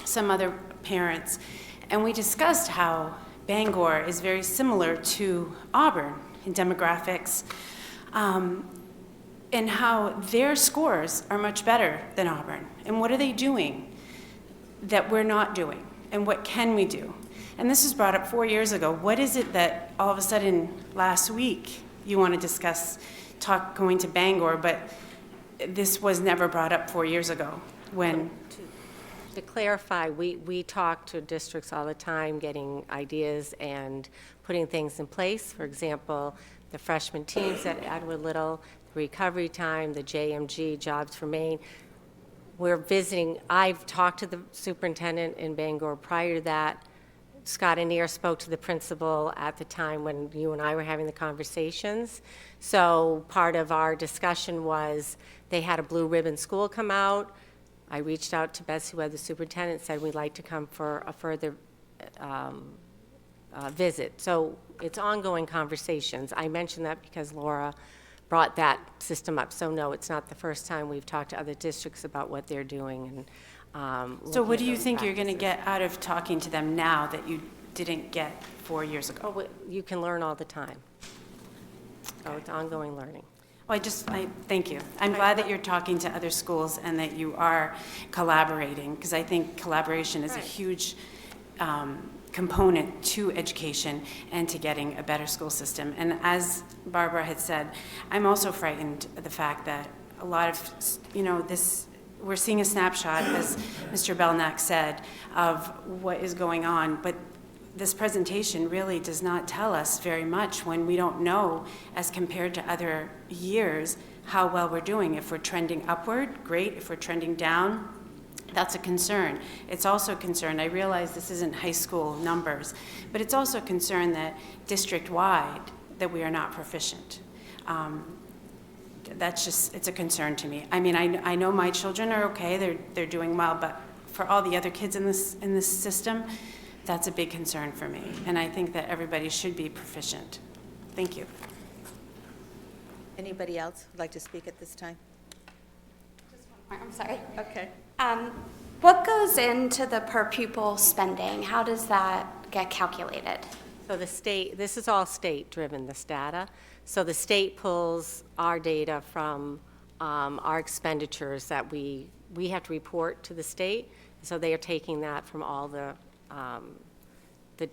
E: some other parents, and we discussed how Bangor is very similar to Auburn in demographics, and how their scores are much better than Auburn. And what are they doing that we're not doing? And what can we do? And this was brought up 4 years ago. What is it that all of a sudden last week you want to discuss going to Bangor, but this was never brought up 4 years ago when...
J: To clarify, we talk to districts all the time, getting ideas and putting things in place. For example, the freshman teams at Edward Little, the recovery time, the JMG, Jobs for Maine. We're visiting. I've talked to the superintendent in Bangor prior to that. Scott Anir spoke to the principal at the time when you and I were having the conversations. So part of our discussion was they had a blue ribbon school come out. I reached out to Betsy Webb, the superintendent, said we'd like to come for a further visit. So it's ongoing conversations. I mentioned that because Laura brought that system up. So no, it's not the first time we've talked to other districts about what they're doing. And
E: So what do you think you're going to get out of talking to them now that you didn't get 4 years ago?
J: Oh, you can learn all the time. So it's ongoing learning.
E: Well, thank you. I'm glad that you're talking to other schools and that you are collaborating, because I think collaboration is a huge component to education and to getting a better school system. And as Barbara had said, I'm also frightened of the fact that a lot of, we're seeing a snapshot, as Mr. Belknap said, of what is going on, but this presentation really does not tell us very much when we don't know, as compared to other years, how well we're doing. If we're trending upward, great. If we're trending down, that's a concern. It's also a concern, I realize this isn't high school numbers, but it's also a concern that district-wide, that we are not proficient. It's a concern to me. I mean, I know my children are okay, they're doing well, but for all the other kids in this system, that's a big concern for me. And I think that everybody should be proficient. Thank you.
A: Anybody else would like to speak at this time?
P: Just one more, I'm sorry.
A: Okay.
P: What goes into the per pupil spending? How does that get calculated?
J: So the state, this is all state-driven, this data. So the state pulls our data from our expenditures that we have to report to the state. So they are taking that from all the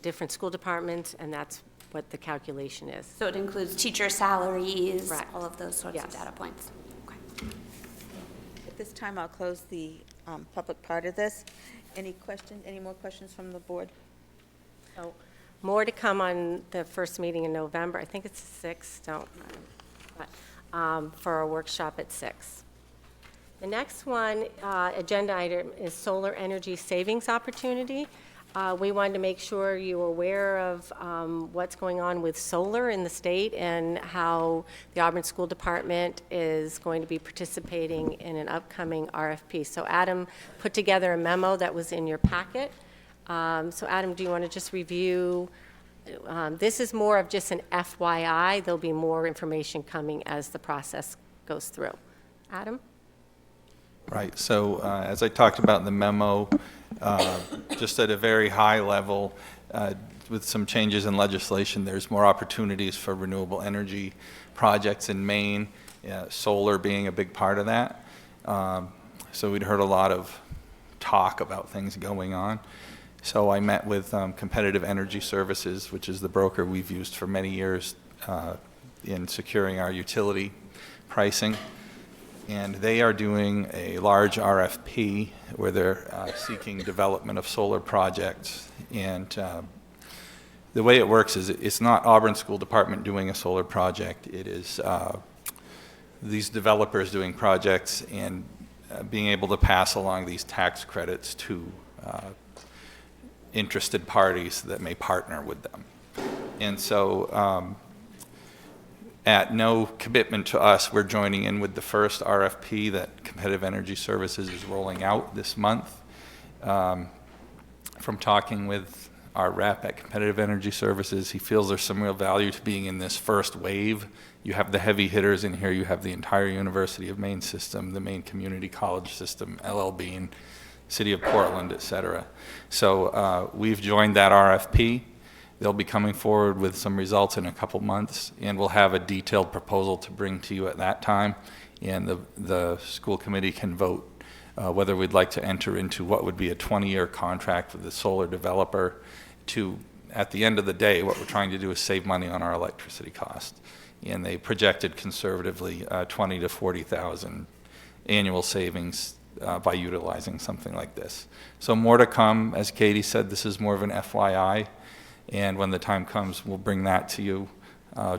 J: different school departments, and that's what the calculation is.
P: So it includes teacher salaries,
J: Right.
P: all of those sorts of
J: Yes.
P: data points. Okay.
A: At this time, I'll close the public part of this. Any questions, any more questions from the board?
J: So more to come on the first meeting in November. I think it's 6, for a workshop at 6. The next one, agenda item, is solar energy savings opportunity. We wanted to make sure you were aware of what's going on with solar in the state and how the Auburn School Department is going to be participating in an upcoming RFP. So Adam put together a memo that was in your packet. So Adam, do you want to just review? This is more of just an FYI. There'll be more information coming as the process goes through. Adam?
K: Right, so as I talked about in the memo, just at a very high level, with some changes in legislation, there's more opportunities for renewable energy projects in Maine, solar being a big part of that. So we'd heard a lot of talk about things going on. So I met with Competitive Energy Services, which is the broker we've used for many years in securing our utility pricing. And they are doing a large RFP where they're seeking development of solar projects. And the way it works is it's not Auburn School Department doing a solar project. It is these developers doing projects and being able to pass along these tax credits to interested parties that may partner with them. And so at no commitment to us, we're joining in with the first RFP that Competitive Energy Services is rolling out this month. From talking with our rep at Competitive Energy Services, he feels there's some real value to being in this first wave. You have the heavy hitters in here. You have the entire University of Maine system, the Maine Community College system, LL Bean, City of Portland, et cetera. So we've joined that RFP. They'll be coming forward with some results in a couple months, and we'll have a detailed proposal to bring to you at that time. And the school committee can vote whether we'd like to enter into what would be a 20-year contract with the solar developer to, at the end of the day, what we're trying to do is save money on our electricity cost. And they projected conservatively 20 to 40,000 annual savings by utilizing something like this. So more to come. As Katie said, this is more of an FYI. And when the time comes, we'll bring that to you.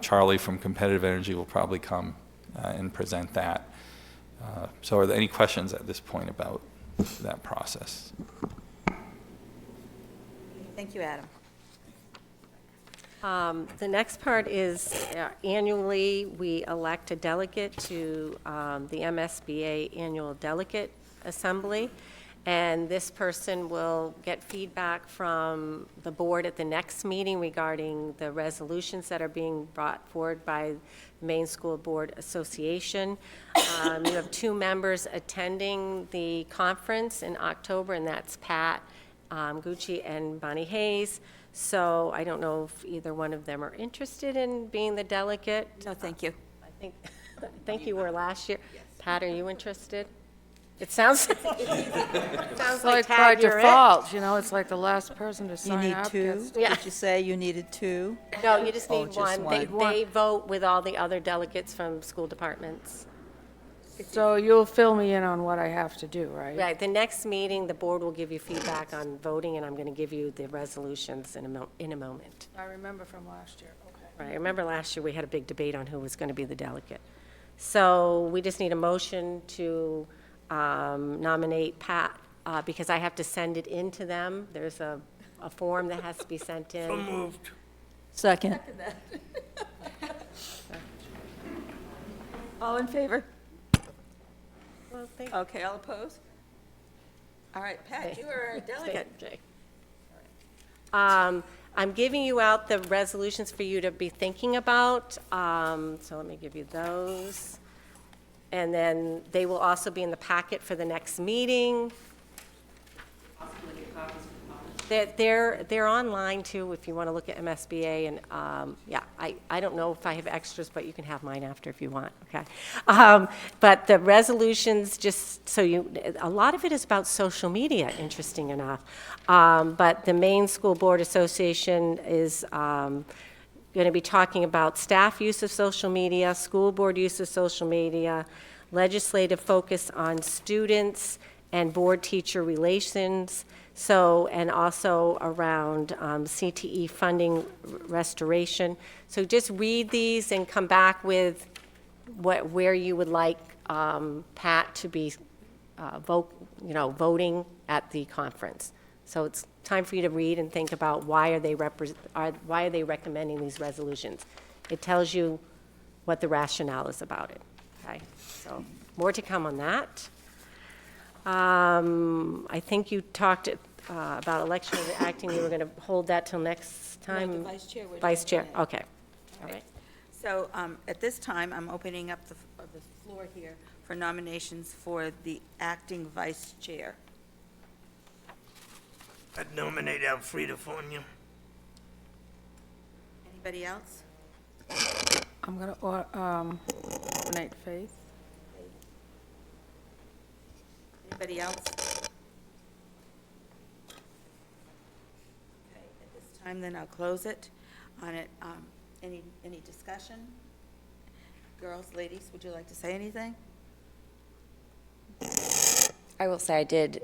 K: Charlie from Competitive Energy will probably come and present that. So are there any questions at this point about that process?
F: Thank you, Adam.
J: The next part is annually we elect a delegate to the MSBA Annual Delegate Assembly. And this person will get feedback from the board at the next meeting regarding the resolutions that are being brought forward by the Maine School Board Association. You have 2 members attending the conference in October, and that's Pat Gucci and Bonnie Hayes. So I don't know if either one of them are interested in being the delegate.
F: No, thank you.
J: I think you were last year. Yes. Pat, are you interested? It sounds
L: It's like by default, you know, it's like the last person to sign up.
F: You need 2?
J: Yeah.
F: Did you say you needed 2?
J: No, you just need
F: just
J: one.
F: one.
J: They vote with all the other delegates from school departments.
L: So you'll fill me in on what I have to do, right?
J: Right, the next meeting, the board will give you feedback on voting, and I'm going to give you the resolutions in a moment.
L: I remember from last year, okay.
J: Right, I remember last year we had a big debate on who was going to be the delegate. So we just need a motion to nominate Pat, because I have to send it in to them. There's a form that has to be sent in.
H: So moved.
F: Second. All in favor?
J: Well,
F: Okay, all opposed? All right, Pat, you are a delegate.
J: Okay. I'm giving you out the resolutions for you to be thinking about. So let me give you those. And then they will also be in the packet for the next meeting. They're online too, if you want to look at MSBA. And yeah, I don't know if I have extras, but you can have mine after if you want. Okay. But the resolutions, just so a lot of it is about social media, interesting enough. But the Maine School Board Association is going to be talking about staff use of social media, school board use of social media, legislative focus on students and board-teacher relations. So, and also around CTE funding restoration. So just read these and come back with where you would like Pat to be voting at the conference. So it's time for you to read and think about why are they recommending these resolutions. It tells you what the rationale is about it, okay? So more to come on that. I think you talked about election of the acting. You were going to hold that till next time?
A: No, the vice chair.
J: Vice chair, okay. All right.
A: So at this time, I'm opening up the floor here for nominations for the acting vice chair.
H: I'd nominate Alfreda Fournier.
A: Anybody else?
L: I'm going to nominate Faith.
A: Anybody else? Okay, at this time, then I'll close it on it. Any discussion? Girls, ladies, would you like to say anything?
D: I will say I did,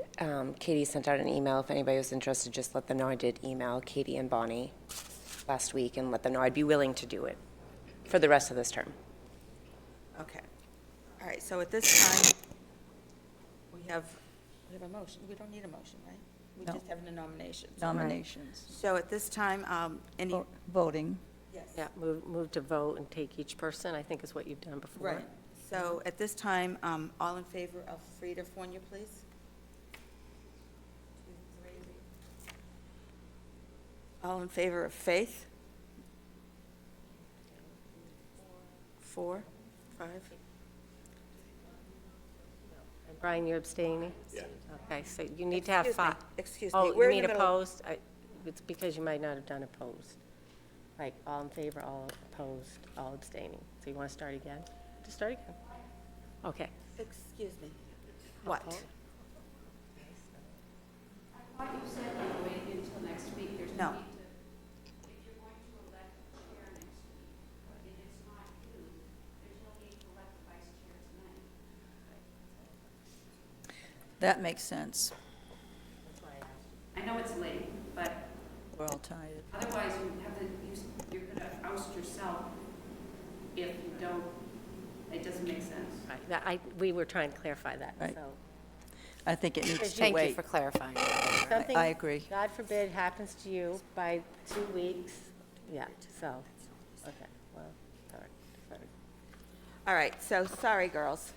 D: Katie sent out an email. If anybody was interested, just let them know I did email Katie and Bonnie last week and let them know I'd be willing to do it for the rest of this term.
A: Okay. All right, so at this time, we have a motion. We don't need a motion, right? We
F: No.
A: just have the nominations.
F: Nominations.
A: So at this time, any,
F: Voting.
A: yes.
J: Yeah, move to vote and take each person, I think is what you've done before.
A: Right. So at this time, all in favor of Frida Fournier, please? 2, 3. All in favor of Faith? 4, 5.
J: And Brian, you're abstaining? Yeah. Okay, so you need to have
A: Excuse me,
J: 5.
A: excuse me,
J: Oh,
A: we're
J: you
A: in the
J: mean
A: middle of-
J: opposed? It's because you might not have done opposed. Like, all in favor, all opposed, all abstaining. So you want to start again? Just start again. Okay.
A: Excuse me. What?
O: I thought you said you wait until next week. There's
A: No.
O: need to, if you're going to elect the chair next week, but if it's not you, there's no need to elect the vice chair tonight.
F: That makes sense.
O: I know it's late, but
F: We're all tired.
O: otherwise you're going to oust yourself if you don't, it doesn't make sense.
J: Right, we were trying to clarify that,
F: Right.
J: so.
F: I think it needs to
G: Thank
F: wait.
G: you for clarifying.
J: Something,
F: I agree.
J: God forbid, happens to you by 2 weeks, yeah, so, okay, well, sorry.
A: All right, so sorry, girls.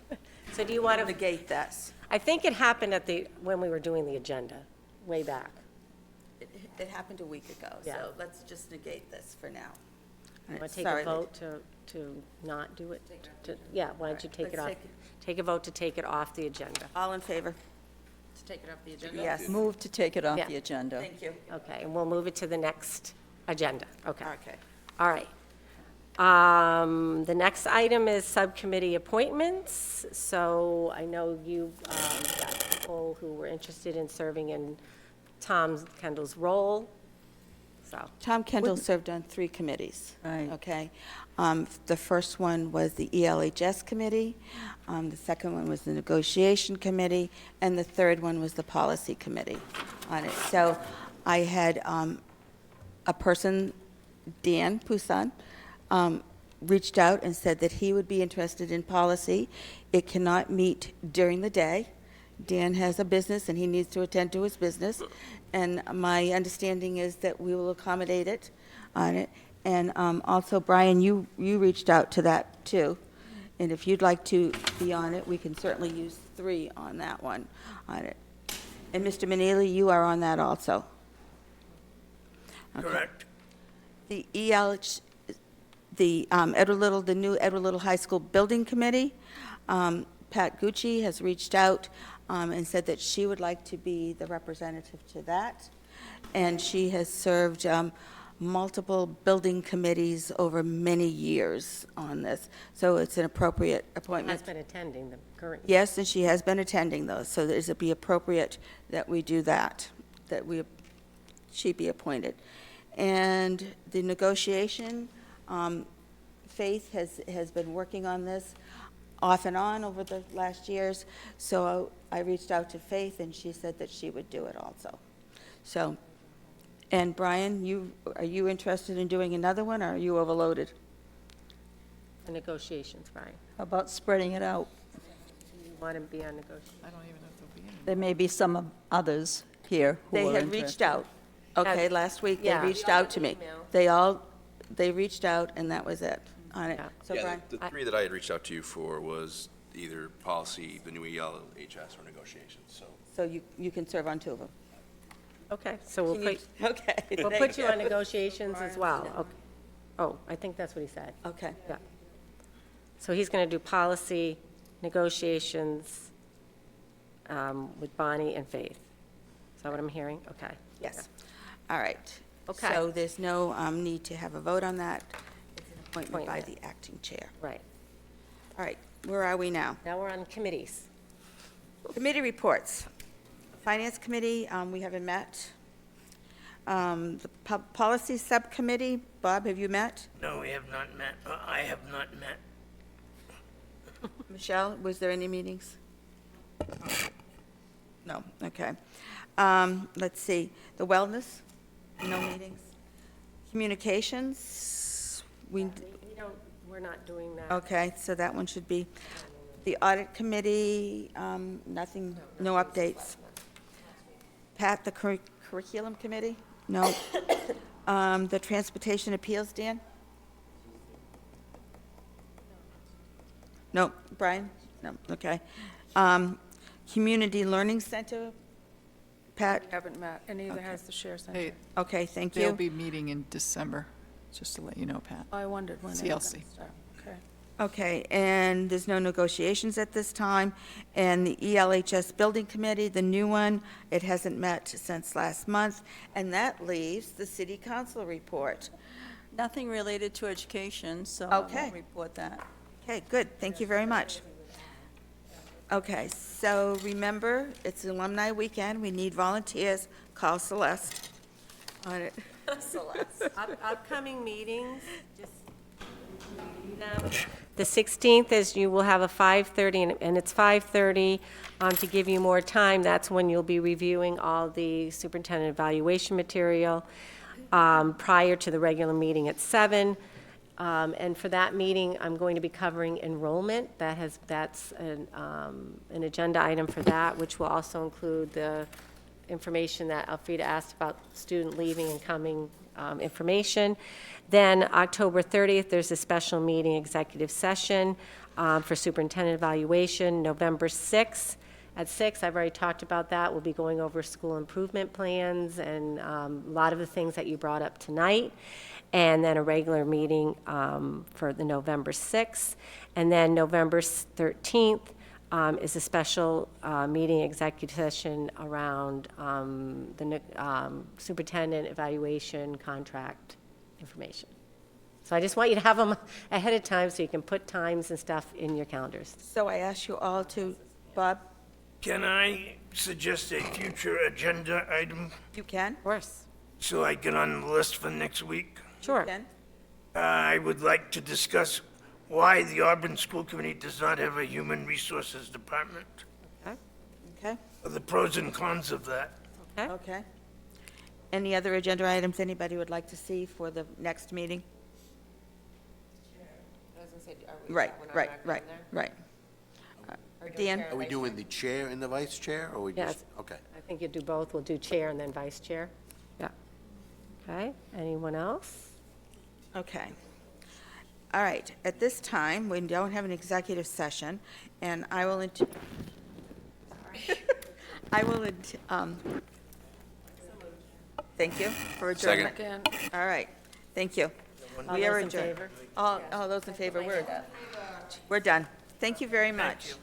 J: So do you want to,
A: Negate this.
J: I think it happened when we were doing the agenda, way back.
A: It happened a week ago,
J: Yeah.
A: so let's just negate this for now.
J: Want to take
A: Sorry,
J: a vote to not do it? Yeah, why don't you take it
A: let's
J: off? Take a vote to take it off the agenda.
A: All in favor?
G: To take it off the agenda?
A: Yes.
F: Move to take it off
J: Yeah.
F: the agenda.
A: Thank you.
J: Okay, and we'll move it to the next agenda, okay.
A: Okay.
J: All right. The next item is subcommittee appointments. So I know you got people who were interested in serving in Tom Kendall's role, so.
A: Tom Kendall served on 3 committees.
F: Right.
A: Okay. The first one was the ELHS committee, the second one was the negotiation committee, and the third one was the policy committee on it. So I had a person, Dan Poussin, reached out and said that he would be interested in policy. It cannot meet during the day. Dan has a business and he needs to attend to his business. And my understanding is that we will accommodate it on it. And also, Brian, you reached out to that too. And if you'd like to be on it, we can certainly use 3 on that one, on it. And Mr. Manili, you are on that also. Okay.
H: Correct.
A: The the new Edward Little High School Building Committee, Pat Gucci has reached out and said that she would like to be the representative to that. And she has served multiple building committees over many years on this. So it's an appropriate appointment.
J: Has been attending the current.
A: Yes, and she has been attending those, so it'd be appropriate that we do that, she be appointed. And the negotiation, Faith has been working on this off and on over the last years, so I reached out to Faith, and she said that she would do it also. So, and Brian, are you interested in doing another one, or are you overloaded?
J: The negotiations, Brian.
F: How about spreading it out?
J: You want to be on negotiations?
F: There may be some others here who
A: They
F: are
A: had
F: interested.
A: reached out. Okay, last week, they
J: Yeah.
A: reached out to me. They reached out, and that was it on it. So
I: Yeah,
A: Brian?
I: the three that I had reached out to you for was either policy, the new ELHS, or negotiations, so.
A: So you can serve on two of them.
J: Okay, so we'll
A: Can you-
J: put,
A: Okay.
J: we'll
A: thank
J: put you on negotiations as well. Okay. Oh, I think that's what he said.
A: Okay.
J: Yeah. So he's going to do policy, negotiations with Bonnie and Faith. Is that what I'm hearing? Okay.
A: Yes. All right.
J: Okay.
A: So there's no need to have a vote on that. It's an appointment by
J: Appointment.
A: the acting chair.
J: Right.
A: All right, where are we now?
J: Now we're on committees.
A: Committee reports. Finance Committee, we haven't met. The Policy Subcommittee, Bob, have you met?
H: No, we have not met. I have not met.
A: Michelle, was there any meetings? No, okay. Let's see, the Wellness, no meetings. Communications,
J: We're not doing that.
A: okay, so that one should be. The Audit Committee, nothing, no updates. Pat, the Curriculum Committee? No. The Transportation Appeals, Dan? No. Brian? No, okay. Community Learning Center, Pat?
L: We haven't met, and neither has the Share Center.
M: Hey,
A: Okay, thank
M: they'll
A: you.
M: be meeting in December, just to let you know, Pat.
L: I wondered when they were going to
M: CLC.
L: start. Okay.
A: Okay, and there's no negotiations at this time. And the ELHS Building Committee, the new one, it hasn't met since last month. And that leaves the City Council report.
F: Nothing related to education, so I
A: Okay.
F: won't report that.
A: Okay, good, thank you very much. Okay, so remember, it's Alumni Weekend, we need volunteers, call Celeste on it.
J: Upcoming meetings, just the 16th is you will have a 5:30, and it's 5:30 to give you more time. That's when you'll be reviewing all the superintendent evaluation material prior to the regular meeting at 7. And for that meeting, I'm going to be covering enrollment. That's an agenda item for that, which will also include the information that Elfrida asked about student leaving and coming information. Then October 30th, there's a special meeting executive session for superintendent evaluation. November 6th at 6, I've already talked about that. We'll be going over school improvement plans and a lot of the things that you brought up tonight. And then a regular meeting for the November 6th. And then November 13th is a special meeting executive session around the superintendent evaluation contract information. So I just want you to have them ahead of time so you can put times and stuff in your calendars.
A: So I ask you all to, Bob?
H: Can I suggest a future agenda item
A: You can?
J: Of course.
H: so I get on the list for next week?
J: Sure.
A: You can?
H: I would like to discuss why the Auburn School Committee does not have a human resources department,
A: Okay,
H: the pros and cons of that.
J: Okay.
A: okay. Any other agenda items anybody would like to see for the next meeting? Right. Dan?
N: Are we doing the chair and the vice chair, or we just?
J: Yes.
N: Okay.
J: I think you do both. We'll do chair and then vice chair. Yeah. Okay. Anyone else?
A: Okay. All right, at this time, we don't have an executive session, and I will, thank you for adjournment.
L: Second.
A: All right, thank you.
J: All
A: We are
J: those in
A: adjourned.
J: favor?
A: All those in favor, we're done. Thank you very much.